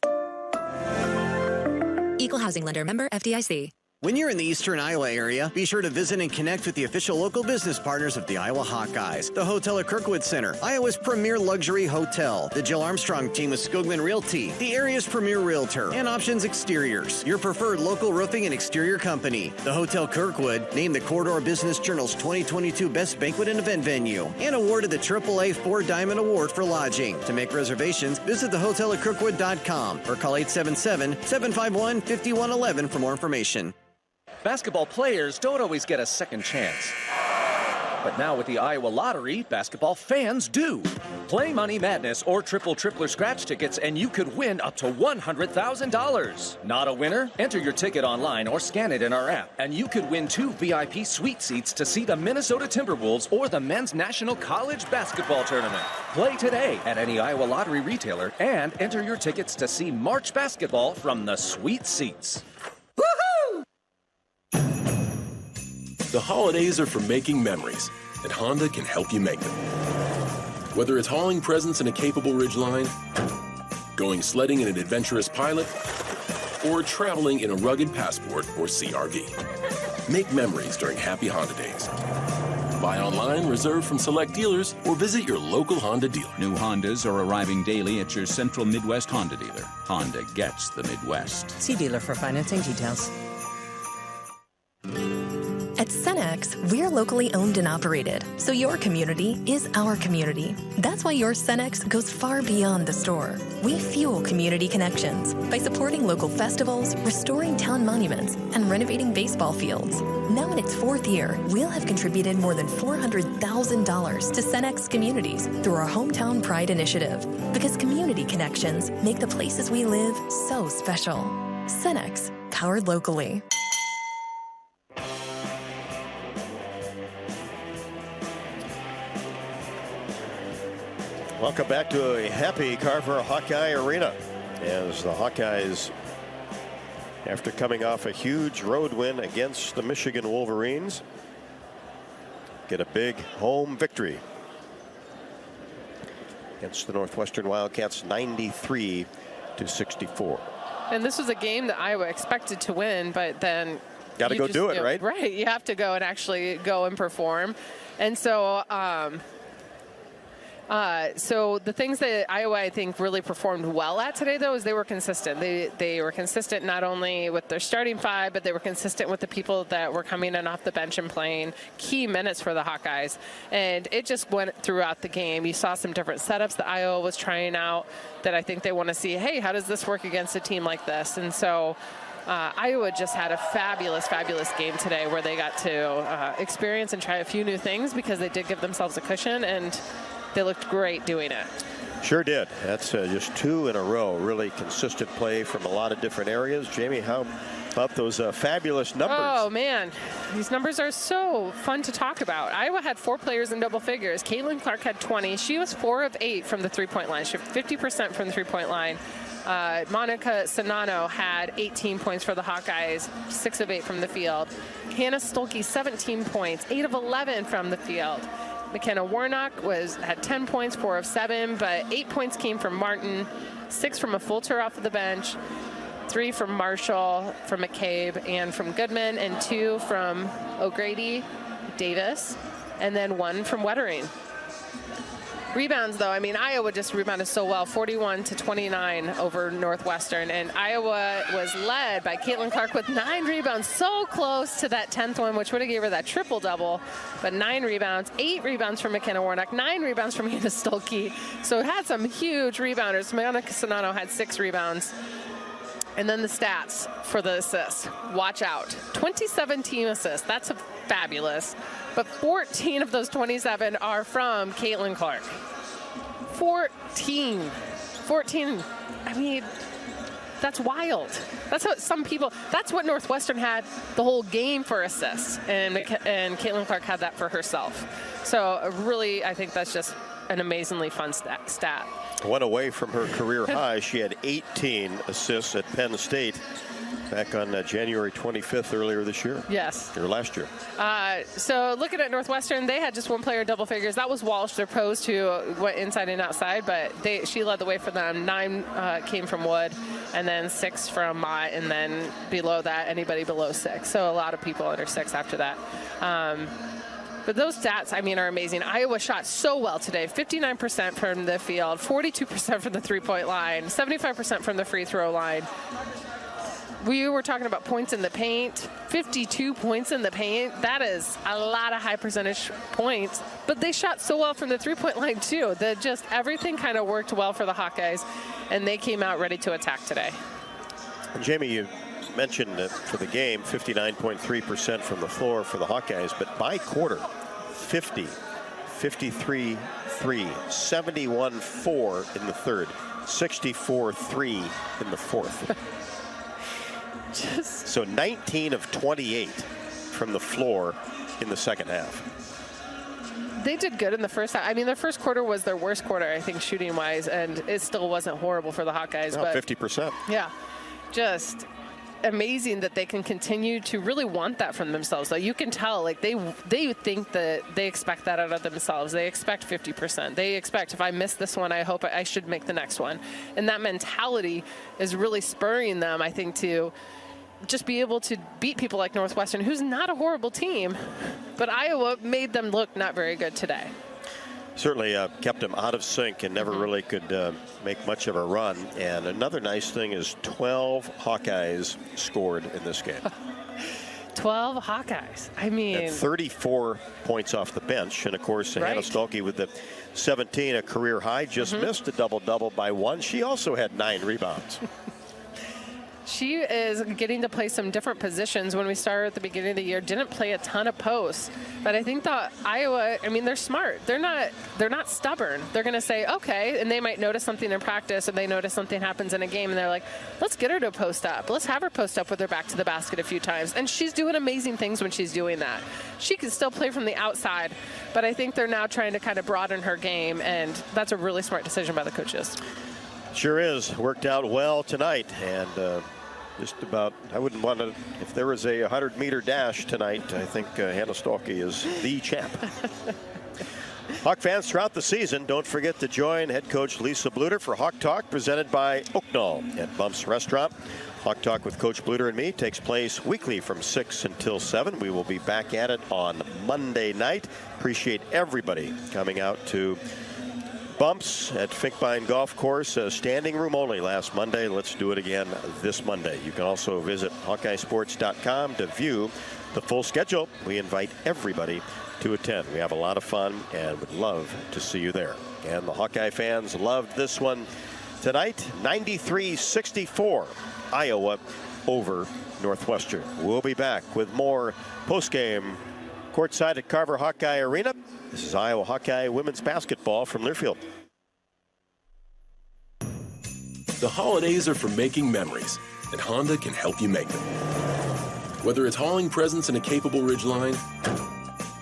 Equal housing lender, member FDIC. When you're in the eastern Iowa area, be sure to visit and connect with the official local business partners of the Iowa Hawkeyes. The hotel at Kirkwood Center, Iowa's premier luxury hotel. The Jill Armstrong team with Skogman Realty, the area's premier realtor. And Options Exteriors, your preferred local roofing and exterior company. The Hotel Kirkwood, named the Corridor Business Journal's 2022 Best Banquet and Event Venue. And awarded the AAA 4 Diamond Award for lodging. To make reservations, visit thehotelatKirkwood.com or call 877-751-5111 for more information. Basketball players don't always get a second chance. But now with the Iowa Lottery, basketball fans do. Play Money Madness or Tripler scratch tickets and you could win up to $100,000. Not a winner? Enter your ticket online or scan it in our app, and you could win 2 VIP suite seats to see the Minnesota Timberwolves or the Men's National College Basketball Tournament. Play today at any Iowa Lottery retailer and enter your tickets to see March basketball from the sweet seats. The holidays are for making memories, and Honda can help you make them. Whether it's hauling presents in a capable Ridgeline, going sledding in an adventurous Pilot, or traveling in a rugged Passport or CR-V. Make memories during Happy Honda Days. Buy online, reserve from select dealers, or visit your local Honda dealer. New Hondas are arriving daily at your Central Midwest Honda dealer. Honda gets the Midwest. See dealer for financing details. At Cenex, we're locally owned and operated, so your community is our community. That's why your Cenex goes far beyond the store. We fuel community connections by supporting local festivals, restoring town monuments, and renovating baseball fields. Now in its 4th year, we'll have contributed more than $400,000 to Cenex communities through our Hometown Pride initiative, because community connections make the places we live so special. Cenex, powered locally. Welcome back to a happy Carver Hawkeye Arena as the Hawkeyes, after coming off a huge road win against the Michigan Wolverines, get a big home victory against the Northwestern Wildcats, 93-64. And this was a game that Iowa expected to win, but then got to go do it, right? Right. You have to go and actually go and perform. And so so the things that Iowa, I think, really performed well at today, though, is they were consistent. They were consistent not only with their starting 5, but they were consistent with the people that were coming in off the bench and playing key minutes for the Hawkeyes. And it just went throughout the game. You saw some different setups that Iowa was trying out that I think they want to see, hey, how does this work against a team like this? And so Iowa just had a fabulous, fabulous game today where they got to experience and try a few new things because they did give themselves a cushion, and they looked great doing it. Sure did. That's just 2 in a row. Really consistent play from a lot of different areas. Jamie, how about those fabulous numbers? Oh, man. These numbers are so fun to talk about. Iowa had 4 players in double figures. Caitlin Clark had 20. She was 4 of 8 from the three-point line. She had 50% from the three-point line. Monica Sonano had 18 points for the Hawkeyes, 6 of 8 from the field. Hannah Stolke, 17 points, 8 of 11 from the field. McKenna Warnock had 10 points, 4 of 7, but 8 points came from Martin, 6 from a Fulter off of the bench. 3 from Marshall, from McCabe, and from Goodman, and 2 from O'Grady, Davis, and then 1 from Wettering. Rebounds, though, I mean, Iowa just rebounded so well, 41-29 over Northwestern. And Iowa was led by Caitlin Clark with 9 rebounds, so close to that 10th one, which would have gave her that triple-double. But 9 rebounds, 8 rebounds from McKenna Warnock, 9 rebounds from Hannah Stolke. So it had some huge rebounders. Monica Sonano had 6 rebounds. And then the stats for the assists. Watch out. 27 team assists. That's fabulous. But 14 of those 27 are from Caitlin Clark. 14. I mean, that's wild. That's what Northwestern had the whole game for assists. And Caitlin Clark had that for herself. So really, I think that's just an amazingly fun stat. One away from her career high. She had 18 assists at Penn State back on January 25th earlier this year. Yes. Or last year. So looking at Northwestern, they had just one player double figures. That was Walsh, their post, who went inside and outside, but she led the way for them. 9 came from Wood, and then 6 from Mott, and then below that, anybody below 6. So a lot of people under 6 after that. But those stats, I mean, are amazing. Iowa shot so well today. 59% from the field, 42% from the three-point line, 75% from the free throw line. We were talking about points in the paint. 52 points in the paint. That is a lot of high percentage points. But they shot so well from the three-point line, too. That just everything kind of worked well for the Hawkeyes, and they came out ready to attack today. Jamie, you mentioned that for the game, 59.3% from the floor for the Hawkeyes, but by quarter, 50, 53-3, 71-4 in the third, 64-3 in the fourth. So 19 of 28 from the floor in the second half. They did good in the first half. I mean, their first quarter was their worst quarter, I think, shooting-wise, and it still wasn't horrible for the Hawkeyes. No, but 50%. Yeah, just amazing that they can continue to really want that from themselves. Like, you can tell, like, they think that they expect that out of themselves. They expect 50%. They expect, if I miss this one, I hope I should make the next one. And that mentality is really spurring them, I think, to just be able to beat people like Northwestern, who's not a horrible team, but Iowa made them look not very good today. Certainly kept them out of sync and never really could make much of a run. And another nice thing is 12 Hawkeyes scored in this game. 12 Hawkeyes. I mean, and 34 points off the bench. And, of course, Hannah Stolke with the 17, a career high, just missed a double-double by 1. She also had 9 rebounds. She is getting to play some different positions. When we started at the beginning of the year, didn't play a ton of posts, but I think that Iowa, I mean, they're smart. They're not stubborn. They're going to say, okay, and they might notice something in practice, or they notice something happens in a game, and they're like, let's get her to post up. Let's have her post up with her back to the basket a few times. And she's doing amazing things when she's doing that. She can still play from the outside, but I think they're now trying to kind of broaden her game, and that's a really smart decision by the coaches. Sure is. Worked out well tonight, and just about, I wouldn't want to, if there was a 100-meter dash tonight, I think Hannah Stolke is the champ. Hawk fans throughout the season, don't forget to join head coach Lisa Bluder for Hawk Talk, presented by Oaknall at Bumps Restaurant. Hawk Talk with Coach Bluder and me takes place weekly from 6 until 7. We will be back at it on Monday night. Appreciate everybody coming out to Bumps at Finkbine Golf Course, standing room only last Monday. Let's do it again this Monday. You can also visit HawkeyeSports.com to view the full schedule. We invite everybody to attend. We have a lot of fun and would love to see you there. And the Hawkeye fans loved this one tonight. 93-64, Iowa over Northwestern. We'll be back with more postgame courtside at Carver Hawkeye Arena. This is Iowa Hawkeye women's basketball from Learfield. The holidays are for making memories, and Honda can help you make them. Whether it's hauling presents in a capable Ridgeline,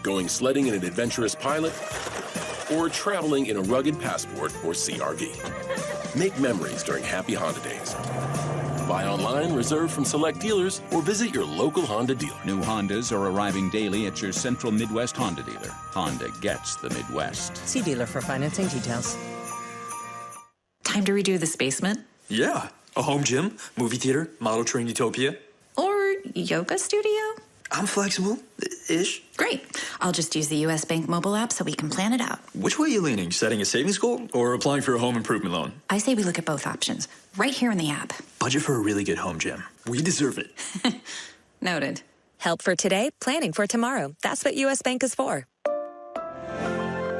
going sledding in an adventurous Pilot, or traveling in a rugged Passport or CR-V. Make memories during Happy Honda Days. Buy online, reserve from select dealers, or visit your local Honda dealer. New Hondas are arriving daily at your Central Midwest Honda dealer. Honda gets the Midwest. See dealer for financing details. Time to redo this basement? Yeah, A home gym, movie theater, model train utopia. Or yoga studio? I'm flexible-ish. Great. I'll just use the U.S. Bank mobile app so we can plan it out. Which way are you leaning? Setting a savings goal or applying for a home improvement loan? I say we look at both options, right here in the app. Budget for a really good home gym. We deserve it. Noted. Help for today, planning for tomorrow. That's what U.S. Bank is for.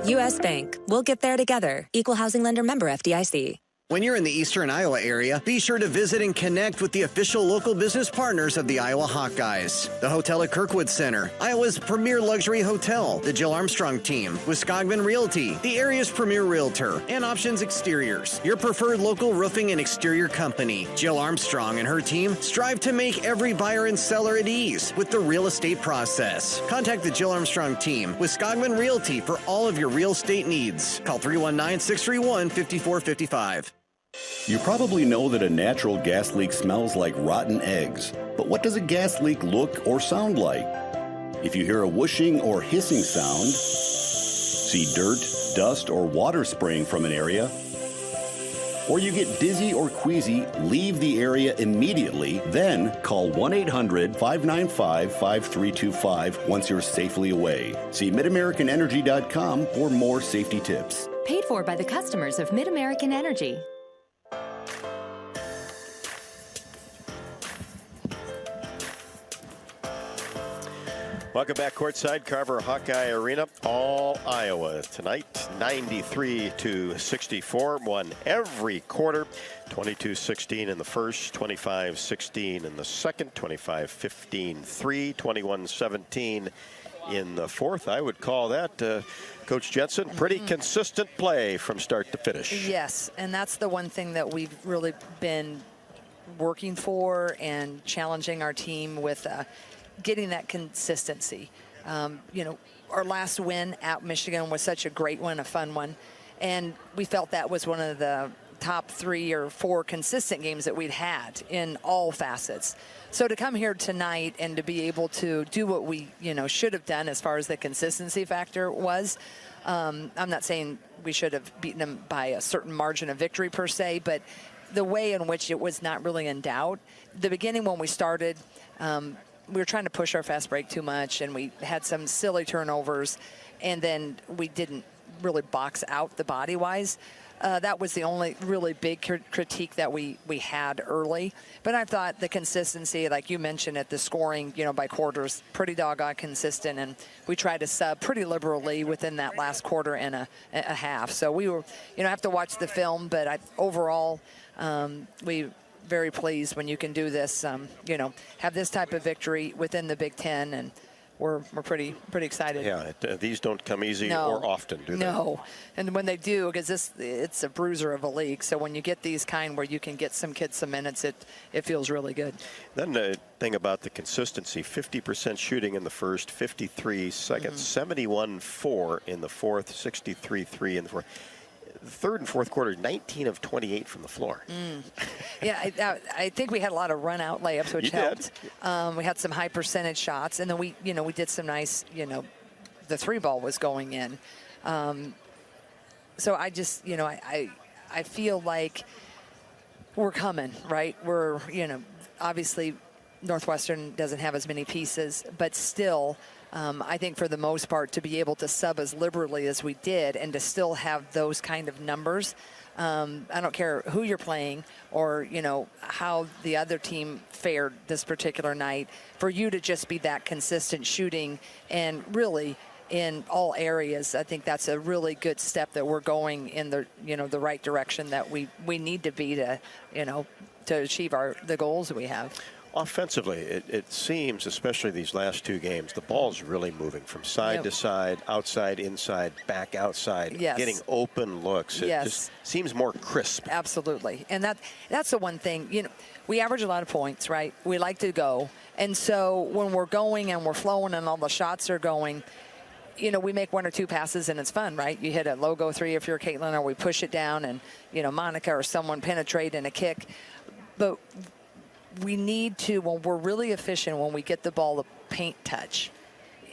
U.S. Bank. We'll get there together. Equal housing lender, member FDIC. When you're in the eastern Iowa area, be sure to visit and connect with the official local business partners of the Iowa Hawkeyes. The Hotel at Kirkwood Center, Iowa's premier luxury hotel, the Jill Armstrong team, Wisconsin Realty, the area's premier realtor, and Options Exteriors, your preferred local roofing and exterior company. Jill Armstrong and her team strive to make every buyer and seller at ease with the real estate process. Contact the Jill Armstrong team, Wisconsin Realty, for all of your real estate needs. Call 319-631-5455. You probably know that a natural gas leak smells like rotten eggs. But what does a gas leak look or sound like? If you hear a whooshing or hissing sound, see dirt, dust, or water spraying from an area, or you get dizzy or queasy, leave the area immediately. Then call 1-800-595-5325 once you're safely away. See MidAmericanEnergy.com for more safety tips. Paid for by the customers of Mid-American Energy. Welcome back courtside, Carver Hawkeye Arena. All Iowa tonight, 93-64. Won every quarter. 22-16 in the first, 25-16 in the second, 25-15-3, 21-17 in the fourth. I would call that, Coach Jensen, pretty consistent play from start to finish. Yes, and that's the one thing that we've really been working for and challenging our team with, getting that consistency. You know, our last win at Michigan was such a great one, a fun one, and we felt that was one of the top 3 or 4 consistent games that we'd had in all facets. So to come here tonight and to be able to do what we, you know, should have done as far as the consistency factor was, I'm not saying we should have beaten them by a certain margin of victory per se, but the way in which it was not really in doubt. The beginning when we started, we were trying to push our fast break too much, and we had some silly turnovers, and then we didn't really box out the body-wise. That was the only really big critique that we had early. But I thought the consistency, like you mentioned at the scoring, you know, by quarters, pretty doggone consistent, and we tried to sub pretty liberally within that last quarter and a half. So we were, you know, I have to watch the film, but overall, we very pleased when you can do this, you know, have this type of victory within the Big Ten, and we're pretty excited. Yeah, these don't come easy or often, do they? No, and when they do, because it's a bruiser of a league, so when you get these kind where you can get some kids some minutes, it feels really good. Then the thing about the consistency, 50% shooting in the first, 53 second, 71-4 in the fourth, 63-3 in the fourth. Third and fourth quarter, 19 of 28 from the floor. Yeah, I think we had a lot of run-out layups, which helped. We had some high percentage shots, and then we did some nice, the three ball was going in. So I just, I feel like we're coming, right? We're, obviously Northwestern doesn't have as many pieces, but still, I think for the most part, to be able to sub as liberally as we did and to still have those kind of numbers, I don't care who you're playing or, how the other team fared this particular night, for you to just be that consistent shooting and really in all areas, I think that's a really good step that we're going in the, the right direction that we need to be to, to achieve the goals that we have. Offensively, it seems, especially these last two games, the ball's really moving from side to side, outside, inside, back outside, getting open looks. It just seems more crisp. Absolutely. And that's the one thing, we average a lot of points, right? We like to go. And so when we're going and we're flowing and all the shots are going, we make one or two passes and it's fun, right? You hit a logo three if you're Caitlin, or we push it down and, Monica or someone penetrate in a kick. But we need to, when we're really efficient, when we get the ball, a paint touch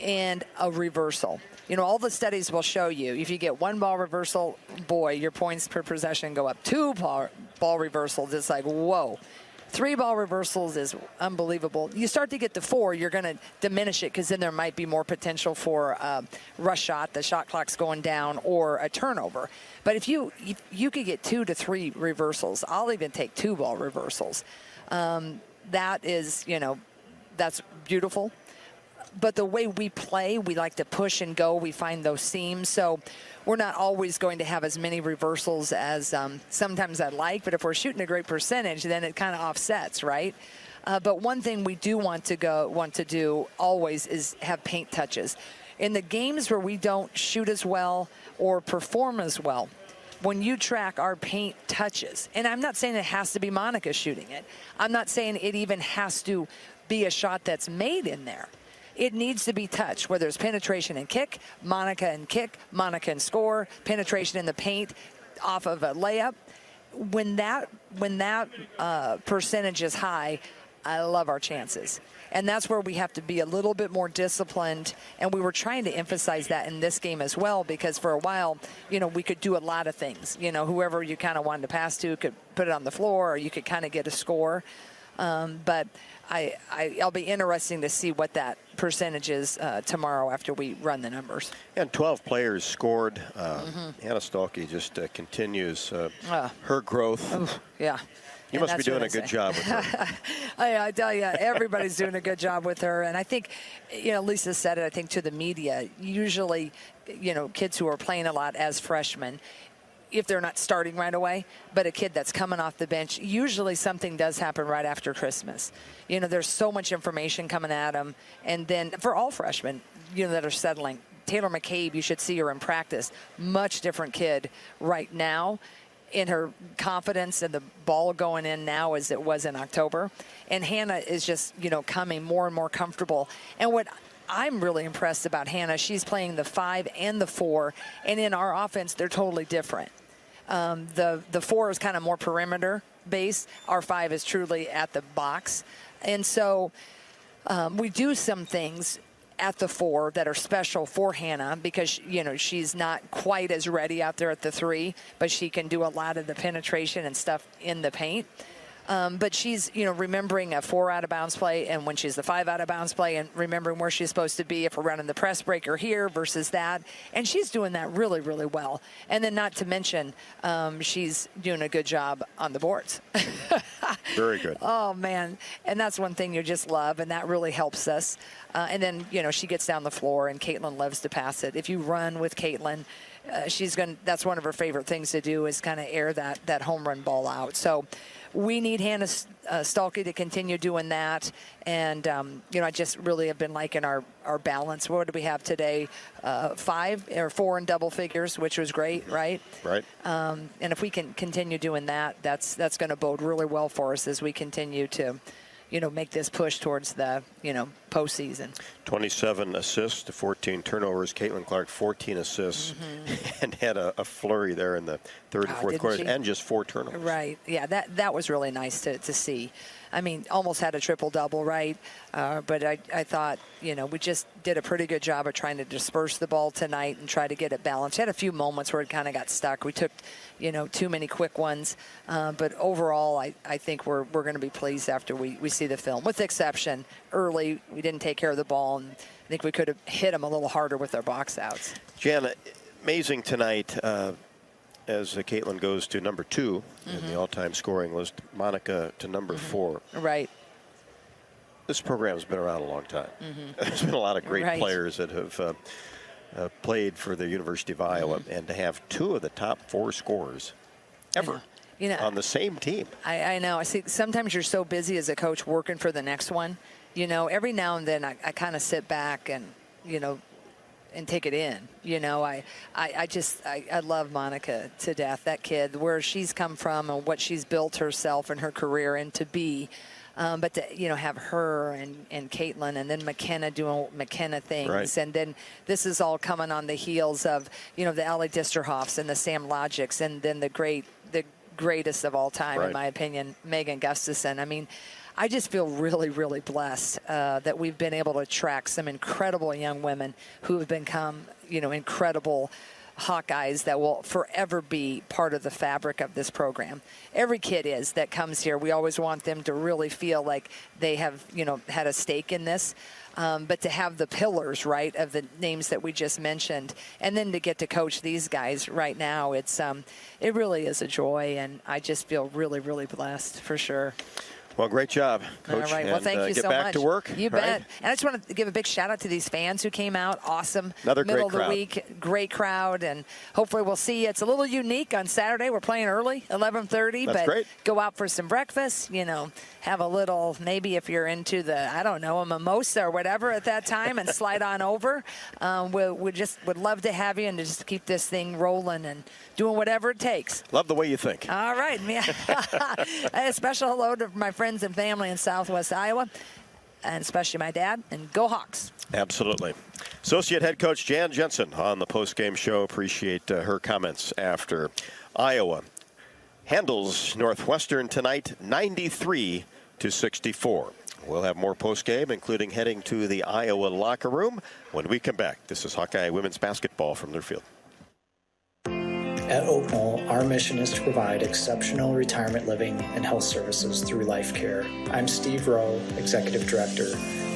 and a reversal. All the studies will show you, if you get one ball reversal, boy, your points per possession go up. Two ball ball reversals, it's like, whoa. 3 ball reversals is unbelievable. You start to get to 4, you're going to diminish it because then there might be more potential for a rush shot, the shot clock's going down, or a turnover. But if you could get 2 to 3 reversals, I'll even take 2 ball reversals. That is, that's beautiful. But the way we play, we like to push and go. We find those seams. So we're not always going to have as many reversals as sometimes I'd like. But if we're shooting a great percentage, then it kind of offsets, right? But one thing we do want to do always is have paint touches. In the games where we don't shoot as well or perform as well, when you track our paint touches, and I'm not saying it has to be Monica shooting it. I'm not saying it even has to be a shot that's made in there. It needs to be touched, whether it's penetration and kick, Monica and score, penetration in the paint off of a layup. When that percentage is high, I love our chances. And that's where we have to be a little bit more disciplined. And we were trying to emphasize that in this game as well, because for a while, we could do a lot of things. Whoever you kind of wanted to pass to could put it on the floor, or you could kind of get a score. But I'll be interesting to see what that percentage is tomorrow after we run the numbers. And 12 players scored. Hannah Stolke just continues her growth. Yeah. You must be doing a good job with her. I tell you, everybody's doing a good job with her. And I think, Lisa said it, I think, to the media. Usually, kids who are playing a lot as freshmen, if they're not starting right away, but a kid that's coming off the bench, usually something does happen right after Christmas. There's so much information coming at them. And then for all freshmen, that are settling, Taylor McCabe, you should see her in practice. Much different kid right now in her confidence and the ball going in now as it was in October. And Hannah is just, coming more and more comfortable. And what I'm really impressed about Hannah, she's playing the 5 and the 4, and in our offense, they're totally different. The 4 is kind of more perimeter based. Our 5 is truly at the box. And so we do some things at the 4 that are special for Hannah because, she's not quite as ready out there at the 3, but she can do a lot of the penetration and stuff in the paint. But she's, remembering a 4 out of bounds play, and when she's the 5 out of bounds play, and remembering where she's supposed to be if we're running the press breaker here versus that. And she's doing that really, really well. And then not to mention, she's doing a good job on the boards. Very good. Oh, man. And that's one thing you just love, and that really helps us. And then, she gets down the floor, and Caitlin loves to pass it. If you run with Caitlin, that's one of her favorite things to do is kind of air that home run ball out. So we need Hannah Stolke to continue doing that. And, I just really have been liking our balance. What did we have today? 5 or 4 in double figures, which was great, right? Right. And if we can continue doing that, that's going to bode really well for us as we continue to, make this push towards the, postseason. 27 assists to 14 turnovers. Caitlin Clark, 14 assists, and had a flurry there in the third and fourth quarters, and just 4 turnovers. Right. Yeah, that was really nice to see. I mean, almost had a triple-double, right? But I thought, we just did a pretty good job of trying to disperse the ball tonight and try to get it balanced. Had a few moments where it kind of got stuck. We took, too many quick ones. But overall, I think we're going to be pleased after we see the film. With the exception, early, we didn't take care of the ball, and I think we could have hit them a little harder with our box outs. Jan, amazing tonight. As Caitlin goes to number 2 in the all-time scoring list, Monica to number 4. Right. This program's been around a long time. There's been a lot of great players that have played for the University of Iowa, and to have 2 of the top 4 scorers ever on the same team. I know. I see. Sometimes you're so busy as a coach working for the next one. Every now and then I kind of sit back and, and take it in. I love Monica to death, that kid, where she's come from and what she's built herself and her career into be. But to, have her and Caitlin and then McKenna doing McKenna things. Right. And then this is all coming on the heels of, the Allie Disterhoffs and the Sam Logics and then the greatest of all time, in my opinion, Megan Gustafson. I mean, I just feel really, really blessed that we've been able to attract some incredible young women who have become, incredible Hawkeyes that will forever be part of the fabric of this program. Every kid that comes here. We always want them to really feel like they have, had a stake in this. But to have the pillars, right, of the names that we just mentioned, and then to get to coach these guys right now, it really is a joy, and I just feel really, really blessed for sure. Well, great job, Coach. All right. Well, thank you so much. Get back to work. You bet. And I just want to give a big shout out to these fans who came out. Awesome. Another middle great crowd. of the week. Great crowd. And hopefully we'll see you. It's a little unique on Saturday. We're playing early, 11:30. That's but great. Go out for some breakfast. Have a little, maybe if you're into a mimosa or whatever at that time, and slide on over. We just would love to have you and to just keep this thing rolling and doing whatever it takes. Love the way you think. All right. A special hello to my friends and family in Southwest Iowa, and especially my dad, and go Hawks. Absolutely. Associate head coach Jan Jensen on the postgame show. Appreciate her comments after Iowa handles Northwestern tonight, 93-64. We'll have more postgame, including heading to the Iowa locker room when we come back. This is Hawkeye women's basketball from their field. At Oak Knoll, our mission is to provide exceptional retirement living and health services through life care. I'm Steve Rowe, Executive Director.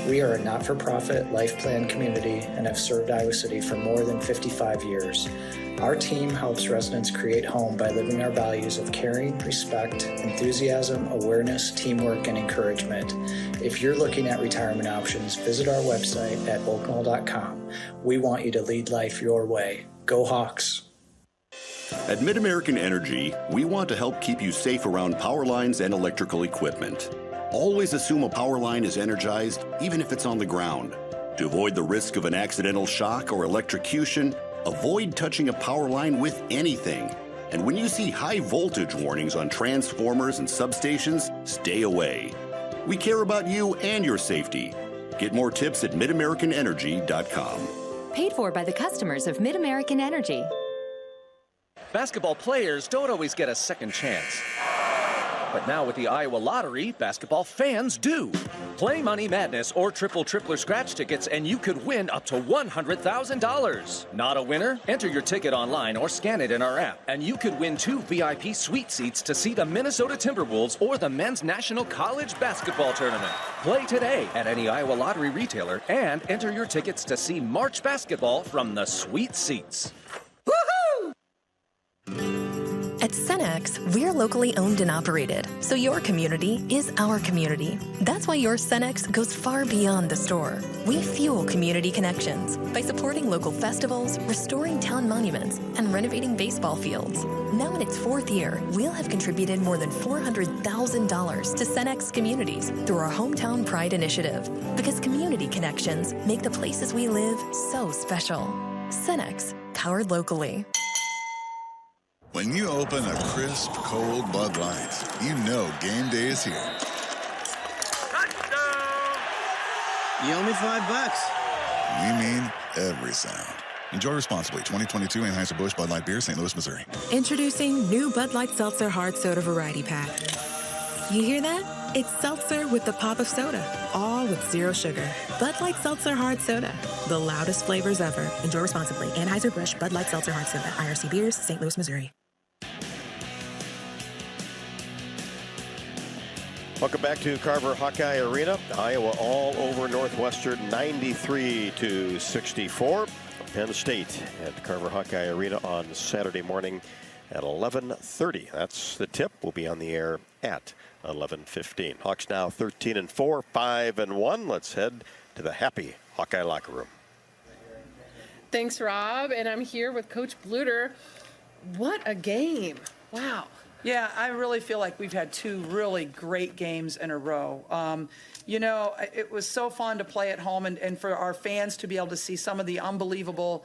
We are a not-for-profit life plan community and have served Iowa City for more than 55 years. Our team helps residents create home by living our values of caring, respect, enthusiasm, awareness, teamwork, and encouragement. If you're looking at retirement options, visit our website at oakknoll.com. We want you to lead life your way. Go Hawks! At MidAmerican Energy, we want to help keep you safe around power lines and electrical equipment. Always assume a power line is energized, even if it's on the ground. To avoid the risk of an accidental shock or electrocution, avoid touching a power line with anything. And when you see high voltage warnings on transformers and substations, stay away. We care about you and your safety. Get more tips at midamericanenergy.com. Paid for by the customers of MidAmerican Energy. Basketball players don't always get a second chance. But now with the Iowa Lottery, basketball fans do. Play Money Madness or Tripler Scratch tickets and you could win up to $100,000. Not a winner? Enter your ticket online or scan it in our app, and you could win 2 VIP suite seats to see the Minnesota Timberwolves or the Men's National College Basketball Tournament. Play today at any Iowa Lottery retailer and enter your tickets to see March basketball from the suite seats. At Cenex, we're locally owned and operated, so your community is our community. That's why your Cenex goes far beyond the store. We fuel community connections by supporting local festivals, restoring town monuments, and renovating baseball fields. Now in its 4th year, we'll have contributed more than $400,000 to Cenex communities through our Hometown Pride initiative, because community connections make the places we live so special. Cenex, powered locally. When you open a crisp, cold Bud Light, you know game day is here. You owe me $5. We mean every sound. Enjoy responsibly. 2022 Anheuser-Busch Bud Light Beer, St. Louis, Missouri. Introducing new Bud Light Seltzer Hard Soda Variety Pack. You hear that? It's seltzer with the pop of soda, all with zero sugar. Bud Light Seltzer Hard Soda, the loudest flavors ever. Enjoy responsibly. Anheuser-Busch Bud Light Seltzer Hard Soda, IRC Beers, St. Louis, Missouri. Welcome back to Carver Hawkeye Arena. Iowa all over Northwestern, 93-64. Penn State at Carver Hawkeye Arena on Saturday morning at 11:30. That's the tip. We'll be on the air at 11:15. Hawks now 13-4, 5-1. Let's head to the happy Hawkeye locker room. Thanks, Rob. And I'm here with Coach Bluder. What a game. Wow. Yeah, I really feel like we've had 2 really great games in a row. It was so fun to play at home and for our fans to be able to see some of the unbelievable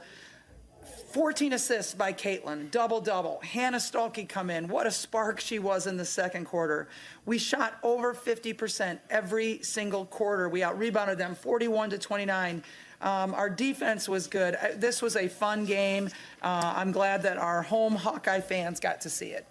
14 assists by Caitlin, double-double. Hannah Stolke come in. What a spark she was in the second quarter. We shot over 50% every single quarter. We out-rebounded them 41-29. Our defense was good. This was a fun game. I'm glad that our home Hawkeye fans got to see it.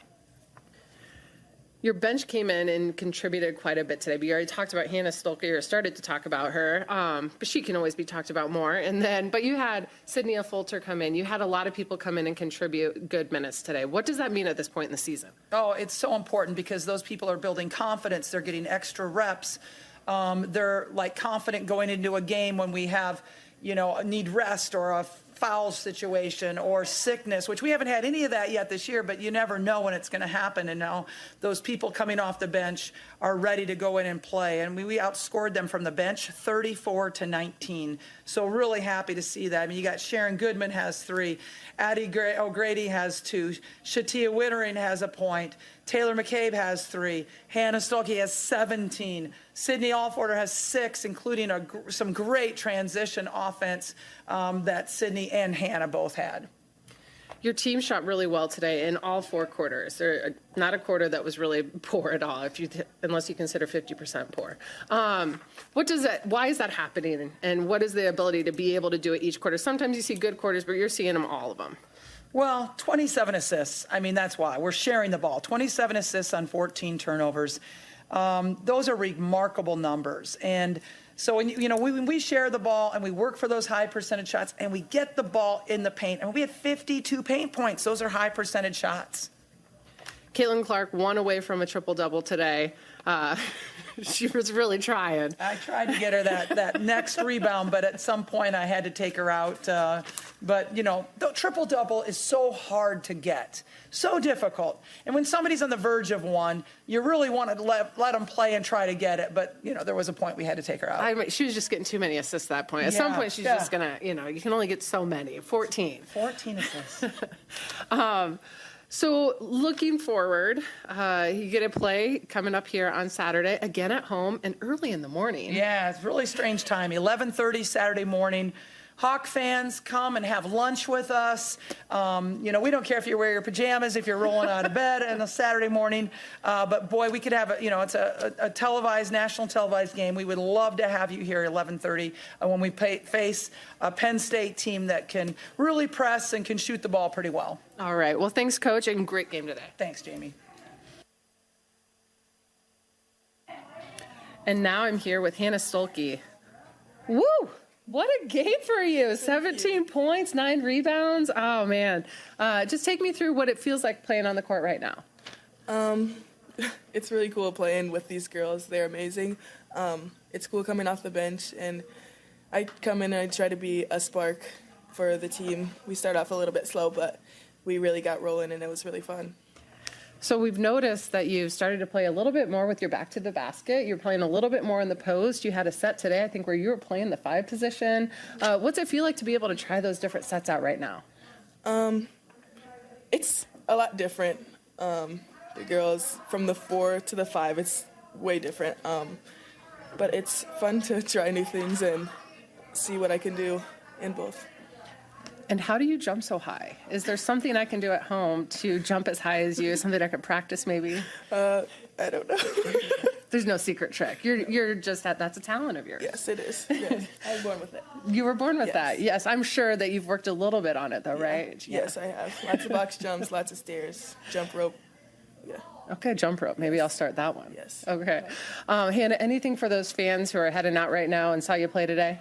Your bench came in and contributed quite a bit today. But you already talked about Hannah Stolke, or started to talk about her, but she can always be talked about more. But you had Sydney Fulter come in. You had a lot of people come in and contribute good minutes today. What does that mean at this point in the season? Oh, it's so important because those people are building confidence. They're getting extra reps. They're like confident going into a game when we have, need rest or a foul situation or sickness, which we haven't had any of that yet this year, but you never know when it's going to happen. And now those people coming off the bench are ready to go in and play. And we outscored them from the bench 34-19. So really happy to see that. I mean, you got Sharon Goodman has 3. Addie O'Grady has 2. Shatia Wittering has a point. Taylor McCabe has 3. Hannah Stolke has 17. Sydney Alforder has 6, including some great transition offense that Sydney and Hannah both had. Your team shot really well today in all 4 quarters. Not a quarter that was really poor at all, unless you consider 50% poor. Why is that happening, and what is the ability to be able to do it each quarter? Sometimes you see good quarters, but you're seeing them, all of them. Well, 27 assists. I mean, that's why. We're sharing the ball. 27 assists on 14 turnovers. Those are remarkable numbers. And so, when we share the ball and we work for those high percentage shots and we get the ball in the paint, and we had 52 paint points. Those are high percentage shots. Caitlin Clark 1 away from a triple-double today. She was really trying. I tried to get her that next rebound, but at some point I had to take her out. But the triple-double is so hard to get, so difficult. And when somebody's on the verge of one, you really want to let them play and try to get it. But, there was a point we had to take her out. She was just getting too many assists at that point. At some point, she's just going to, you can only get so many. 14 assists. So looking forward, you get a play coming up here on Saturday, again at home and early in the morning. Yeah, it's a really strange time, 11:30 Saturday morning. Hawk fans, come and have lunch with us. We don't care if you wear your pajamas, if you're rolling out of bed on a Saturday morning. But boy, we could have it's a televised, national televised game. We would love to have you here at 11:30 when we face a Penn State team that can really press and can shoot the ball pretty well. All right. Well, thanks, Coach, and great game today. Thanks, Jamie. And now I'm here with Hannah Stolke. Woo! What a game for you. 17 points, 9 rebounds. Oh, man. Just take me through what it feels like playing on the court right now. It's really cool playing with these girls. They're amazing. It's cool coming off the bench, and I come in and I try to be a spark for the team. We start off a little bit slow, but we really got rolling, and it was really fun. So we've noticed that you've started to play a little bit more with your back to the basket. You're playing a little bit more in the post. You had a set today, I think, where you were playing the 5 position. What's it feel like to be able to try those different sets out right now? It's a lot different. The girls, from the 4 to the 5, it's way different. But it's fun to try new things and see what I can do in both. And how do you jump so high? Is there something I can do at home to jump as high as you? Something I could practice maybe? I don't know. There's no secret trick. You're just that's a talent of yours. Yes, it is. Yes. I was born with it. You were born with that. Yes, I'm sure that you've worked a little bit on it though, right? Yeah. Yes, I have. Lots of box jumps, lots of stairs, jump rope. Yeah. Okay, jump rope. Maybe I'll start that one. Yes. Okay. Hannah, anything for those fans who are heading out right now and saw you play today?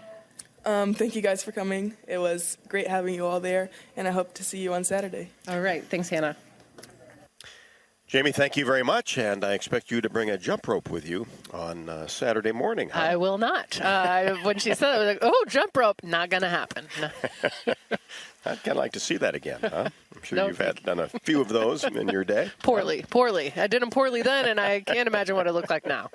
Thank you guys for coming. It was great having you all there, and I hope to see you on Saturday. All right. Thanks, Hannah. Jamie, thank you very much, and I expect you to bring a jump rope with you on Saturday morning. Huh? I will not. When she said it, I was like, oh, jump rope, not going to happen. No. I'd kind of like to see that again, huh? I'm sure you've done a few of those in your day. Poorly. I did them poorly then, and I can't imagine what it looked like now.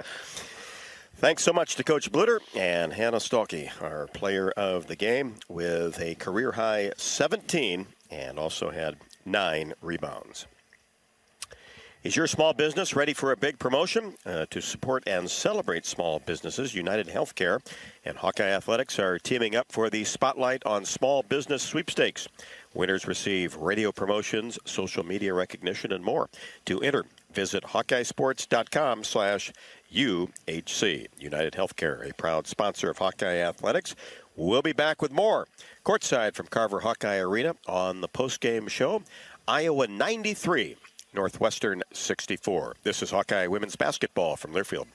Thanks so much to Coach Bluder and Hannah Stolke, our player of the game, with a career-high 17 and also had 9 rebounds. Is your small business ready for a big promotion? To support and celebrate small businesses, United Healthcare and Hawkeye Athletics are teaming up for the Spotlight on Small Business Sweepstakes. Winners receive radio promotions, social media recognition, and more. To enter, visit HawkeyeSports.com/UHC. United Healthcare, a proud sponsor of Hawkeye Athletics. We'll be back with more. Courtside from Carver Hawkeye Arena on the postgame show. Iowa 93, Northwestern 64. This is Hawkeye women's basketball from Learfield.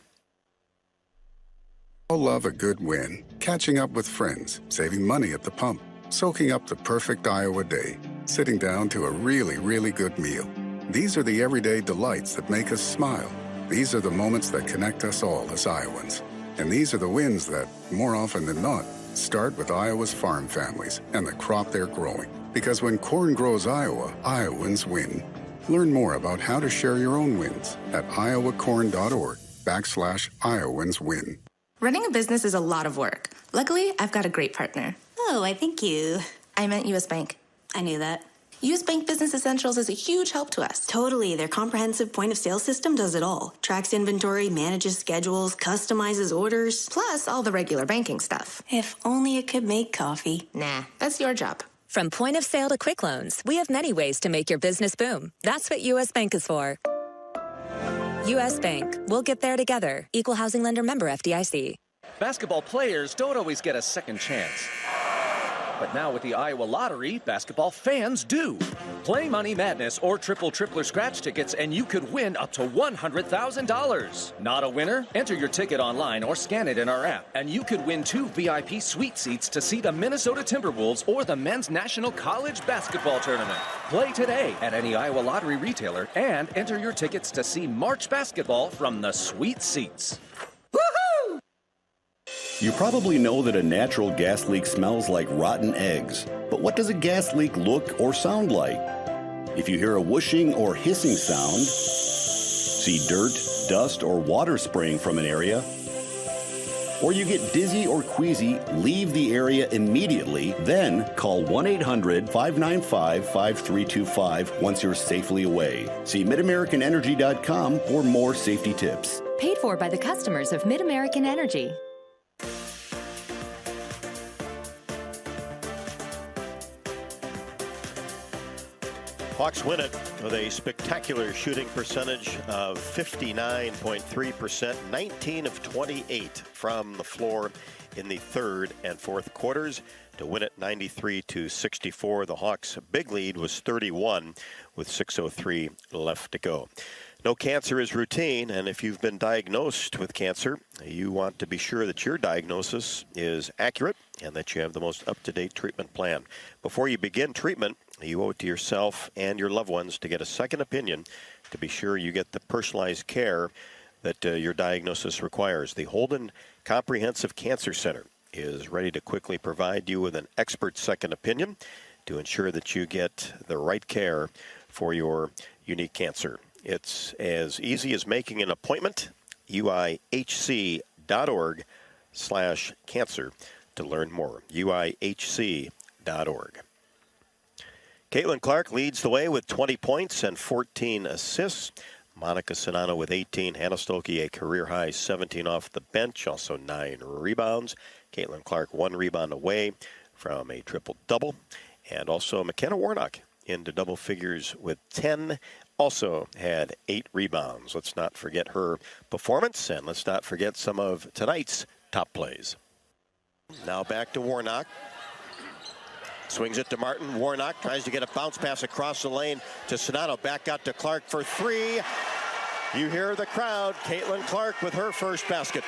All love a good win. Catching up with friends, saving money at the pump, soaking up the perfect Iowa day, sitting down to a really, really good meal. These are the everyday delights that make us smile. These are the moments that connect us all as Iowans. And these are the wins that, more often than not, start with Iowa's farm families and the crop they're growing. Because when corn grows Iowa, Iowans win. Learn more about how to share your own wins at iowacorn.org/IowansWin. Running a business is a lot of work. Luckily, I've got a great partner. Oh, I think you... I meant U.S. Bank. I knew that. U.S. Bank Business Essentials is a huge help to us. Totally. Their comprehensive point-of-sale system does it all. Tracks inventory, manages schedules, customizes orders. Plus all the regular banking stuff. If only it could make coffee. Nah, that's your job. From point of sale to quick loans, we have many ways to make your business boom. That's what U.S. Bank is for. U.S. Bank. We'll get there together. Equal housing lender, member FDIC. Basketball players don't always get a second chance. But now with the Iowa Lottery, basketball fans do. Play Money Madness or Tripler Scratch tickets and you could win up to $100,000. Not a winner? Enter your ticket online or scan it in our app. And you could win 2 VIP suite seats to see the Minnesota Timberwolves or the Men's National College Basketball Tournament. Play today at any Iowa Lottery retailer and enter your tickets to see March basketball from the suite seats. You probably know that a natural gas leak smells like rotten eggs. But what does a gas leak look or sound like? If you hear a whooshing or hissing sound, see dirt, dust, or water spraying from an area, or you get dizzy or queasy, leave the area immediately, then call 1-800-595-5325 once you're safely away. See MidAmericanEnergy.com for more safety tips. Paid for by the customers of Mid-American Energy. Hawks win it with a spectacular shooting percentage of 59.3%, 19 of 28 from the floor in the third and fourth quarters to win it 93-64. The Hawks' big lead was 31 with 6:03 left to go. No cancer is routine, and if you've been diagnosed with cancer, you want to be sure that your diagnosis is accurate and that you have the most up-to-date treatment plan. Before you begin treatment, you owe it to yourself and your loved ones to get a second opinion to be sure you get the personalized care that your diagnosis requires. The Holden Comprehensive Cancer Center is ready to quickly provide you with an expert second opinion to ensure that you get the right care for your unique cancer. It's as easy as making an appointment, uihc.org/cancer to learn more, uihc.org. Caitlin Clark leads the way with 20 points and 14 assists. Monica Sonano with 18. Hannah Stolke, a career-high 17 off the bench, also 9 rebounds. Caitlin Clark 1 rebound away from a triple-double. And also McKenna Warnock into double figures with 10. Also had 8 rebounds. Let's not forget her performance, and let's not forget some of tonight's top plays. Now back to Warnock. Swings it to Martin. Warnock tries to get a bounce pass across the lane to Sonano. Back out to Clark for 3. You hear the crowd. Caitlin Clark with her first basket.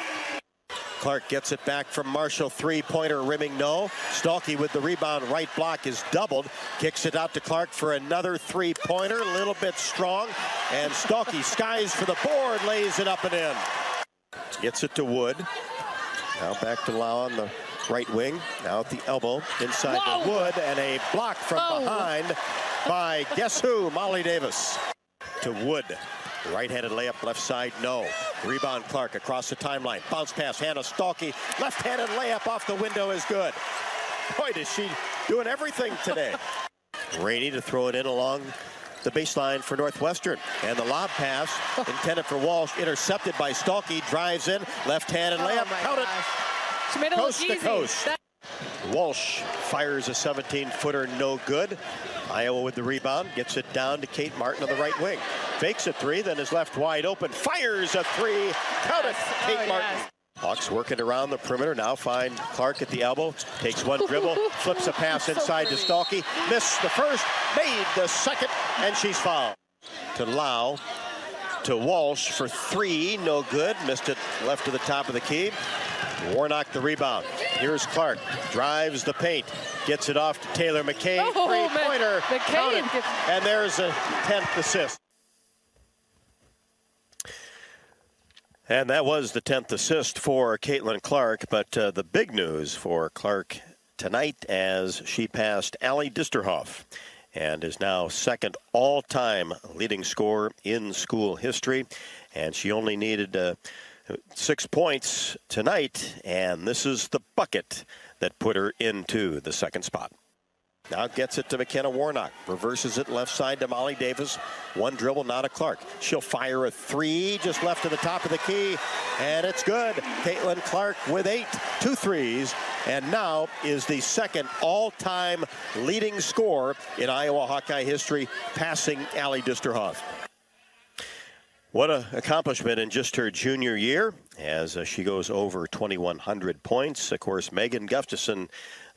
Clark gets it back from Marshall. 3-pointer rimming no. Stolke with the rebound. Right block is doubled. Kicks it out to Clark for another 3-pointer. A little bit strong. And Stolke skies for the board. Lays it up and in. Gets it to Wood. Now back to Lau on the right wing. Now at the elbow. Inside to Wood. And a block from behind by guess who? Molly Davis. To Wood. Right-handed layup, left side, no. Rebound Clark across the timeline. Bounce pass, Hannah Stolke. Left-handed layup off the window is good. Boy, is she doing everything today. Rainey to throw it in along the baseline for Northwestern. And the lob pass intended for Walsh, intercepted by Stolke. Drives in, left-handed layup. Count it. She made it coast look to easy. coast. Walsh fires a 17-footer, no good. Iowa with the rebound, gets it down to Kate Martin on the right wing. Fakes a 3, then is left wide open. Fires a 3. Count it, Kate Martin. Yes. Hawks working around the perimeter. Now find Clark at the elbow. Takes one dribble, flips a pass inside to Stolke. Missed the first, made the second, and she's fouled. to Lau. To Walsh for three, no good. Missed it left to the top of the key. Warnock the rebound. Here's Clark, drives the paint, gets it off to Taylor McCain. Three-pointer, counted. And there's a 10th assist. And that was the 10th assist for Caitlin Clark, but the big news for Clark tonight as she passed Allie Disterhoff and is now second all-time leading scorer in school history. And she only needed 6 points tonight, and this is the bucket that put her into the second spot. Now gets it to McKenna Warnock. Reverses it left side to Molly Davis. One dribble, now to Clark. She'll fire a three just left to the top of the key, and it's good. Caitlin Clark with 8, 2 threes, and now is the second all-time leading scorer in Iowa Hawkeye history, passing Allie Disterhoff. What an accomplishment in just her junior year as she goes over 2,100 points. Of course, Megan Gustafson,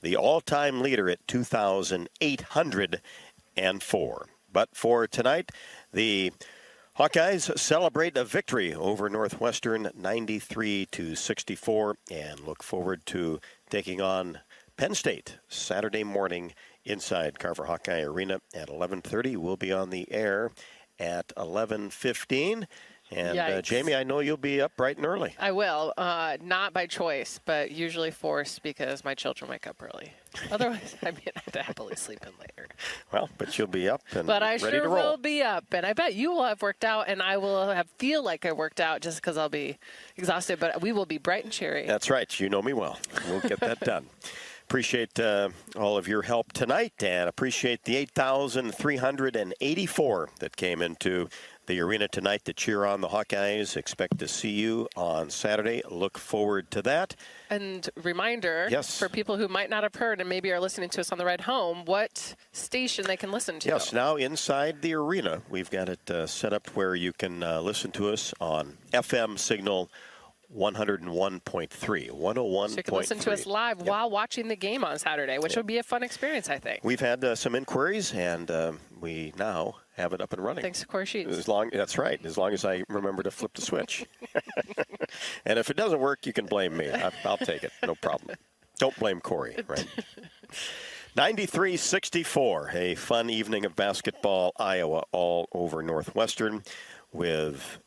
the all-time leader at 2,804. But for tonight, the Hawkeyes celebrate a victory over Northwestern 93-64 and look forward to taking on Penn State Saturday morning inside Carver Hawkeye Arena at 11:30. We'll be on the air at 11:15. And Jamie, I know you'll be up bright and early. I will. Not by choice, but usually forced because my children wake up early. Otherwise, I have to happily sleep in later. Well, but you'll be up and but I ready sure to roll. will be up, and I bet you will have worked out, and I will feel like I worked out just because I'll be exhausted. But we will be bright and cheery. That's right. You know me well. We'll get that done. Appreciate all of your help tonight, and appreciate the 8,384 that came into the arena tonight to cheer on the Hawkeyes. Expect to see you on Saturday. Look forward to that. And reminder for people who might not have heard and maybe are listening to us on the ride home, what station they can listen to. Yes, now inside the arena, we've got it set up where you can listen to us on FM signal 101.3, 101.3. So you can listen to us live while watching the game on Saturday, which would be a fun experience, I think. We've had some inquiries, and we now have it up and running. Thanks to Corey Sheets. That's right, as long as I remember to flip the switch. And if it doesn't work, you can blame me. I'll take it, no problem. Don't blame Corey, right? 93-64, a fun evening of basketball, Iowa all over Northwestern, with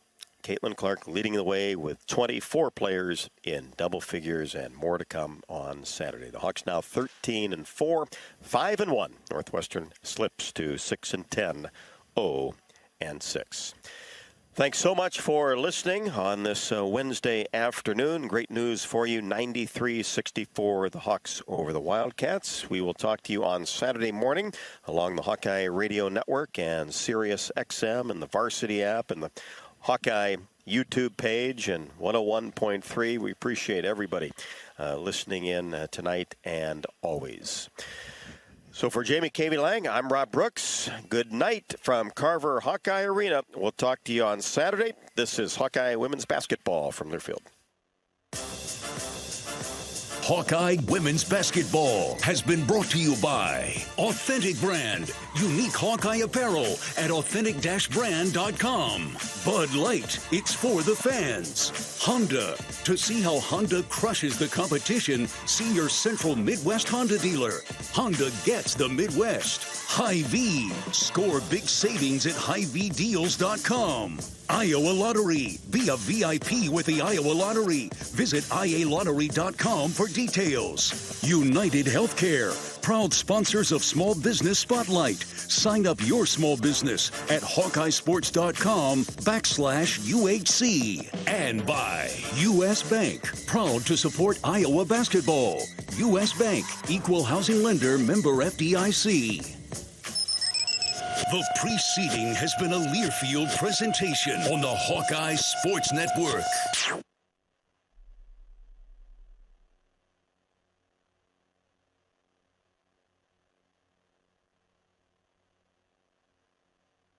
Caitlin Clark leading the way with 24 players in double figures, and more to come on Saturday. The Hawks now 13-4, 5-1. Northwestern slips to 6-10, 0-6. Thanks so much for listening on this Wednesday afternoon. Great news for you, 93-64, the Hawks over the Wildcats. We will talk to you on Saturday morning along the Hawkeye Radio Network and Sirius XM and the Varsity app and the Hawkeye YouTube page and 101.3. We appreciate everybody listening in tonight and always. So for Jamie Cavey-Lang, I'm Rob Brooks. Good night from Carver Hawkeye Arena. We'll talk to you on Saturday. This is Hawkeye women's basketball from Learfield. Hawkeye Women's Basketball has been brought to you by Authentic Brand, unique Hawkeye apparel at authentic-brand.com. Bud Light, it's for the fans. Honda, to see how Honda crushes the competition, see your Central Midwest Honda dealer. Honda gets the Midwest. Hy-Vee, score big savings at HyVeeDeals.com. Iowa Lottery, be a VIP with the Iowa Lottery. Visit IALottery.com for details. United Healthcare, proud sponsors of Small Business Spotlight. Sign up your small business at HawkeyeSports.com/UHC. And by U.S. Bank, proud to support Iowa basketball. U.S. Bank, equal housing lender, member FDIC. The preceding has been a Learfield presentation on the Hawkeye Sports Network.